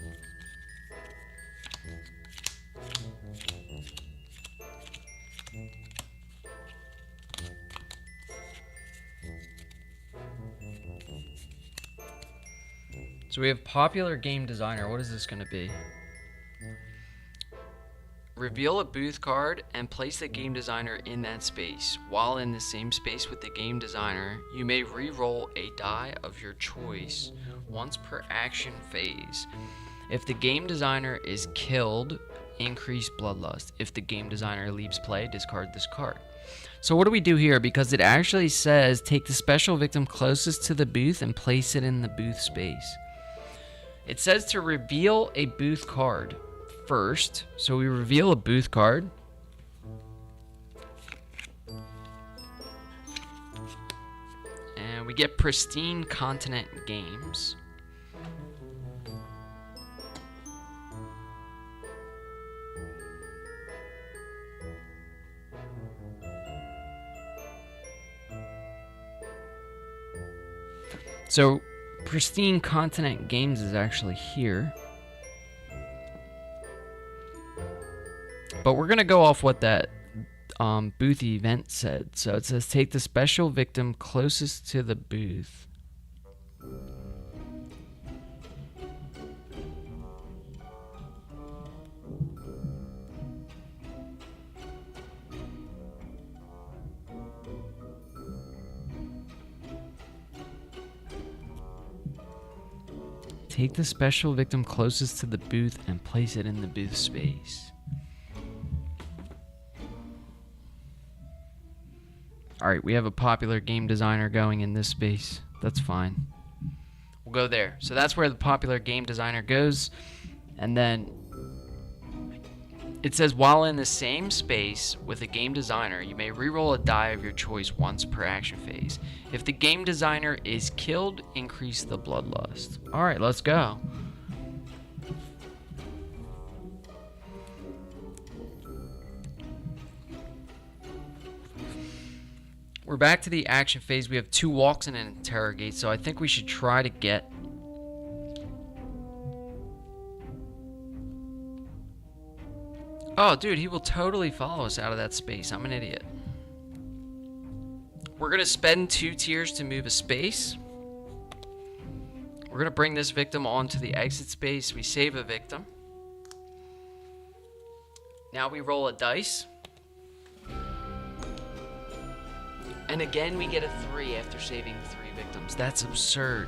So we have popular game designer. What is this going to be? Reveal a booth card and place the game designer in that space. While in the same space with the game designer, you may re-roll a die of your choice once per action phase. If the game designer is killed, increase bloodlust. If the game designer leaves play, discard this card. So what do we do here? Because it actually says take the special victim closest to the booth and place it in the booth space. It says to reveal a booth card first. So we reveal a booth card. And we get Pristine Continent Games. So Pristine Continent Games is actually here. But we're going to go off what that booth event said. So it says take the special victim closest to the booth. Take the special victim closest to the booth and place it in the booth space. Alright, we have a popular game designer going in this space. That's fine. We'll go there. So that's where the popular game designer goes. And then it says while in the same space with a game designer, you may reroll a die of your choice once per action phase. If the game designer is killed, increase the bloodlust. Alright, let's go. We're back to the action phase. We have 2 walks and an interrogate, so I think we should try to get... Oh, dude, he will totally follow us out of that space. I'm an idiot. We're going to spend 2 tiers to move a space. We're going to bring this victim onto the exit space. We save a victim. Now we roll a dice. And again, we get a 3 after saving 3 victims. That's absurd.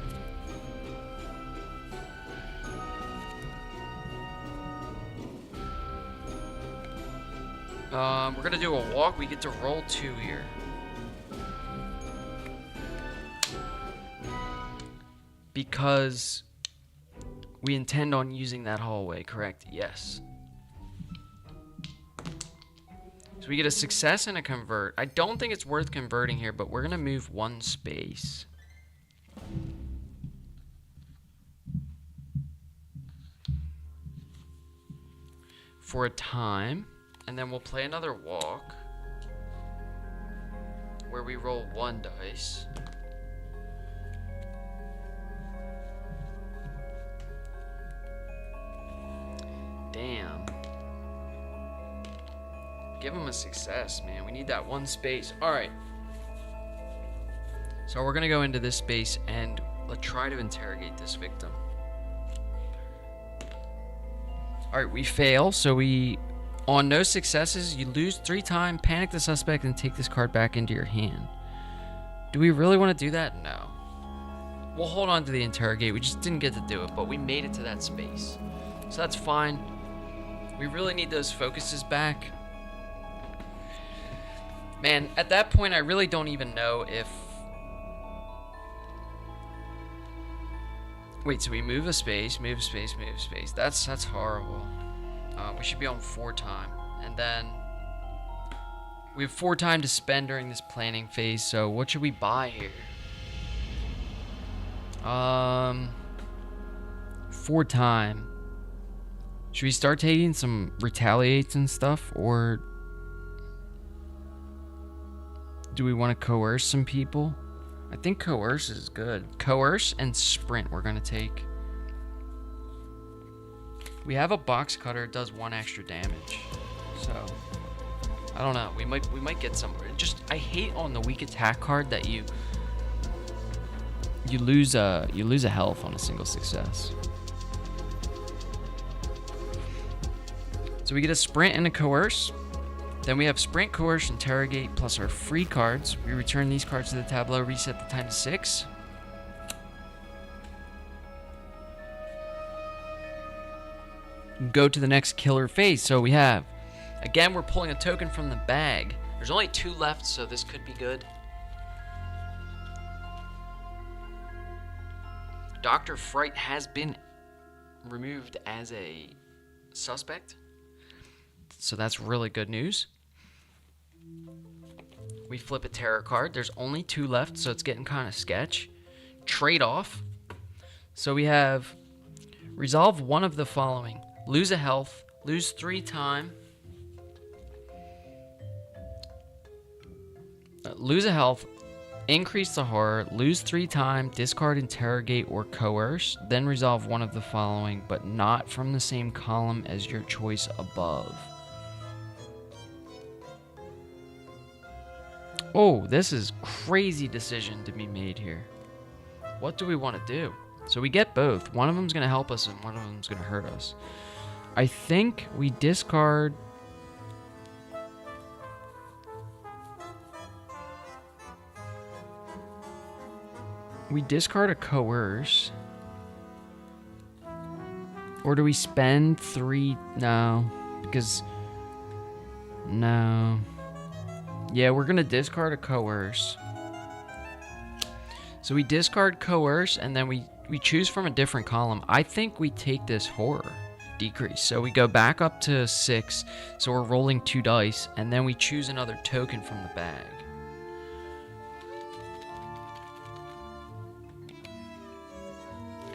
We're going to do a walk. We get to roll 2 here. Because we intend on using that hallway, correct? Yes. So we get a success and a convert. I don't think it's worth converting here, but we're going to move 1 space. For a time. And then we'll play another walk. Where we roll 1 dice. Damn. Give him a success, man. We need that 1 space. Alright. So we're going to go into this space and let's try to interrogate this victim. Alright, we fail. So on no successes, you lose 3 times, panic the suspect, and take this card back into your hand. Do we really want to do that? No. We'll hold on to the interrogate. We just didn't get to do it, but we made it to that space. So that's fine. We really need those focuses back. Man, at that point, I really don't even know if... Wait, so we move a space, move a space, move a space. That's horrible. We should be on 4 time. And then... we have 4 time to spend during this planning phase, so what should we buy here? 4 time. Should we start taking some retaliates and stuff, or do we want to coerce some people? I think coerce is good. Coerce and sprint we're going to take. We have a box cutter, it does 1 extra damage. So, I don't know. We might get somewhere. I hate on the weak attack card that you lose a health on a single success. So we get a sprint and a coerce. Then we have sprint, coerce, interrogate, plus our free cards. We return these cards to the tableau, reset the time to 6. Go to the next killer phase. So we have, again, we're pulling a token from the bag. There's only 2 left, so this could be good. Dr. Fright has been removed as a suspect, so that's really good news. We flip a terror card. There's only 2 left, so it's getting kind of sketch. Trade off. So we have resolve one of the following: lose a health, lose 3 time, lose a health, increase the horror, lose 3 time, discard, interrogate, or coerce, then resolve one of the following, but not from the same column as your choice above. Oh, this is crazy decision to be made here. What do we want to do? So we get both. One of them's going to help us and one of them's going to hurt us. I think we discard... We discard a coerce. Or do we spend 3? No. Because... No. Yeah, we're going to discard a coerce. So we discard coerce, and then we choose from a different column. I think we take this horror decrease. So we go back up to 6. So we're rolling 2 dice, and then we choose another token from the bag.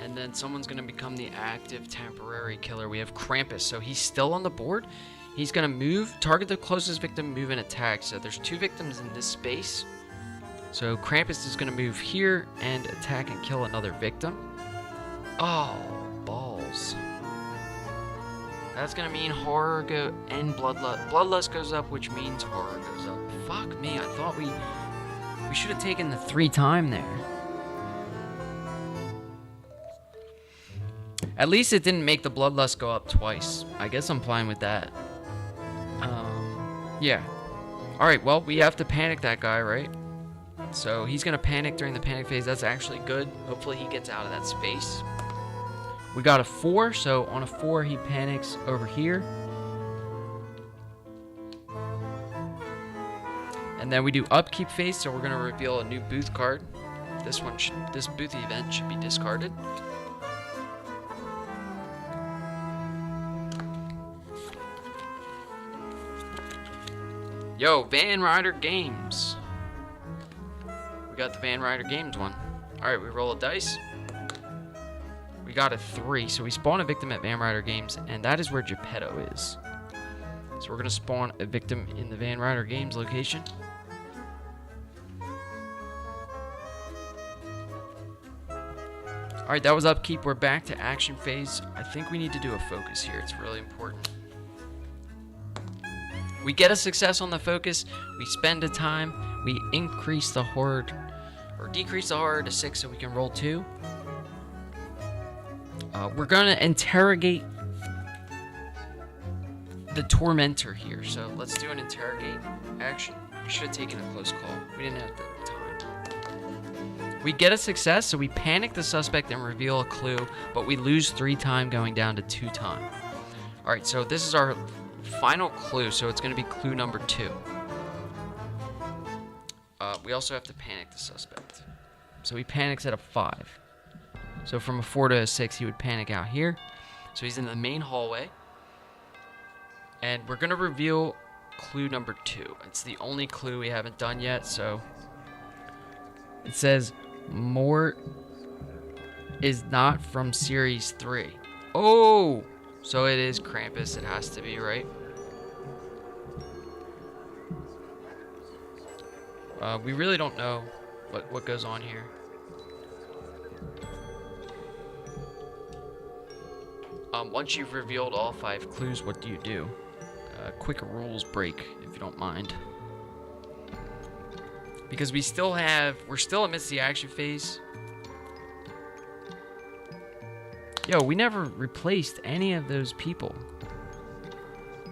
And then someone's going to become the active temporary killer. We have Krampus. So he's still on the board. He's going to move, target the closest victim, move, and attack. So there's 2 victims in this space. So Krampus is going to move here and attack and kill another victim. Oh, balls. That's going to mean horror and bloodlust. Bloodlust goes up, which means horror goes up. Fuck me, I thought we should have taken the 3 time there. At least it didn't make the bloodlust go up twice. I guess I'm fine with that. Yeah. Alright, well, we have to panic that guy, right? So he's going to panic during the panic phase. That's actually good. Hopefully he gets out of that space. We got a 4, so on a 4 he panics over here. And then we do upkeep phase, so we're going to reveal a new booth card. This booth event should be discarded. Yo, Van Ryder Games. We got the Van Ryder Games one. Alright, we roll a dice. We got a 3, so we spawn a victim at Van Ryder Games, and that is where Geppetto is. So we're going to spawn a victim in the Van Ryder Games location. Alright, that was upkeep. We're back to action phase. I think we need to do a focus here. It's really important. We get a success on the focus, we spend a time, we increase the horror, or decrease the horror to 6 so we can roll 2. We're going to interrogate the tormentor here, so let's do an interrogate action. We should have taken a close call. We didn't have the time. We get a success, so we panic the suspect and reveal a clue, but we lose 3 time going down to 2 time. Alright, so this is our final clue, so it's going to be clue number 2. We also have to panic the suspect. So he panics at a 5. So from a 4 to a 6, he would panic out here. So he's in the main hallway. And we're going to reveal clue number 2. It's the only clue we haven't done yet, so... It says, Mort is not from Series 3. Oh! So it is Krampus, it has to be, right? We really don't know what goes on here. Once you've revealed all 5 clues, what do you do? Quick rules break, if you don't mind. Because we're still amidst the action phase. Yo, we never replaced any of those people.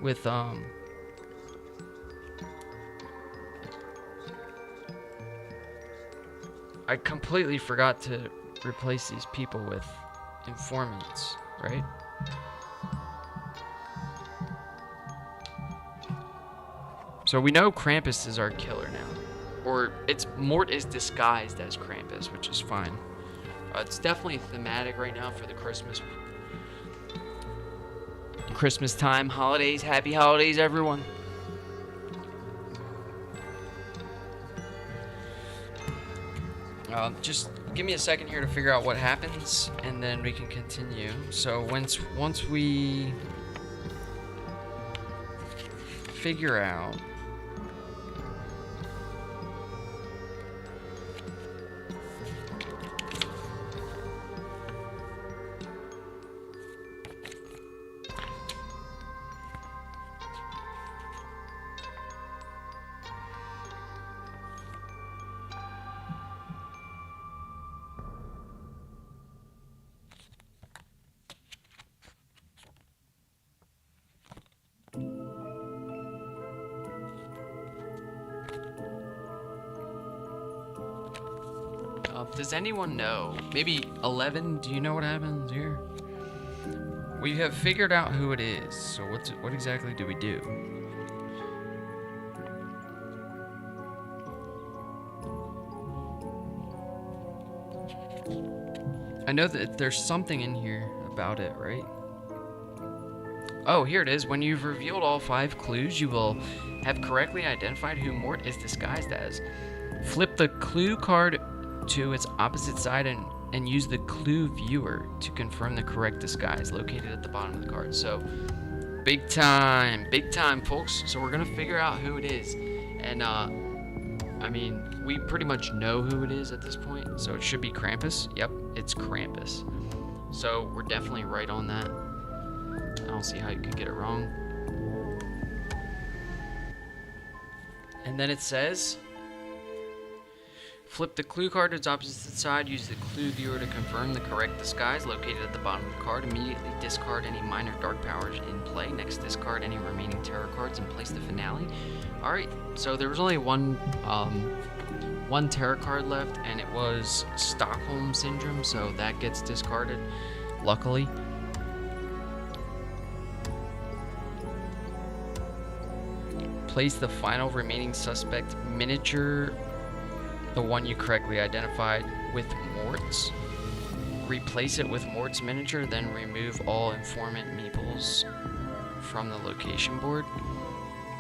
with I completely forgot to replace these people with informants, right? So we know Krampus is our killer now. Or it's Mort is disguised as Krampus, which is fine. It's definitely thematic right now for the Christmas time, holidays. Happy holidays, everyone. Just give me a second here to figure out what happens, and then we can continue. So once we figure out does anyone know? Maybe 11, do you know what happens here? We have figured out who it is, so what exactly do we do? I know that there's something in here about it, right? Oh, here it is. When you've revealed all 5 clues, you will have correctly identified who Mort is disguised as. Flip the clue card to its opposite side and use the clue viewer to confirm the correct disguise located at the bottom of the card. So big time folks. So we're gonna figure out who it is, and I mean, we pretty much know who it is at this point, so it should be Krampus. Yep, it's Krampus. So we're definitely right on that. I don't see how you could get it wrong. And then it says, flip the clue card to its opposite side. Use the clue viewer to confirm the correct disguise located at the bottom of the card. Immediately discard any minor dark powers in play. Next, discard any remaining tarot cards and place the finale. Alright, so there was only one tarot card left, and it was Stockholm Syndrome, so that gets discarded, luckily. Place the final remaining suspect miniature, the one you correctly identified, with Mort's. Replace it with Mort's miniature, then remove all informant meeples from the location board.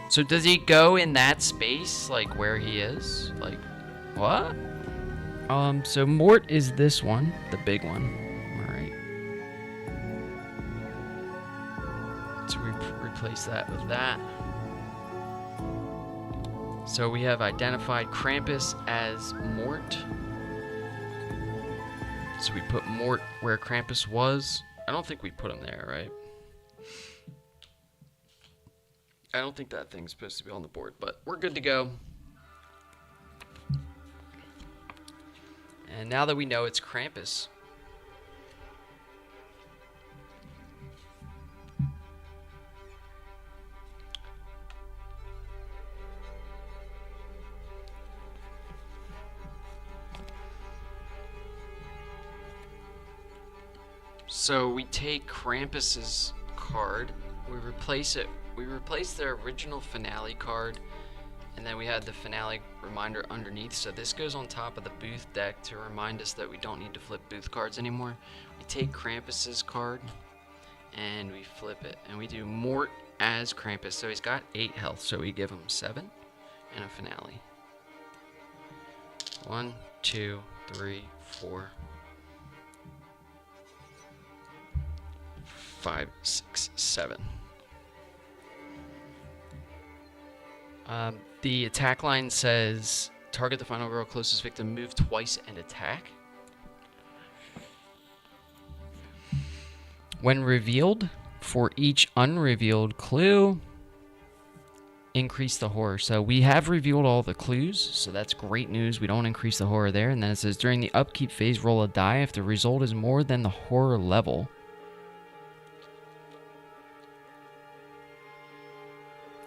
So does he go in that space, like where he is? Like, what? So Mort is this one, the big one. Alright. So we replace that with that. So we have identified Krampus as Mort. So we put Mort where Krampus was. I don't think we put him there, right? I don't think that thing's supposed to be on the board, but we're good to go. And now that we know it's Krampus, so we take Krampus's card, we replace it. We replace the original finale card, and then we had the finale reminder underneath. So this goes on top of the booth deck to remind us that we don't need to flip booth cards anymore. We take Krampus's card and we flip it, and we do Mort as Krampus. So he's got 8 health, so we give him 7 and a finale. 1, 2, 3, 4, 5, 6, 7. The attack line says, target the final girl closest victim, move twice and attack. When revealed, for each unrevealed clue, increase the horror. So we have revealed all the clues, so that's great news. We don't increase the horror there. And then it says, during the upkeep phase, roll a die. If the result is more than the horror level,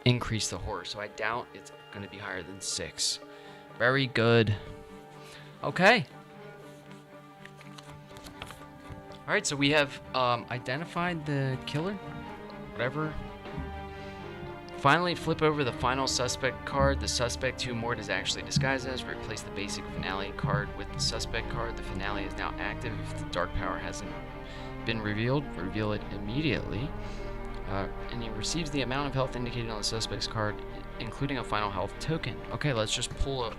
increase the horror. So I doubt it's going to be higher than 6. Very good. Okay. Alright, so we have identified the killer. Whatever. Finally, flip over the final suspect card. The suspect who Mort is actually disguised as. Replace the basic finale card with the suspect card. The finale is now active. If the dark power hasn't been revealed, reveal it immediately. And he receives the amount of health indicated on the suspect's card, including a final health token. Okay, let's just pull up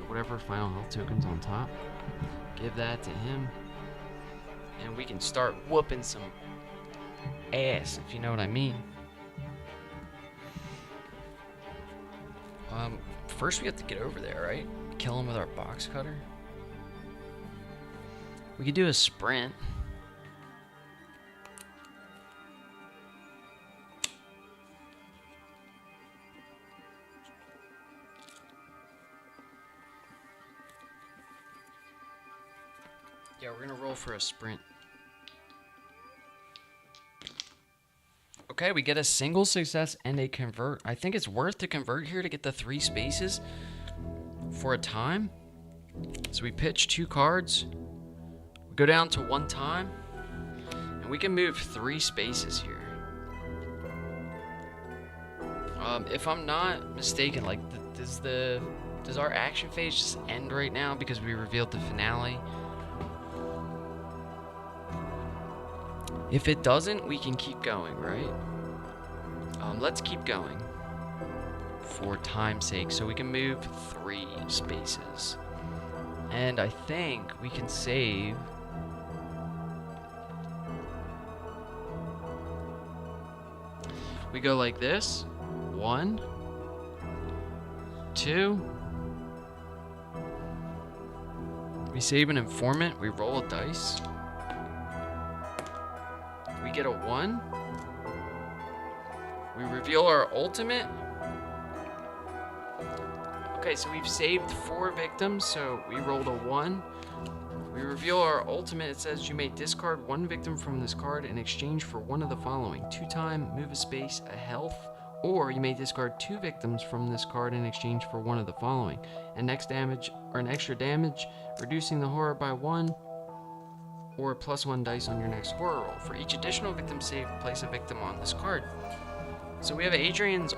whatever final health token's on top. Give that to him. And we can start whooping some ass, if you know what I mean. First we have to get over there, right? Kill him with our box cutter. We could do a sprint. Yeah, we're gonna roll for a sprint. Okay, we get a single success and a convert. I think it's worth to convert here to get the 3 spaces for a time. So we pitch 2 cards. We go down to 1 time. And we can move 3 spaces here. If I'm not mistaken, like, does our action phase just end right now because we revealed the finale? If it doesn't, we can keep going, right? Let's keep going for time's sake, so we can move 3 spaces. And I think we can save. We go like this. 1, 2. We save an informant. We roll a dice. We get a 1. We reveal our ultimate. Okay, so we've saved 4 victims, so we rolled a 1. We reveal our ultimate. It says you may discard 1 victim from this card in exchange for one of the following: 2 time, move a space, a health, or you may discard 2 victims from this card in exchange for one of the following: an extra damage, reducing the horror by 1, or +1 dice on your next horror roll. For each additional victim saved, place a victim on this card. So we have Adriana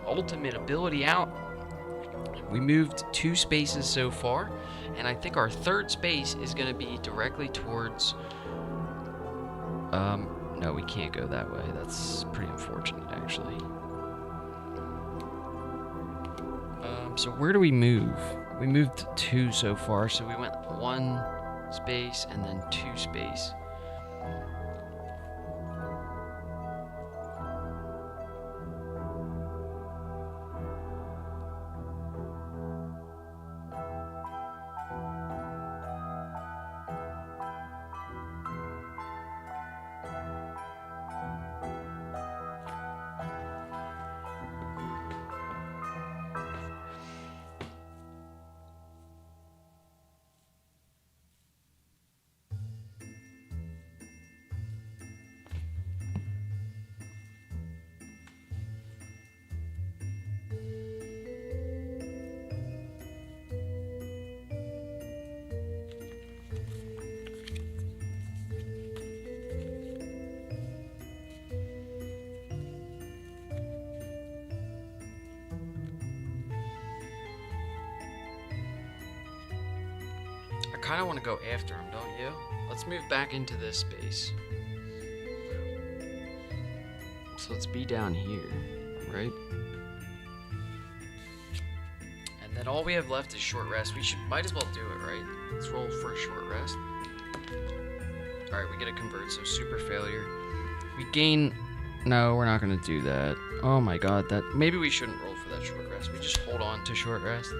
ultimate ability out. We moved 2 spaces so far, and I think our 3rd space is going to be directly towards... no, we can't go that way. That's pretty unfortunate, actually. So where do we move? We moved 2 so far, so we went 1 space and then 2 space. I kind of want to go after him, don't you? Let's move back into this space. So let's be down here, right? And then all we have left is short rest. We might as well do it, right? Let's roll for a short rest. Alright, we get a convert, so super failure. We gain... No, we're not going to do that. Oh my god, maybe we shouldn't roll for that short rest. We just hold on to short rest.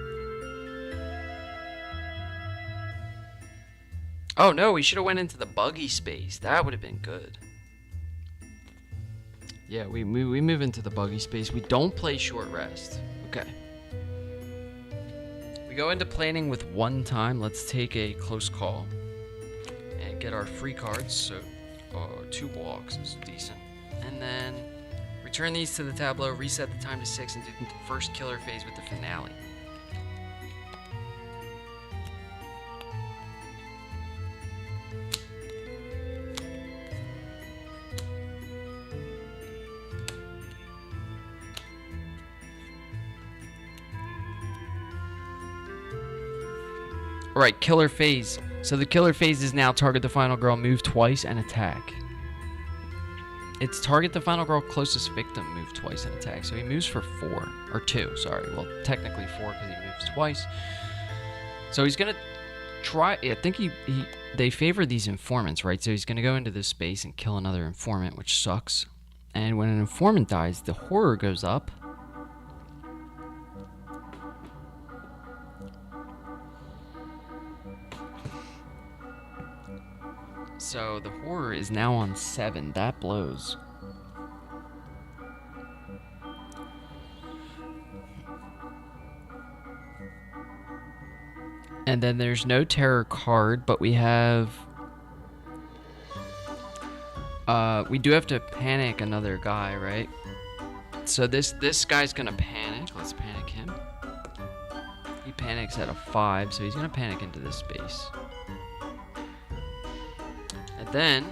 Oh no, we should have went into the buggy space. That would have been good. Yeah, we move into the buggy space. We don't play short rest. Okay. We go into planning with 1 time. Let's take a close call and get our free cards. So 2 walks is decent. And then Return these to the tableau, reset the time to 6, and do the first killer phase with the finale. Alright, killer phase. So the killer phase is now target the final girl, move twice, and attack. It's target the final girl closest victim, move twice, and attack. So he moves for 4. Or 2, sorry. Well, technically 4 because he moves twice. So he's going to try... I think they favor these informants, right? So he's going to go into this space and kill another informant, which sucks. And when an informant dies, the horror goes up. So the horror is now on 7. That blows. And then there's no terror card, but we have... we do have to panic another guy, right? So this guy's gonna panic. Let's panic him. He panics at a 5, so he's gonna panic into this space. And then,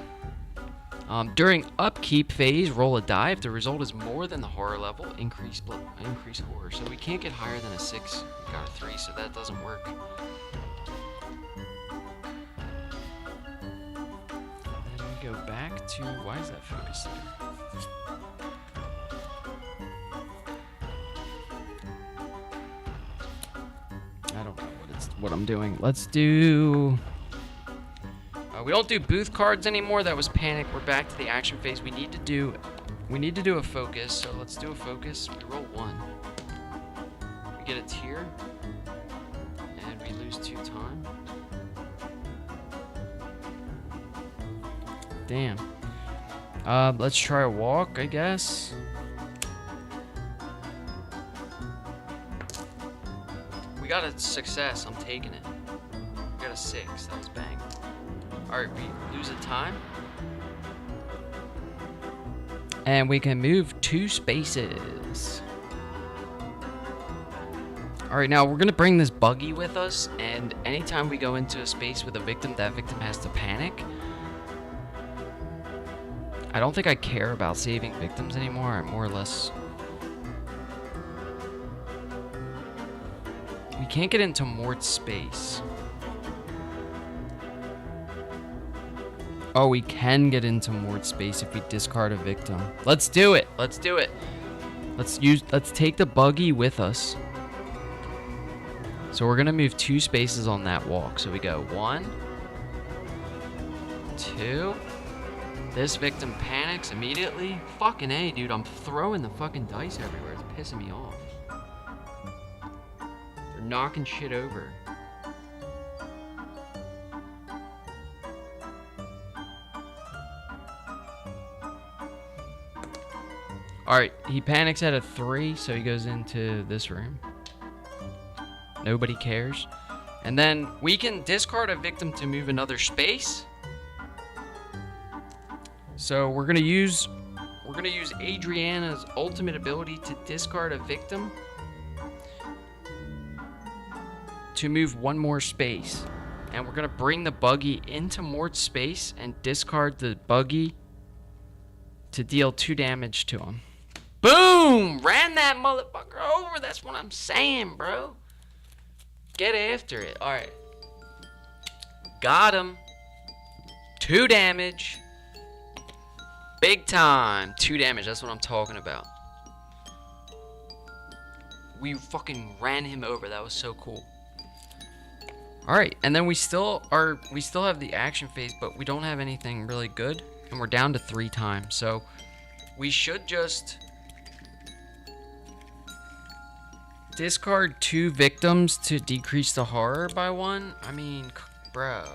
during upkeep phase, roll a die. If the result is more than the horror level, increase horror. So we can't get higher than a 6. We got a 3, so that doesn't work. And then we go back to... Why is that focused there? I don't know what I'm doing. Let's do... we don't do booth cards anymore. That was panic. We're back to the action phase. We need to do a focus. So let's do a focus. We roll 1. We get a tier, and we lose 2 time. Damn. Let's try a walk, I guess. We got a success. I'm taking it. We got a 6. That was bang. Alright, we lose a time. And we can move 2 spaces. Alright, now we're going to bring this buggy with us. And anytime we go into a space with a victim, that victim has to panic. I don't think I care about saving victims anymore. I'm more or less... We can't get into Mort's space. Oh, we can get into Mort's space if we discard a victim. Let's do it. Let's do it. Let's take the buggy with us. So we're gonna move 2 spaces on that walk. So we go 1, 2. This victim panics immediately. Fucking A, dude. I'm throwing the fucking dice everywhere. It's pissing me off. They're knocking shit over. Alright, he panics at a 3, so he goes into this room. Nobody cares. And then we can discard a victim to move another space. So we're gonna use Adriana's ultimate ability to discard a victim to move 1 more space. And we're gonna bring the buggy into Mort's space and discard the buggy to deal 2 damage to him. Boom! Ran that motherfucker over. That's what I'm saying, bro. Get after it. Alright. Got him. 2 damage. Big time. 2 damage. That's what I'm talking about. We fucking ran him over. That was so cool. Alright. And then we still have the action phase, but we don't have anything really good. And we're down to 3 times. So we should just... discard 2 victims to decrease the horror by 1? I mean, bro.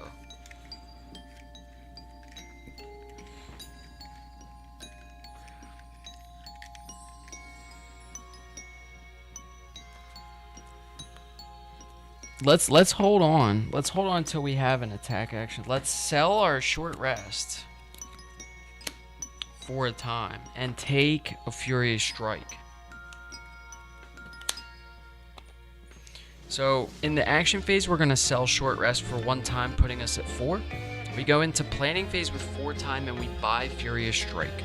Let's hold on. Let's hold on until we have an attack action. Let's sell our short rest for a time and take a Furious Strike. So in the action phase, we're going to sell Short Rest for 1 time, putting us at 4. We go into planning phase with 4 time and we buy Furious Strike.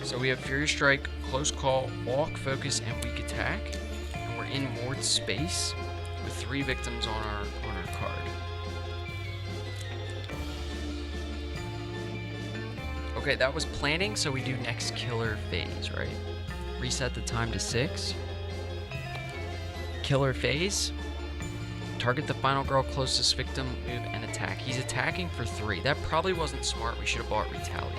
So we have Furious Strike, Close Call, Walk, Focus, and Weak Attack. And we're in Mort's space with 3 victims on our card. Okay, that was planning, so we do next killer phase, right? Reset the time to 6. Killer phase. Target the final girl, closest victim, move, and attack. He's attacking for 3. That probably wasn't smart. We should have bought Retaliate.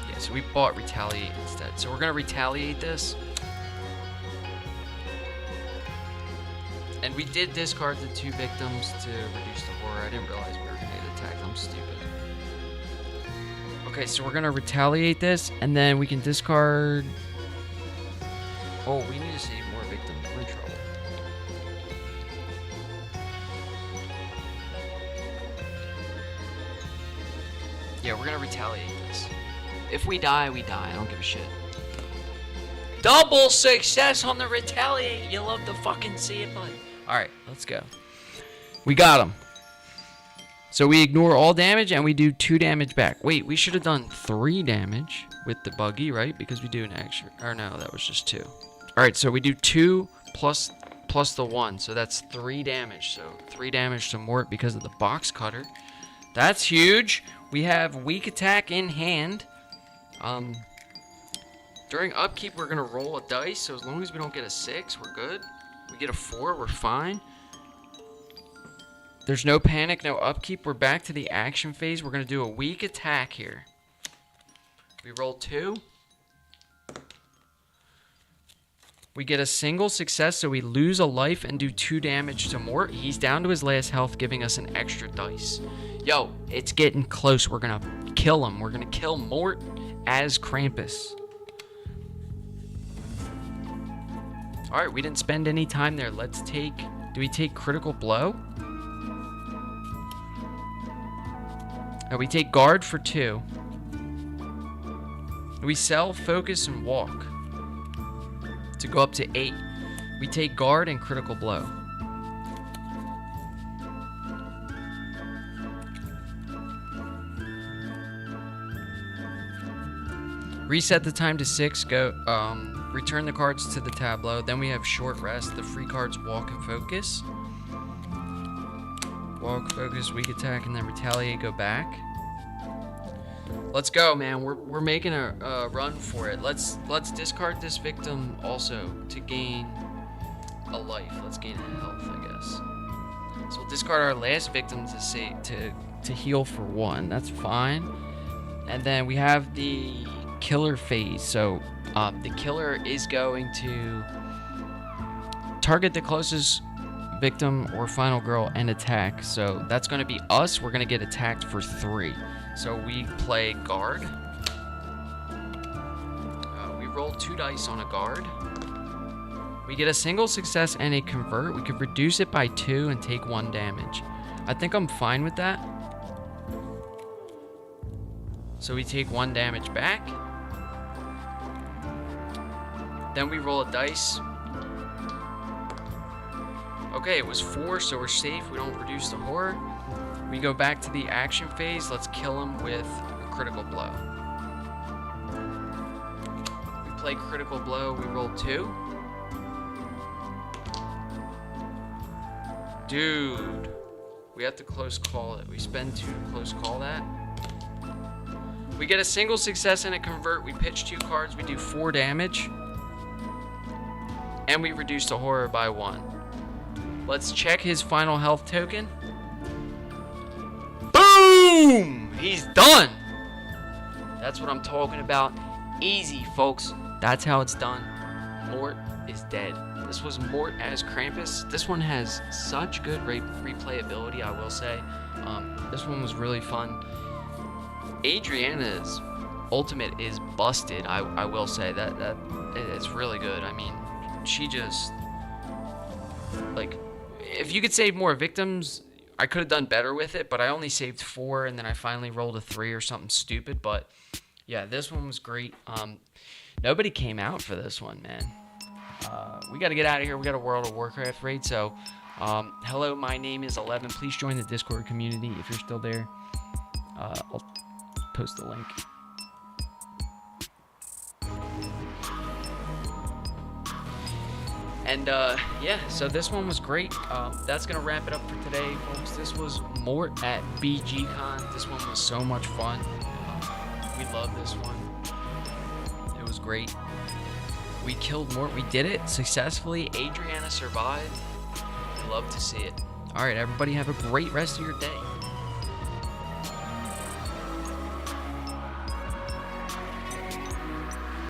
Yeah, so we bought Retaliate instead. So we're going to Retaliate this. And we did discard the 2 victims to reduce the horror. I didn't realize we were going to get attacked. I'm stupid. Okay, so we're going to Retaliate this, and then we can discard... Oh, we need to save more victims. We're in trouble. Yeah, we're going to Retaliate this. If we die, we die. I don't give a shit. Double success on the Retaliate. You love to fucking see it, bud. Alright, let's go. We got him. So we ignore all damage and we do 2 damage back. Wait, we should have done 3 damage with the buggy, right? Because we do an extra. Or no, that was just 2. Alright, so we do 2 plus the 1. So that's 3 damage. So 3 damage to Mort because of the box cutter. That's huge. We have weak attack in hand. During upkeep, we're going to roll a dice. So as long as we don't get a 6, we're good. We get a 4, we're fine. There's no panic, no upkeep. We're back to the action phase. We're going to do a weak attack here. We roll 2. We get a single success, so we lose a life and do 2 damage to Mort. He's down to his last health, giving us an extra dice. Yo, it's getting close. We're going to kill him. We're going to kill Mort as Krampus. Alright, we didn't spend any time there. Let's take... Do we take Critical Blow? We take Guard for 2. We sell Focus and Walk to go up to 8. We take Guard and Critical Blow. Reset the time to 6. Go. Return the cards to the tableau. Then we have Short Rest. The free cards Walk and Focus. Walk, Focus, Weak Attack, and then Retaliate. Go back. Let's go, man. We're making a run for it. Let's discard this victim also to gain a life. Let's gain a health, I guess. So we'll discard our last victim to heal for 1. That's fine. And then we have the killer phase. So the killer is going to target the closest victim or final girl and attack. So that's going to be us. We're going to get attacked for 3. So we play Guard. We roll 2 dice on a Guard. We get a single success and a convert. We could reduce it by 2 and take 1 damage. I think I'm fine with that. So we take 1 damage back. Then we roll a dice. Okay, it was 4, so we're safe. We don't reduce the horror. We go back to the action phase. Let's kill him with a Critical Blow. We play Critical Blow. We roll 2. Dude. We have to close call it. We spend 2 to close call that. We get a single success and a convert. We pitch 2 cards. We do 4 damage. And we reduce the horror by 1. Let's check his final health token. Boom! He's done! That's what I'm talking about. Easy, folks. That's how it's done. Mort is dead. This was Mort as Krampus. This one has such good replayability, I will say. This one was really fun. Adriana's ultimate is busted. I will say that it's really good. I mean, she just, like, if you could save more victims I could have done better with it, but I only saved 4, and then I finally rolled a 3 or something stupid. But yeah, this one was great. Nobody came out for this one, man. We got to get out of here. We got a World of Warcraft raid. So, hello, my name is 11. Please join the Discord community if you're still there. I'll post the link. And yeah, so this one was great. That's gonna wrap it up for today, folks. This was Mort at BGcon. This one was so much fun. We love this one. It was great. We killed Mort. We did it successfully. Adriana survived. Love to see it. All right, everybody, have a great rest of your day.